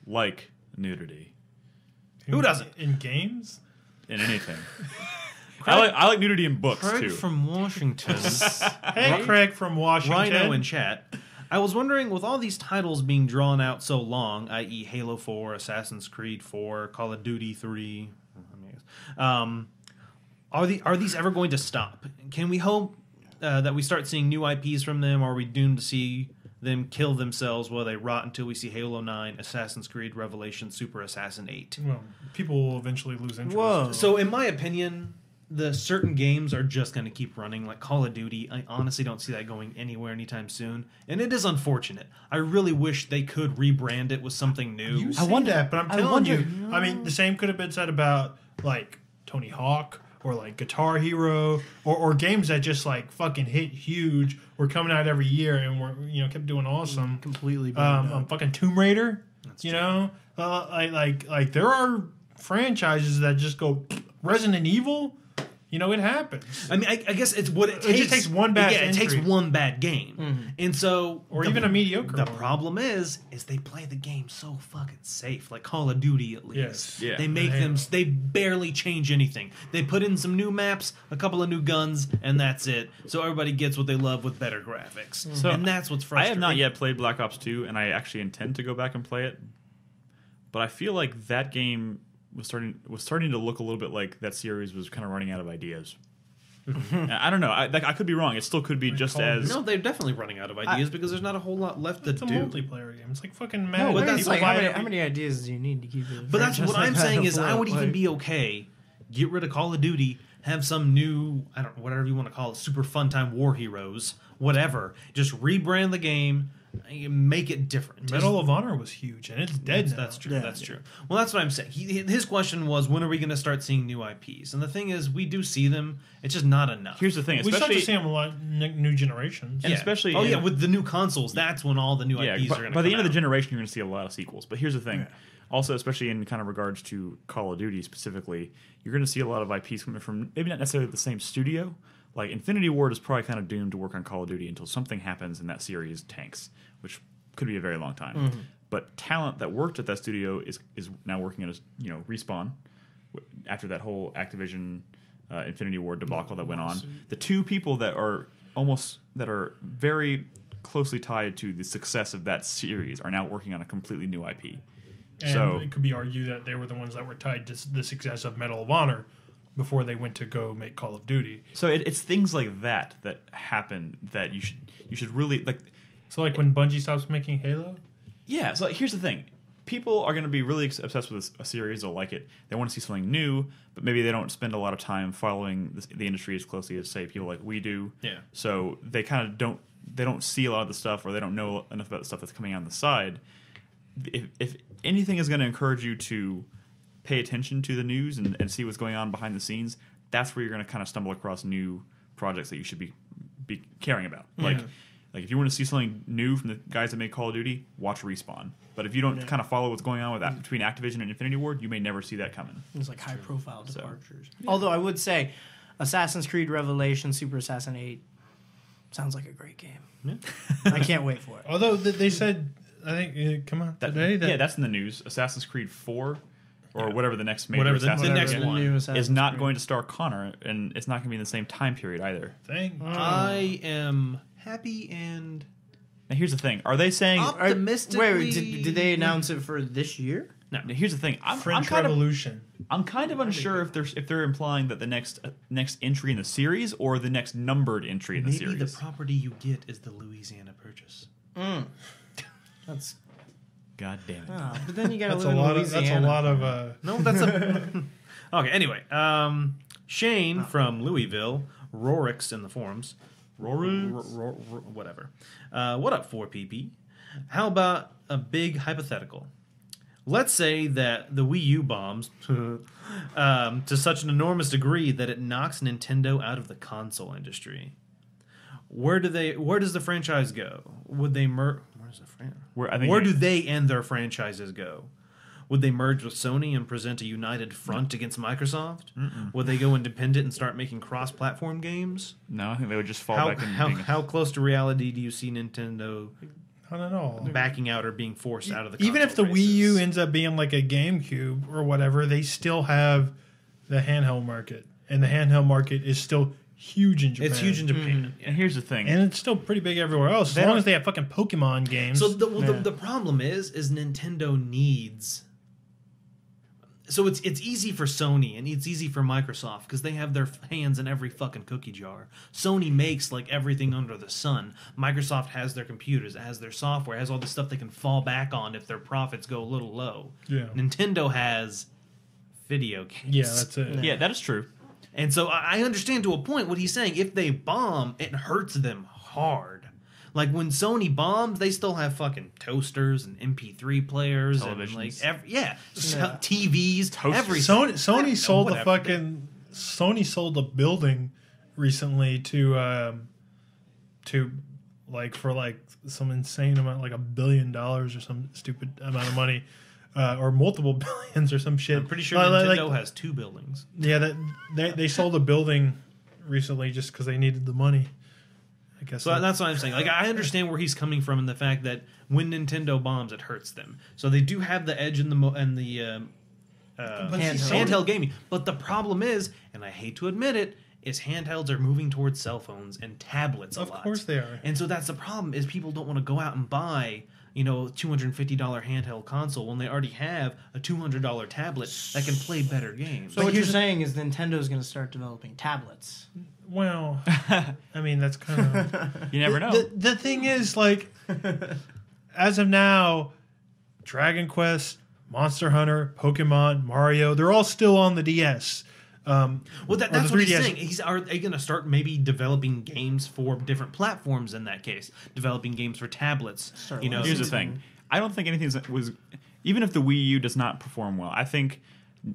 like nudity. Who doesn't? In games? In anything. I like nudity in books, Craig too. from Washington. Hey, Craig from Washington. Rhino in chat. I was wondering, with all these titles being drawn out so long, i.e. Halo 4, Assassin's Creed 4, Call of Duty 3, are these ever going to stop? Can we hope that we start seeing new IPs from them, or are we doomed to see them kill themselves while they rot until we see Halo 9, Assassin's Creed Revelation, Super Assassin 8? Well, people will eventually lose interest. Whoa. So in my opinion, the certain games are just going to keep running. Like Call of Duty, I honestly don't see that going anywhere anytime soon. And it is unfortunate. I really wish they could rebrand it with something new. I wonder that, but I'm telling you, I mean, the same could have been said about, like, Tony Hawk, or like Guitar Hero, or games that just like fucking hit huge, were coming out every year and were kept doing awesome. Completely. Fucking Tomb Raider. That's true. Like there are franchises that just go Resident Evil. It happens. I mean, I guess it's what it takes. It just takes one bad. It takes one bad game, and so even a mediocre. The problem is they play the game so fucking safe. Like Call of Duty, at least. Yes. Yeah. They make them. They barely change anything. They put in some new maps, a couple of new guns, and that's it. So everybody gets what they love with better graphics. So and that's what's frustrating. I have not yet played Black Ops 2, and I actually intend to go back and play it. But I feel like that game was starting to look a little bit like that series was kind of running out of ideas. I don't know. I could be wrong. It still could be just as... No, they're definitely running out of ideas because there's not a whole lot left to do. It's a multiplayer game. It's like fucking Madden. No, but that's like how many ideas do you need to keep it? But that's what I'm saying is I would even be okay. Get rid of Call of Duty. Have some new, whatever you want to call it, super fun time war heroes. Whatever. Just rebrand the game. Make it different. Medal of Honor was huge, and it's dead now. That's true. Yeah, that's true. Well, that's what I'm saying. His question was, when are we going to start seeing new IPs? And the thing is, we do see them. It's just not enough. Here's the thing. We start to see them a lot new generations. And especially... with the new consoles. That's when all the new IPs are going to come out. By the end of the generation, you're going to see a lot of sequels. But here's the thing. Yeah. Also, especially in kind of regards to Call of Duty specifically, you're going to see a lot of IPs coming from maybe not necessarily the same studio. Like, Infinity Ward is probably kind of doomed to work on Call of Duty until something happens and that series tanks, which... could be a very long time. But talent that worked at that studio is now working at Respawn after that whole Activision Infinity Ward debacle that went on. The two people that are very closely tied to the success of that series are now working on a completely new IP. And so it could be argued that they were the ones that were tied to the success of Medal of Honor before they went to go make Call of Duty. So it's things like that happen that you should really like. So like when Bungie stops making Halo? Yeah, so here's the thing. People are going to be really obsessed with a series. They'll like it. They want to see something new, but maybe they don't spend a lot of time following the industry as closely as, say, people like we do. Yeah. So they kind of don't see a lot of the stuff, or they don't know enough about the stuff that's coming on the side. If anything is going to encourage you to pay attention to the news and see what's going on behind the scenes, that's where you're going to kind of stumble across new projects that you should be caring about. Yeah. Like if you want to see something new from the guys that make Call of Duty, watch Respawn. But if you don't kind of follow what's going on with that between Activision and Infinity Ward, you may never see that coming. It's like high-profile departures. Yeah. Although I would say Assassin's Creed Revelation, Super Assassin 8 sounds like a great game. Yeah. I can't wait for it. Although they said, I think, come on, today. That's in the news. Assassin's Creed 4, or whatever the next major Assassin's Creed one is not going to star Connor, and it's not going to be in the same time period either. I am happy and... Now here's the thing. Are they saying... Optimistically... Wait, did they announce it for this year? No. Here's the thing. French Revolution. I'm kind of unsure if they're implying that the next entry in the series or the next numbered entry in the series. Maybe the property you get is the Louisiana Purchase. That's God damn it. oh, but then you gotta That's live a in lot Louisiana. of. That's a lot of. No, that's a... Okay, anyway. Shane from Louisville, Rorix in the forums. Whatever. What up, 4PP? How about a big hypothetical? Let's say that the Wii U bombs to such an enormous degree that it knocks Nintendo out of the console industry. Where does the franchise go? Would they Where do they and their franchises go? Would they merge with Sony and present a united front against Microsoft? Would they go independent and start making cross-platform games? No, I think they would just fall back into being... How close to reality do you see Nintendo Not at all. backing out or being forced out of the Even if the console Wii U races? ends up being like a GameCube or whatever, they still have the handheld market. And the handheld market is still huge in Japan. It's huge in Japan. And here's the thing. And it's still pretty big everywhere else, as long as they have fucking Pokemon games. So the problem is Nintendo needs... So it's easy for Sony and it's easy for Microsoft because they have their hands in every fucking cookie jar. Sony makes like everything under the sun. Microsoft has their computers, has their software, has all the stuff they can fall back on if their profits go a little low. Yeah. Nintendo has video games. Yeah, that's it. Yeah, that is true. And so I understand to a point what he's saying. If they bomb, it hurts them hard. Like when Sony bombs, they still have fucking toasters and MP3 players and like TVs, everything. Sony sold the fucking sold a building recently to like for like some insane amount, like $1 billion or some stupid amount of money. Or multiple billions or some shit. I'm pretty sure Nintendo has 2 buildings. Yeah, they sold a building recently just because they needed the money. I guess so. That's what I'm saying. Like I understand where he's coming from in the fact that when Nintendo bombs, it hurts them. So they do have the edge in the handheld gaming. But the problem is, and I hate to admit it, is handhelds are moving towards cell phones and tablets a lot. Of course they are. And so that's the problem is people don't want to go out and buy $250 handheld console when they already have a $200 tablet that can play better games. So what you're saying is Nintendo's going to start developing tablets. Well, I mean, that's kind of... You never know. The thing is, like, as of now, Dragon Quest, Monster Hunter, Pokemon, Mario, they're all still on the DS. Well, that's what he's saying. Are they going to start maybe developing games for different platforms in that case? Developing games for tablets. Here's the thing. I don't think anything was... Even if the Wii U does not perform well, I think...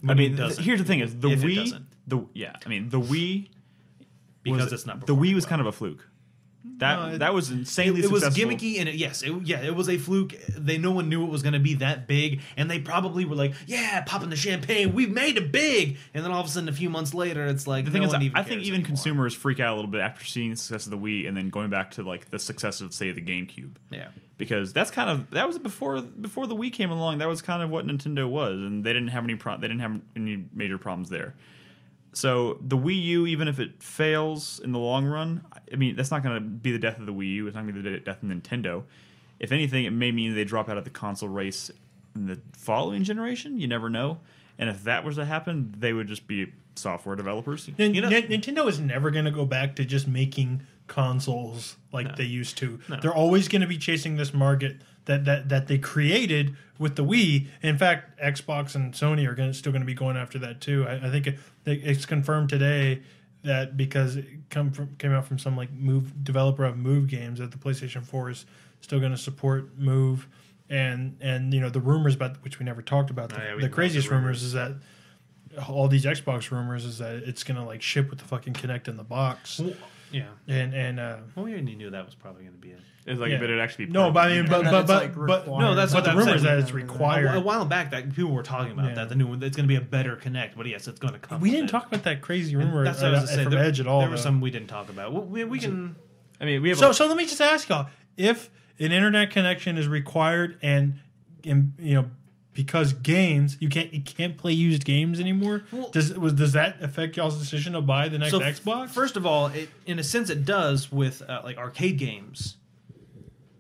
here's the thing is the If it Wii... doesn't. the Wii... Because it's not the Wii was well. kind of a fluke. That was insanely It was successful. gimmicky, and it was a fluke. No one knew it was going to be that big, and they probably were like, "Yeah, popping the champagne, we've made it big." And then all of a sudden, a few months later, it's like the thing is, I think cares even anymore. consumers freak out a little bit after seeing the success of the Wii, and then going back to like the success of say the GameCube. Yeah, because that was before the Wii came along. That was kind of what Nintendo was, and they didn't have any major problems there. So the Wii U, even if it fails in the long run, I mean, that's not going to be the death of the Wii U. It's not going to be the death of Nintendo. If anything, it may mean they drop out of the console race in the following generation. You never know. And if that was to happen, they would just be software developers. Nintendo is never going to go back to just making consoles like they used to. No. They're always going to be chasing this market that they created with the Wii. In fact, Xbox and Sony are still going to be going after that too. I think it's confirmed today that because it came out from some like developer of Move games that the PlayStation 4 is still going to support Move, and the rumors about which we never talked about. The craziest rumors is that all these Xbox rumors is that it's going to like ship with the fucking Kinect in the box. Well, yeah, and we already knew that was probably going to be it. It's like, but it actually be no, but I mean, but no, that's what the rumor is that it's required. A while back, that people were talking about that the new one, it's going to be a better Kinect, but yes, it's going to come. We didn't talk about that crazy rumor. That's what I was going to say. From Edge at all. There were some we didn't talk about. We can. I mean, we have. So let me just ask y'all: if an internet connection is required, and because games you can't play used games anymore, does that affect y'all's decision to buy the next Xbox? First of all, in a sense, it does with like arcade games.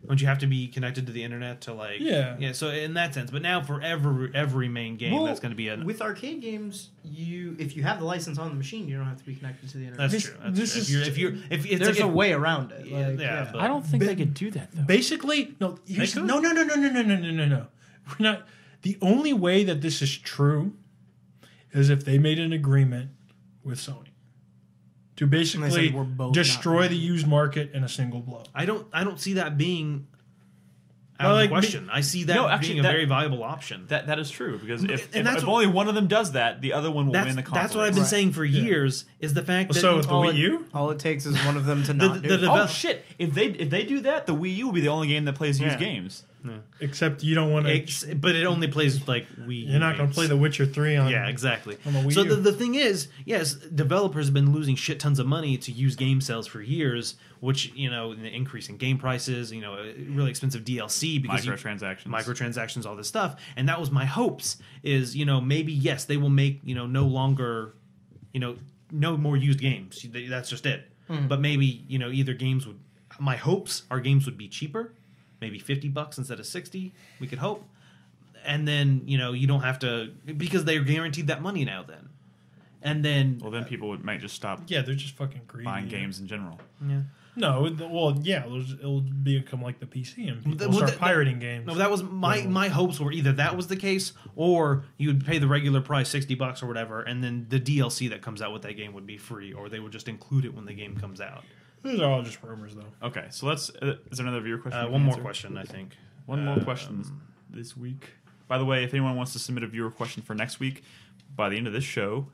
Don't you have to be connected to the internet to like? Yeah. So in that sense, but now for every main game, that's going to be with arcade games. If you have the license on the machine, you don't have to be connected to the internet. That's true. If there's a way around it. Yeah. I don't think they could do that though. Basically, no. No. We're not. The only way that this is true is if they made an agreement with Sony to basically destroy the used market in a single blow. I don't see that being out of the question. I see that being a very viable option. That is true, because if only one of them does that, the other one will win the conflict. That's what I've been saying for years, is the fact that... So with the Wii U? All it takes is one of them to not do it. Oh, shit. If they do that, the Wii U will be the only game that plays used games. Yeah. Except you don't want to... But it only plays, like, Wii U. You're not going to play The Witcher 3 on... Yeah, exactly. On the Wii so U. the thing is, yes, developers have been losing shit tons of money to used game sales for years, which, you know, the increase in game prices, you know, really expensive DLC because microtransactions, all this stuff. And that was my hopes, is, you know, maybe, yes, they will make, you know, no longer, you know, no more used games. That's just it. But maybe, you know, my hopes are games would be cheaper. Maybe $50 instead of $60, we could hope. And then, you know, you don't have to, because they're guaranteed that money now then. And then... Well, then people might just stop they're just fucking greedy. Buying games in general. Yeah. No, it'll become like the PC and people start pirating games. No, that was my hopes were either that was the case, or you would pay the regular price, $60 or whatever, and then the DLC that comes out with that game would be free, or they would just include it when the game comes out. Those are all just rumors, though. Okay, so let's... is there another viewer question? One more question, I think. One more question this week. By the way, if anyone wants to submit a viewer question for next week, by the end of this show,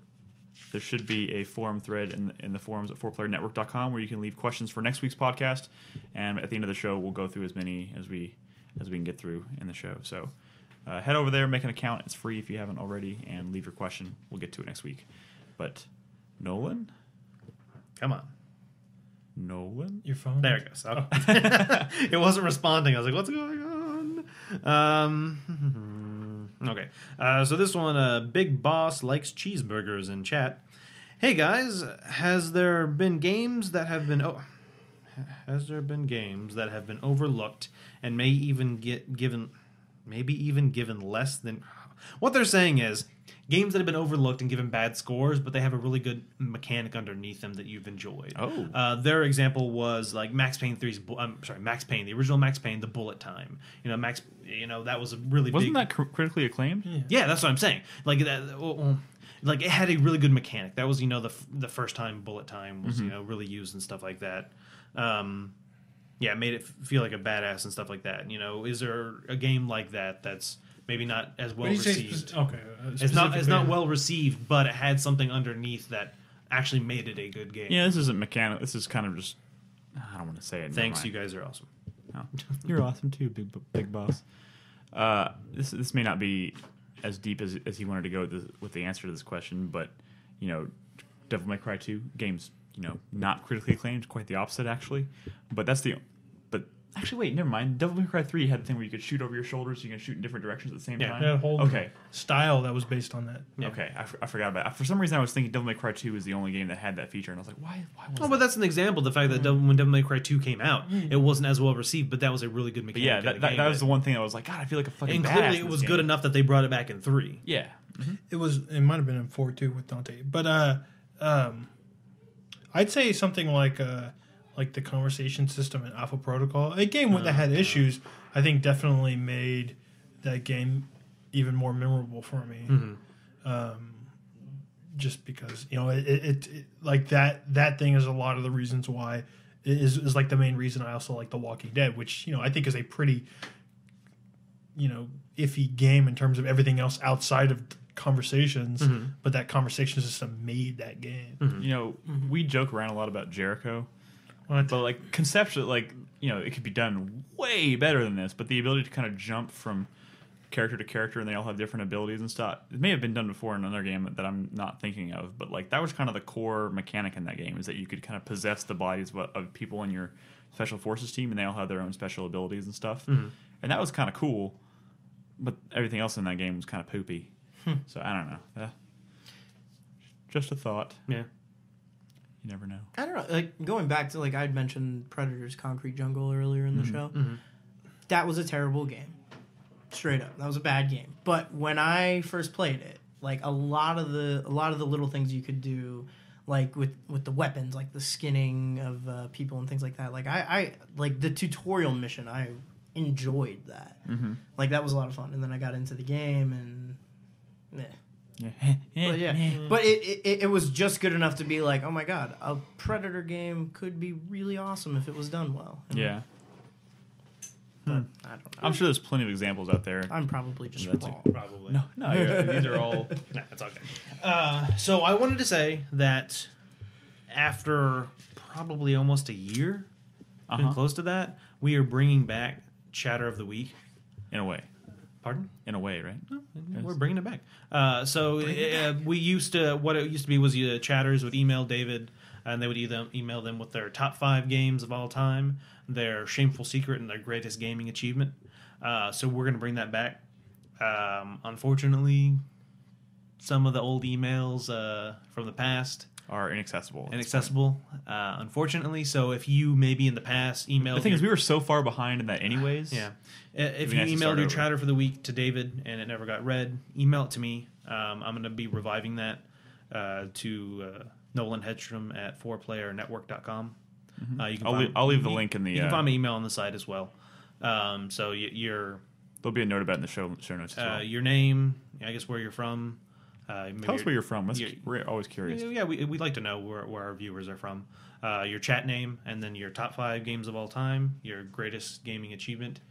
there should be a forum thread in the forums at 4playernetwork.com where you can leave questions for next week's podcast. And at the end of the show, we'll go through as many as we can get through in the show. So head over there, make an account. It's free if you haven't already, and leave your question. We'll get to it next week. But Nolan? Come on. Nolan? Your phone? There it goes. It wasn't responding. I was like, what's going on? Okay. So this one, Big Boss likes cheeseburgers in chat. Hey guys, has there been games that have been overlooked and may even given less than... What they're saying is games that have been overlooked and given bad scores, but they have a really good mechanic underneath them that you've enjoyed. Oh. Their example was like Max Payne 3's... Max Payne, the original Max Payne, the bullet time. You know, that was a really Wasn't that critically acclaimed? Yeah, that's what I'm saying. Like that... Like it had a really good mechanic. That was, you know, the first time bullet time was, you know, really used and stuff like that. Yeah, it made it feel like a badass and stuff like that. You know, is there a game like that that's maybe not as well received? Okay, it's not well received, but it had something underneath that actually made it a good game. Yeah, this isn't mechanical. This is kind of just... I don't want to say it. Thanks, you guys are awesome. Oh, you're awesome too, big boss. This may not be as deep as he wanted to go with the answer to this question, but, you know, Devil May Cry 2 game's, you know, not critically acclaimed, quite the opposite actually. But actually, wait, never mind. Devil May Cry 3 had the thing where you could shoot over your shoulders, so you can shoot in different directions at the same time. Yeah, a whole style that was based on that. Yeah. Okay, I forgot about it. For some reason, I was thinking Devil May Cry 2 was the only game that had that feature, and I was like, why was that? But that's an example of the fact that when Devil May Cry 2 came out, it wasn't as well received, but that was a really good mechanic. But yeah, that was the one thing I was like, God, I feel like a fucking badass. And clearly it was good enough that they brought it back in 3. Yeah. Mm-hmm. It might have been in 4 too with Dante. But I'd say something like the conversation system in Alpha Protocol, a game that had issues, I think definitely made that game even more memorable for me. Mm-hmm. Just because, you know, it like that thing is a lot of the reasons why is like the main reason I also like The Walking Dead, which, you know, I think is a pretty, you know, iffy game in terms of everything else outside of conversations, but that conversation system made that game. Mm-hmm. You know, we joke around a lot about Jericho. But like conceptually, like, you know, it could be done way better than this. But the ability to kind of jump from character to character, and they all have different abilities and stuff. It may have been done before in another game that I'm not thinking of. But like that was kind of the core mechanic in that game, is that you could kind of possess the bodies of people in your special forces team, and they all have their own special abilities and stuff. And that was kind of cool. But everything else in that game was kind of poopy. So I don't know. Just a thought. Yeah. You never know. I don't know. Like going back to, like, I'd mentioned Predator's Concrete Jungle earlier in the show. that was a terrible game. Straight up, that was a bad game. But when I first played it, like a lot of the little things you could do, like with the weapons, like the skinning of people and things like that. Like I like the tutorial mission. I enjoyed that. Mm-hmm. Like that was a lot of fun. And then I got into the game and. But it was just good enough to be like, oh my god, a Predator game could be really awesome if it was done well. Yeah. But I don't know. I'm sure there's plenty of examples out there. I'm probably just wrong. Probably. No, these are all... Nah, it's okay. So I wanted to say that after probably almost a year, been close to that, we are bringing back Chatter of the Week. In a way. Pardon? In a way, right? No, we're bringing it back. We used to, what it used to be was chatters would email David, and they would either email them with their top 5 games of all time, their shameful secret, and their greatest gaming achievement. So we're going to bring that back. Unfortunately, some of the old emails from the past are inaccessible. Unfortunately. So if you maybe in the past emailed... The thing is, we were so far behind in that anyways. Yeah. If you emailed your chatter for the week to David and it never got read, email it to me. I'm going to be reviving that to Nolan Hedstrom at 4playernetwork.com. Mm-hmm. You can I'll leave the link in the... You can find my email on the site as well. So you're... There'll be a note about it in the show notes as well. Your name, I guess where you're from. Tell us where you're from. We're always curious. Yeah, we'd like to know where our viewers are from. Your chat name, and then your top 5 games of all time, your greatest gaming achievement,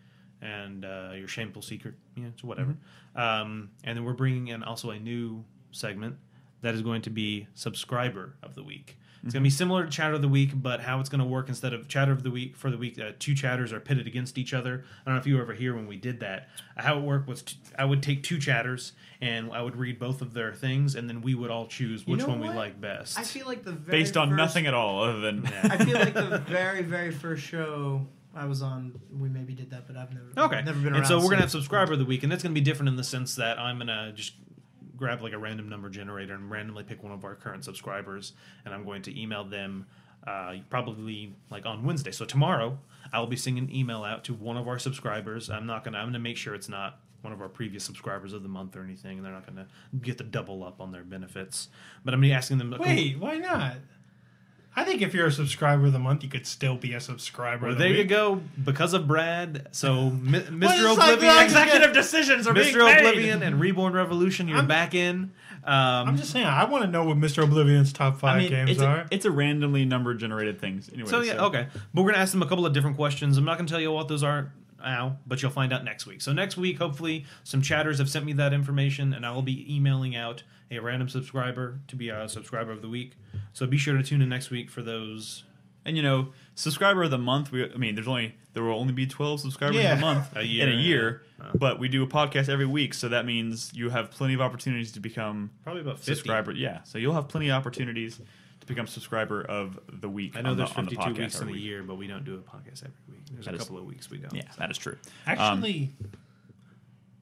and your shameful secret. Yeah, so whatever. And then we're bringing in also a new segment that is going to be Subscriber of the Week. It's going to be similar to Chatter of the Week, but how it's going to work, instead of Chatter of the Week for the week, 2 chatters are pitted against each other. I don't know if you were ever here when we did that. How it worked was I would take 2 chatters, and I would read both of their things, and then we would all choose which one we like best. I feel like the very based on nothing at all other than... I feel like the very, very first show I was on, we maybe did that, but I've never been around. And so we're going to have Subscriber of the Week, and that's going to be different in the sense that I'm going to just grab like a random number generator and randomly pick one of our current subscribers, and I'm going to email them probably like on Wednesday. So tomorrow I will be sending an email out to one of our subscribers. I'm going to make sure it's not one of our previous subscribers of the month or anything, and they're not going to get the double up on their benefits. But I'm going to be asking them. Wait, why not? I think if you're a subscriber of the month, you could still be a subscriber. Well, there you go. Because of Brad, so Mr. Oblivion, like executive decisions are being Mr. made. Oblivion and Reborn Revolution, you're back in. I'm just saying, I want to know what Mr. Oblivion's top 5 games are. It's a randomly number generated things. Anyway, so okay, but we're gonna ask them a couple of different questions. I'm not gonna tell you what those are now, but you'll find out next week. So next week, hopefully, some chatters have sent me that information, and I will be emailing out a random subscriber to be a subscriber of the week. So be sure to tune in next week for those. And subscriber of the month. There will only be 12 subscribers in a month in a year. But we do a podcast every week, so that means you have plenty of opportunities to become probably about 50. Subscriber. Yeah, so you'll have plenty of opportunities to become subscriber of the week. I know there's 52 weeks in a year, but we don't do a podcast every week. There's a couple of weeks we don't. Yeah, that is true. Actually,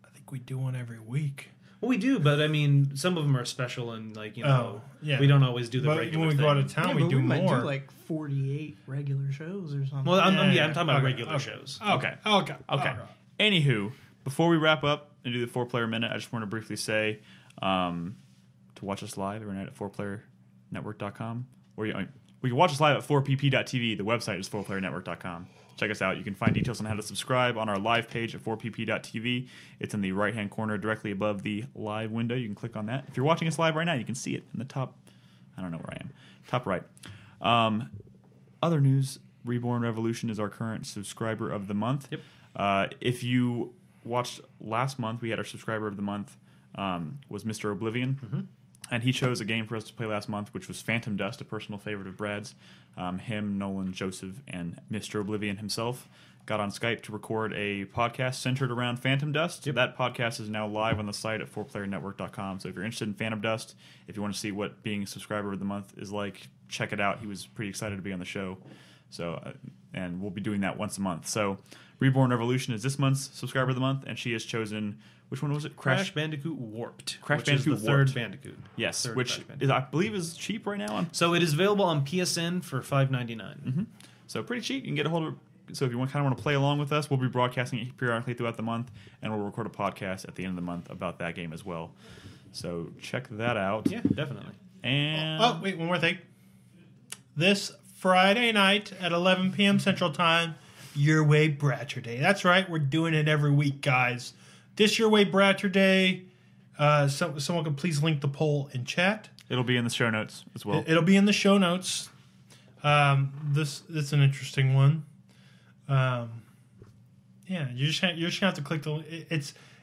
I think we do one every week. Well, we do, but I mean, some of them are special, and we don't always do the regular thing. When we go out of town, we do more. We might do like 48 regular shows or something. Well, I'm talking about regular shows. Okay. Anywho, before we wrap up and do the 4-player minute, I just want to briefly say to watch us live every night at 4playernetwork.com, or you can watch us live at 4pp.tv. The website is 4playernetwork.com. Check us out. You can find details on how to subscribe on our live page at 4pp.tv. It's in the right-hand corner directly above the live window. You can click on that. If you're watching us live right now, you can see it in the top. I don't know where I am. Top right. Other news, Reborn Revolution is our current subscriber of the month. Yep. If you watched last month, we had our subscriber of the month was Mr. Oblivion. Mm-hmm. And he chose a game for us to play last month, which was Phantom Dust, a personal favorite of Brad's. Him, Nolan, Joseph, and Mr. Oblivion himself got on Skype to record a podcast centered around Phantom Dust. Yep. That podcast is now live on the site at 4playernetwork.com. So if you're interested in Phantom Dust, if you want to see what being a subscriber of the month is like, check it out. He was pretty excited to be on the show. So, and we'll be doing that once a month. So Reborn Revolution is this month's subscriber of the month, and she has chosen... Which one was it? Crash Bandicoot Warped. Crash Bandicoot is the third Bandicoot. Yes, which is, I believe is cheap right now. So it is available on PSN for $5.99. Mm-hmm. So pretty cheap. You can get a hold of So if you kind of want to play along with us, we'll be broadcasting it periodically throughout the month, and we'll record a podcast at the end of the month about that game as well. So check that out. Yeah, definitely. And wait, one more thing. This Friday night at 11 p.m. Central Time, Your Way Bratcher Day. That's right, we're doing it every week, guys. This Your Way Bratcher Day. Someone can please link the poll in chat. It'll be in the show notes as well. It'll be in the show notes. This is an interesting one. Yeah, you're just gonna have to click the.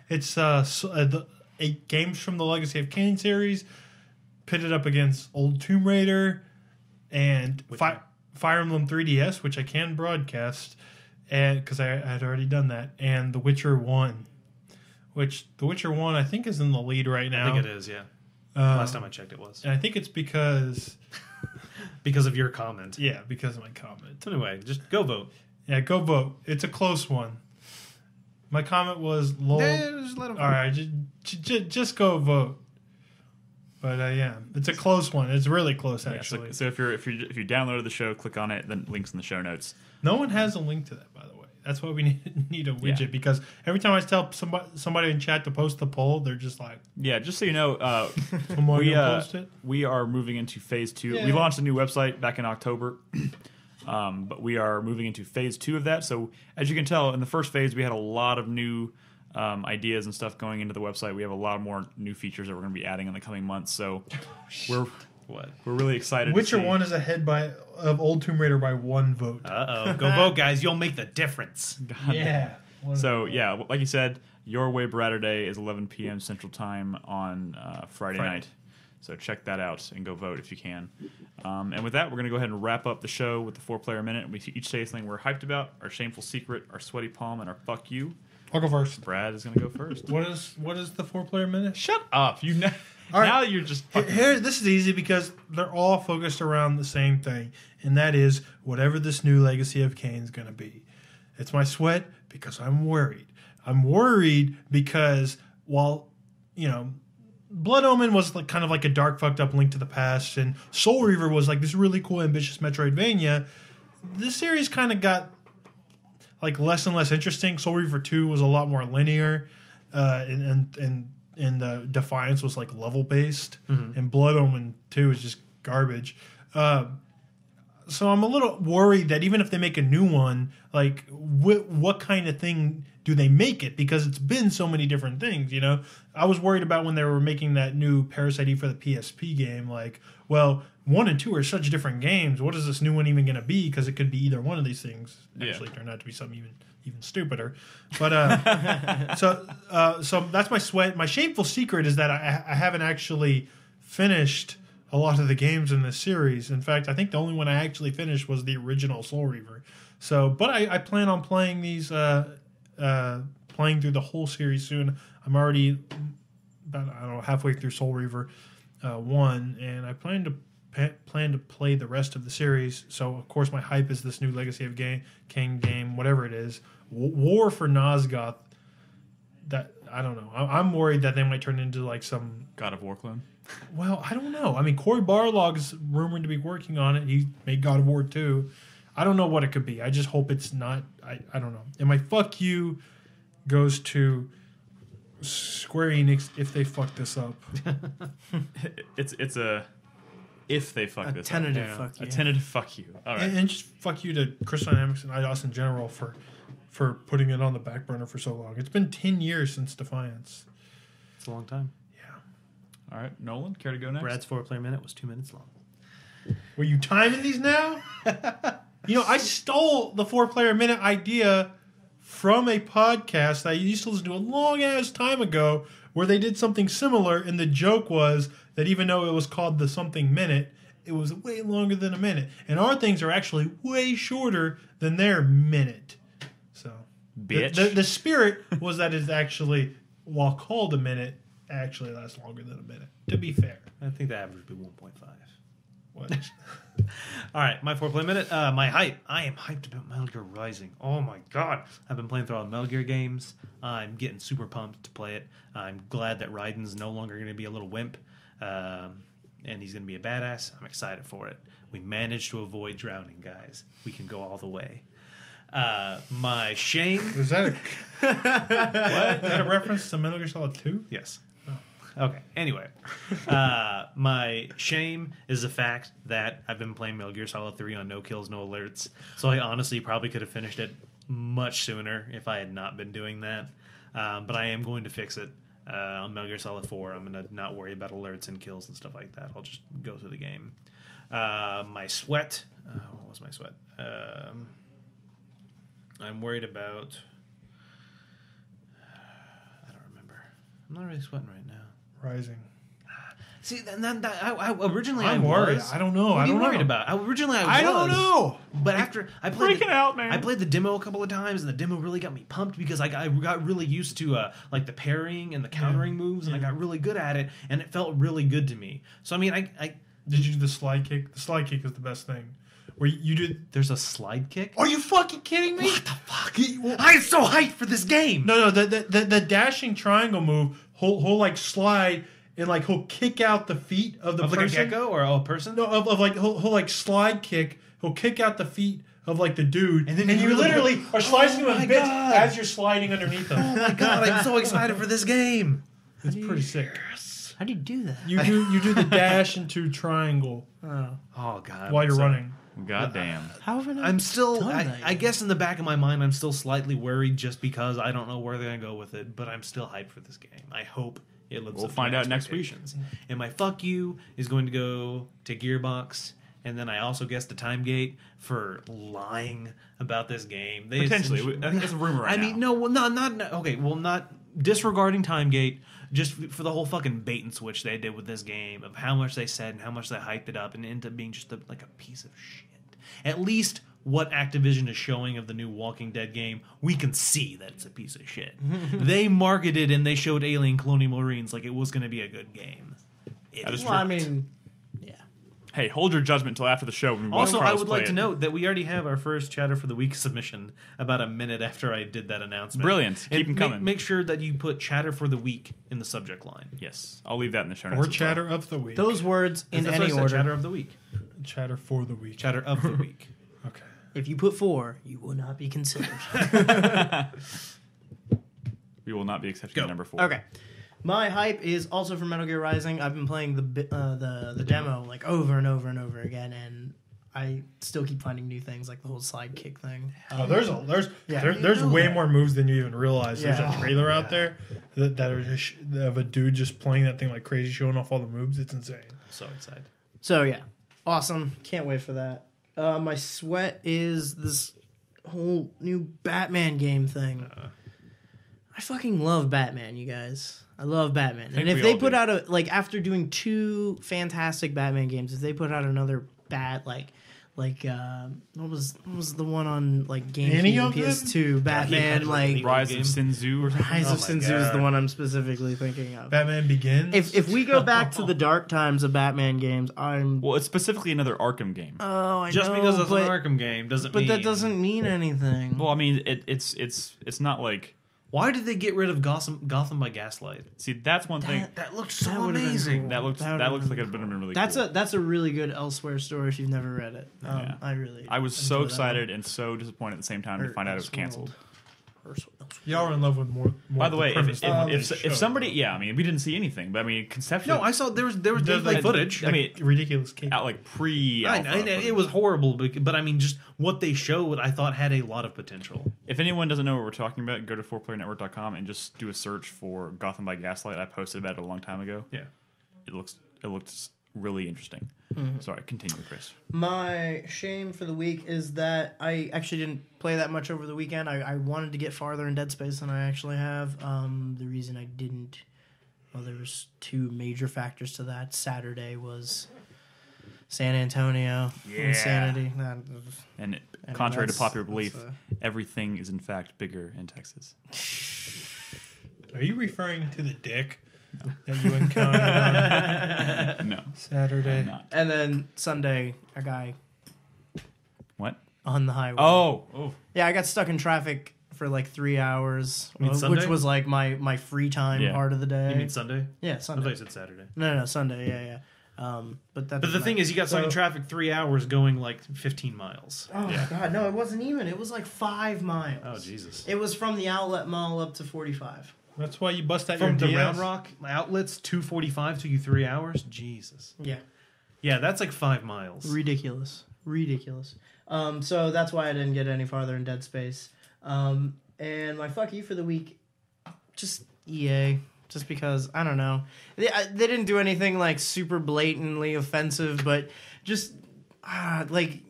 It's the 8 games from the Legacy of Kain series pitted up against Old Tomb Raider and Fire Emblem 3DS, which I can broadcast, and because I had already done that, and The Witcher 1, which The Witcher 1 I think is in the lead right now. I think it is, yeah. Last time I checked, it was. And I think it's because of your comment. Yeah, because of my comment. So anyway, just go vote. Yeah, go vote. It's a close one. My comment was lol. Just let them vote. All right, just go vote. But yeah, it's a close one. It's really close, actually. Yeah, so if you downloaded the show, click on it. Then links in the show notes. No one has a link to that, by the way. That's why we need a widget, because every time I tell somebody in chat to post the poll, they're just like, yeah. Just so you know, post it? We are moving into phase 2. Yeah. We launched a new website back in October. But we are moving into phase 2 of that. So as you can tell, in the first phase, we had a lot of new ideas and stuff going into the website. We have a lot more new features that we're going to be adding in the coming months. So we're really excited. Witcher 1 is ahead of Old Tomb Raider by 1 vote. Go vote, guys. You'll make the difference. Yeah. So yeah, like you said, Your Way Bratcher Day is 11 p.m. Central Time on Friday night. So check that out and go vote if you can. And with that, we're going to go ahead and wrap up the show with the 4-player minute. We each say something we're hyped about, our shameful secret, our sweaty palm, and our fuck you. I'll go first. Brad is going to go first. What is the 4-player minute? Shut up. All right. Now you're just fucking... Here, this is easy because they're all focused around the same thing, and that is whatever this new Legacy of Kain is going to be. It's my sweat because I'm worried. I'm worried because while, Blood Omen was kind of like a dark, fucked up Link to the Past, and Soul Reaver was like this really cool, ambitious Metroidvania. This series kind of got like less and less interesting. Soul Reaver 2 was a lot more linear, and Defiance was like level based, and Blood Omen 2 is just garbage. So I'm a little worried that even if they make a new one, like what kind of thing do they make it? Because it's been so many different things, I was worried about when they were making that new Parasite Eve for the PSP game, like, well, 1 and 2 are such different games. What is this new one even going to be? Because it could be either one of these things. Actually, turned out to be something even stupider. But so that's my sweat. My shameful secret is that I haven't actually finished a lot of the games in this series. In fact, I think the only one I actually finished was the original Soul Reaver. So, but I plan on playing these, playing through the whole series soon. I'm already about halfway through Soul Reaver 1, and I plan to play the rest of the series. So, of course, my hype is this new Legacy of Kain game, whatever it is. War for Nosgoth. That I don't know. I'm worried that they might turn into like some God of War clone. Well, I don't know. I mean, Cory Barlog's rumored to be working on it. He made God of War 2. I don't know what it could be. I just hope it's not. I don't know. And my fuck you goes to Square Enix if they fuck this up. It's a if they fuck this tentative up. fuck you. A tentative fuck you. All right. And just fuck you to Crystal Dynamics and IDOS in general for putting it on the back burner for so long. It's been 10 years since Defiance. It's a long time. All right, Nolan, care to go next? Brad's 4-player minute was 2 minutes long. Were you timing these now? I stole the 4-player minute idea from a podcast I used to listen to a long-ass time ago where they did something similar, and the joke was that even though it was called the something minute, it was way longer than a minute. And our things are actually way shorter than their minute. So, bitch. The spirit was that it's actually, while called a minute, actually lasts longer than a minute, to be fair. I think the average would be 1.5. What? All right, my 4-player minute. My hype. I am hyped about Metal Gear Rising. Oh my god. I've been playing through all the Metal Gear games. I'm getting super pumped to play it. I'm glad that Raiden's no longer going to be a little wimp. And he's going to be a badass. I'm excited for it. We managed to avoid drowning, guys. We can go all the way. My shame. Was that what? Is that a reference to Metal Gear Solid 2? Yes. Okay. Anyway, my shame is the fact that I've been playing Metal Gear Solid 3 on no kills, no alerts. So I honestly probably could have finished it much sooner if I had not been doing that. But I am going to fix it on Metal Gear Solid 4. I'm going to not worry about alerts and kills and stuff like that. I'll just go through the game. My sweat. What was my sweat? I'm worried about. I don't remember. I'm not really sweating right now. Rising. See, originally I'm worried. I don't know. What I are you don't worried know. about? Originally I was. I don't know. But after I played Freaking out, man. I played the demo a couple of times, and the demo really got me pumped because I got really used to like the parrying and the countering moves, and I got really good at it, and it felt really good to me. So I mean, I Did you do the slide kick? The slide kick is the best thing. Where you did. There's a slide kick. Are you fucking kidding me? What the fuck? I'm so hyped for this game. No. The dashing triangle move. He'll like slide and like he'll kick out the feet of the person. Like a gecko or a person? No, of like he'll like slide kick. He'll kick out the feet of like the dude, and then you literally are slicing him in bits as you're sliding underneath him. Oh my god! I'm so excited for this game. It's pretty sick. How do you do that? You do the dash into triangle Oh god! while you're running. Goddamn. How have I not I'm still. done that I yet? guess in the back of my mind, I'm still slightly worried just because I don't know where they're gonna go with it. But I'm still hyped for this game. I hope it lives. We'll up to find my out next week. expectations. And my fuck you is going to go to Gearbox, and then I also guess the Time Gate for lying about this game. They Potentially. essentially- I think it's a rumor right I mean, now. no, well, not okay. Well, not disregarding Time Gate. Just for the whole fucking bait and switch they did with this game of how much they said and how much they hyped it up and it ended up being just like a piece of shit. At least what Activision is showing of the new Walking Dead game, we can see that it's a piece of shit. They marketed and they showed Alien Colonial Marines like it was going to be a good game. That is Well, I true. mean, yeah. Hey, hold your judgment until after the show. When we watch Also, I Carlos would play like to it. note that we already have our first Chatter for the Week submission about a minute after I did that announcement. Brilliant. Keep them coming. Make sure that you put Chatter for the Week in the subject line. Yes, I'll leave that in the show notes. Or as well. chatter of the week. Those words in That's what any I said, order. Chatter of the Week. Chatter for the week. Chatter of the Week. Okay. If you put 4, you will not be considered. We will not be accepting number 4. Okay. My hype is also for Metal Gear Rising. I've been playing the demo like over and over and over again, and I still keep finding new things like the whole slide kick thing. There's way more moves than you even realize. There's Yeah. a trailer out there that are just of a dude just playing that thing like crazy, showing off all the moves. It's insane. So excited. So yeah, awesome. Can't wait for that. My sweat is this whole new Batman game thing. I fucking love Batman, you guys. I love Batman. And if we they all put do. out after doing 2 fantastic Batman games, if they put out another what was the one on like Any GameCube of and them? PS2 Batman like Rise game. of Sinzu or something. Rise of my Sinzu is God. the one I'm specifically thinking of. Batman Begins. If we go back to the dark times of Batman games, I'm Well, it's specifically another Arkham game. I Just know, because it's but, an Arkham game doesn't but mean... that doesn't mean anything. Well, I mean, it's not like. Why did they get rid of Gotham by Gaslight? See, that's one thing. That looks so That would've been amazing. cool. That looks That like would've it would have been really That's cool. a really good Elsewhere story if you've never read it. Yeah. I was so enjoy that excited and so disappointed at the same time to Or find out it was Elseworld. canceled. Y'all are in love with more By the way, premise than the show. if somebody, yeah, I mean, we didn't see anything, but I mean, conceptually, No, I saw there was There's gameplay like- footage. I mean, ridiculous cake. out like pre. It was horrible, but I mean, just what they showed, I thought had a lot of potential. If anyone doesn't know what we're talking about, go to 4playernetwork.com and just do a search for Gotham by Gaslight. I posted about it a long time ago. Yeah. It looks really interesting. Sorry, continue, Chris. My shame for the week is that I actually didn't play that much over the weekend. I wanted to get farther in Dead Space than I actually have. The reason I didn't, well, there was 2 major factors to that. Saturday was San Antonio Insanity. And contrary to that's- popular belief, that's everything is in fact bigger in Texas. Are you referring to the dick that you encountered on No, Saturday? I'm not. And then Sunday, a guy What? on the highway. Oh, Yeah, I got stuck in traffic for like 3 hours, mean Sunday? which was like my free time Yeah. part of the day. You mean Sunday? Yeah, I Sunday. thought you said Saturday. No, Sunday. Yeah. But the thing is, you got stuck in traffic 3 hours going like 15 miles. Oh my god, no, it wasn't even. It was like 5 miles. Oh Jesus! It was from the outlet mall up to 45. That's why you bust out From your the DS. Round Rock outlets, 245 took you 3 hours. Jesus. Yeah, That's like 5 miles. ridiculous. So that's why I didn't get any farther in Dead Space. And my fuck you for the week, just EA. Just because, I don't know. They didn't do anything like super blatantly offensive, but just like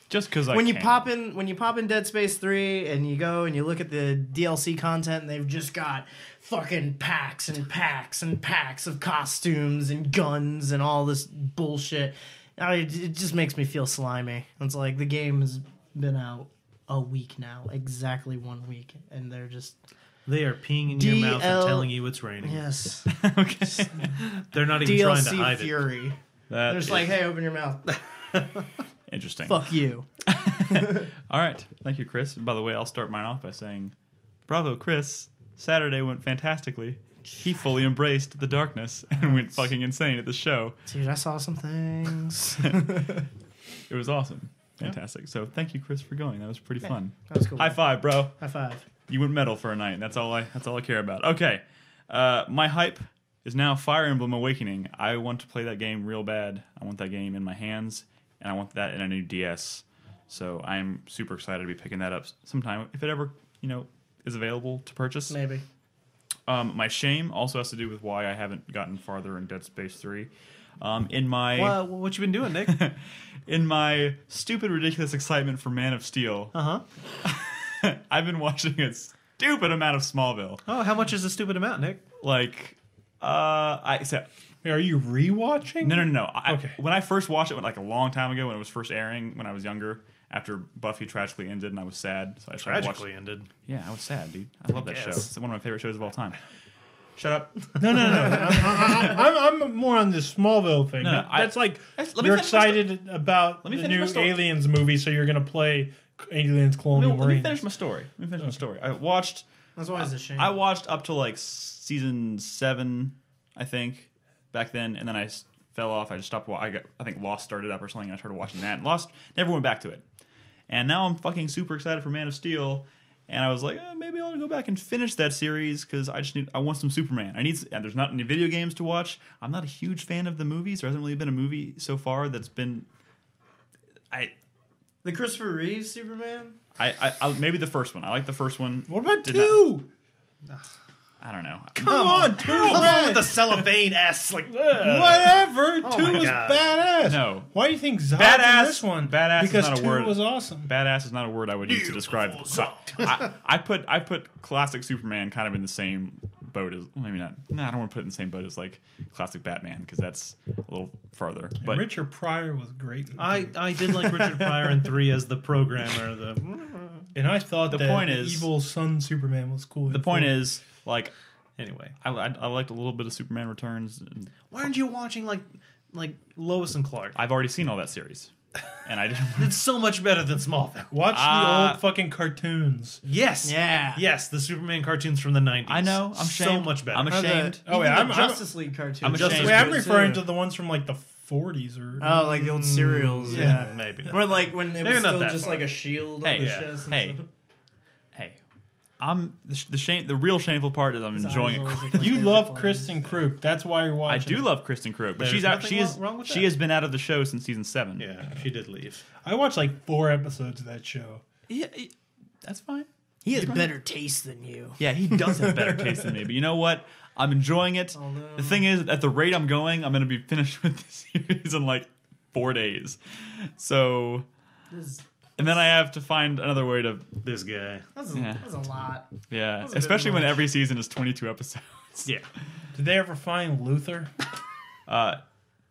Just because when you pop in Dead Space 3 and you go and you look at the DLC content, and they've just got fucking packs and packs and packs of costumes and guns and all this bullshit. It just makes me feel slimy. It's like the game has been out a week now, exactly 1 week, and they're just... They are peeing in your mouth and telling you it's raining. Yes. Okay. They're not even trying to hide Fury. it. They're just like, hey, open your mouth. Interesting. Fuck you. All right. Thank you, Chris. By the way, I'll start mine off by saying, bravo, Chris. Saturday went fantastically. He fully embraced the darkness and went fucking insane at the show. Dude, I saw some things. It was awesome. Fantastic. So thank you, Chris, for going. That was pretty fun. That was cool. High five, bro. High five. You went metal for a night. That's all I care about. Okay. My hype is now Fire Emblem Awakening. I want to play that game real bad. I want that game in my hands, and I want that in a new DS. So I'm super excited to be picking that up sometime if it ever, is available to purchase. Maybe. My shame also has to do with why I haven't gotten farther in Dead Space 3. In my what you been doing, Nick? in my stupid, ridiculous excitement for Man of Steel, I've been watching a stupid amount of Smallville. Oh, how much is a stupid amount, Nick? Like, Are you rewatching? No. Okay. When I first watched it, like a long time ago, when it was first airing, when I was younger, after Buffy tragically ended, and I was sad, so I started watching. Ended. Yeah, I was sad, dude. I love that show. It's one of my favorite shows of all time. Shut up. No. I'm more on this Smallville thing. No, That's like let me you're finish my excited about Let me the finish my new story. Aliens movie, so you're gonna play Aliens Colonial Let me Marines. finish my story. I watched. That's why it's a shame. I watched up to like season 7, I think, back then, and then I fell off. I just stopped. I think Lost started up or something. And I started watching that. And Lost never went back to it. And now I'm fucking super excited for Man of Steel. And I was like, maybe I'll go back and finish that series because I want some Superman. And there's not any video games to watch. I'm not a huge fan of the movies. There hasn't really been a movie so far that's been. The Christopher Reeve Superman? I maybe the first one. I like the first one. What about Did 2? I don't know. Come on, 2 with the cellophane S, like whatever. 2 my was God. badass. No. Why do you think Zod's Badass- in this one? badass is because not a 2 word. was awesome. Badass is not a word I would use to describe. I put classic Superman kind of in the same boat as maybe not. No, I don't want to put it in the same boat as like classic Batman because that's a little farther. And But Richard Pryor was great. I did like Richard Pryor in 3 as the programmer. And I thought The that point the is- evil son Superman was cool. the point is like Anyway, I liked a little bit of Superman Returns. why aren't you watching like Lois and Clark? I've already seen all that series, and I didn't. It's so much better than Smallville. watch the old fucking cartoons. Yes, Yeah. yes, the Superman cartoons from the 90s. I know. I'm so ashamed. much better. I'm ashamed. Oh, Even yeah, the Justice League cartoon. I'm ashamed. Wait, I'm referring to the ones from like the 40s or. Oh, like the old serials. Yeah. maybe. Where like when it Maybe was not still that just far. like a shield Hey, on the yeah. chest. And Hey. stuff. Hey, I'm the shame. The real shameful part is I'm His enjoying eyes it. always look like You they were love falling. Kristen Krug. That's why you're I watching. do love Kristen Krug, but There's she's out. nothing She is. wrong with She that. has been out of the show since season 7. Yeah, she did leave. I watched like 4 episodes of that show. Yeah, that's fine. He has better taste than you. Yeah, he does have better taste than me. But you know what? I'm enjoying it. Oh, no. The thing is, at the rate I'm going, I'm going to be finished with the series in like 4 days. So, and then I have to find another way to. This guy. That's Yeah. a lot. Yeah, That's a bit especially when much. every season is 22 episodes. Yeah. Did they ever find Luther? Uh,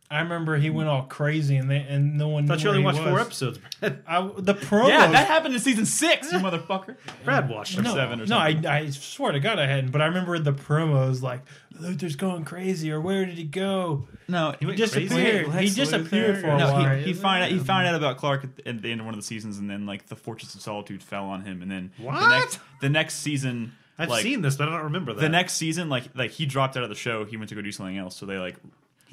I remember he went all crazy and no one. Thought knew you only where watched he 4 was. episodes. The promos. yeah, that happened in season 6, you motherfucker. Brad watched them. No. 7 or No, something. I swear to God I hadn't. But I remember the promos like Luther's going crazy or where did he go? No, He went disappeared. crazy? He disappeared for a No, while. he found out about Clark at the end of one of the seasons, and then like the Fortress of Solitude fell on him, and then the next season, I've like, seen this, but I don't remember that. the next season, like he dropped out of the show. He went to go do something else. So they like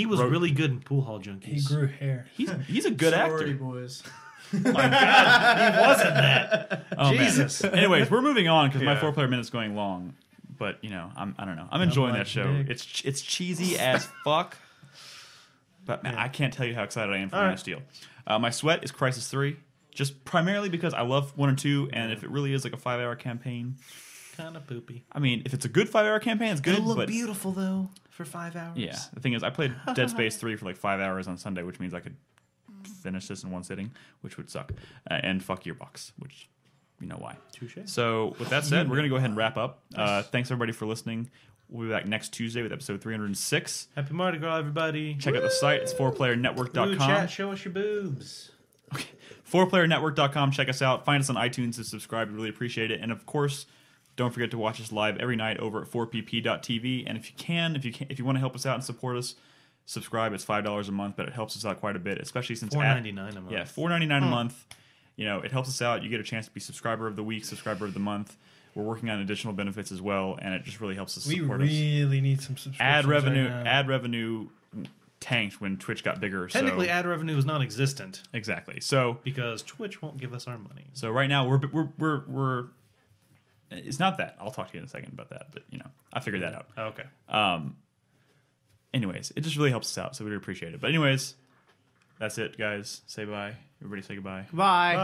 He was really good in Pool Hall Junkies. He grew hair. He's a good Sorority actor. boys. Oh my God, he wasn't that. Oh, Jesus. Man. Anyways, we're moving on because my Yeah. 4-player minute's going long. But I don't know. I'm enjoying that show. dick. It's cheesy as fuck. But man, I can't tell you how excited I am for Man of Steel. My sweat is Crisis 3, just primarily because I love 1 and 2, and if it really is like a 5-hour campaign, Kind of poopy. I mean, if it's a good 5-hour campaign, it's good. It'll look but beautiful though for 5 hours. yeah, the thing is, I played Dead Space 3 for like 5 hours on Sunday, which means I could finish this in one sitting, which would suck. And fuck Gearbox, which you know why. Touche. So with that said, we're gonna go ahead and wrap up. Thanks everybody for listening. We'll be back next Tuesday with episode 306. Happy Mardi Gras, everybody. Check out the site. It's 4playernetwork.com. Blue chat, show us your boobs. Okay. 4playernetwork.com. Check us out. Find us on iTunes and subscribe. We really appreciate it. And of course, don't forget to watch us live every night over at 4pp.tv. And if you want to help us out and support us, subscribe. It's $5 a month, but it helps us out quite a bit, especially since $4.99 a month. Yeah, $4.99 a month. You know, it helps us out. You get a chance to be subscriber of the week, subscriber of the month. We're working on additional benefits as well, and it just really helps us support us. We really need some subscriptions. Ad revenue tanked when Twitch got bigger. Technically, so. ad revenue is non-existent Exactly. So because Twitch won't give us our money. So right now we're it's not that. I'll talk to you in a second about that, but I figured that out. Okay. Anyways, it just really helps us out, so we really appreciate it. But anyways, that's it, guys. Say bye. Everybody say goodbye. Bye.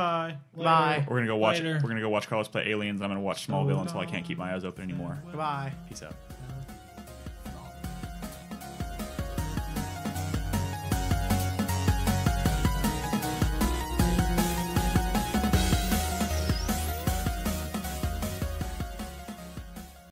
Bye. Bye. We're gonna go watch. Later. We're gonna go watch Carlos play Aliens. I'm gonna watch Smallville until I can't keep my eyes open anymore. Bye. Peace out.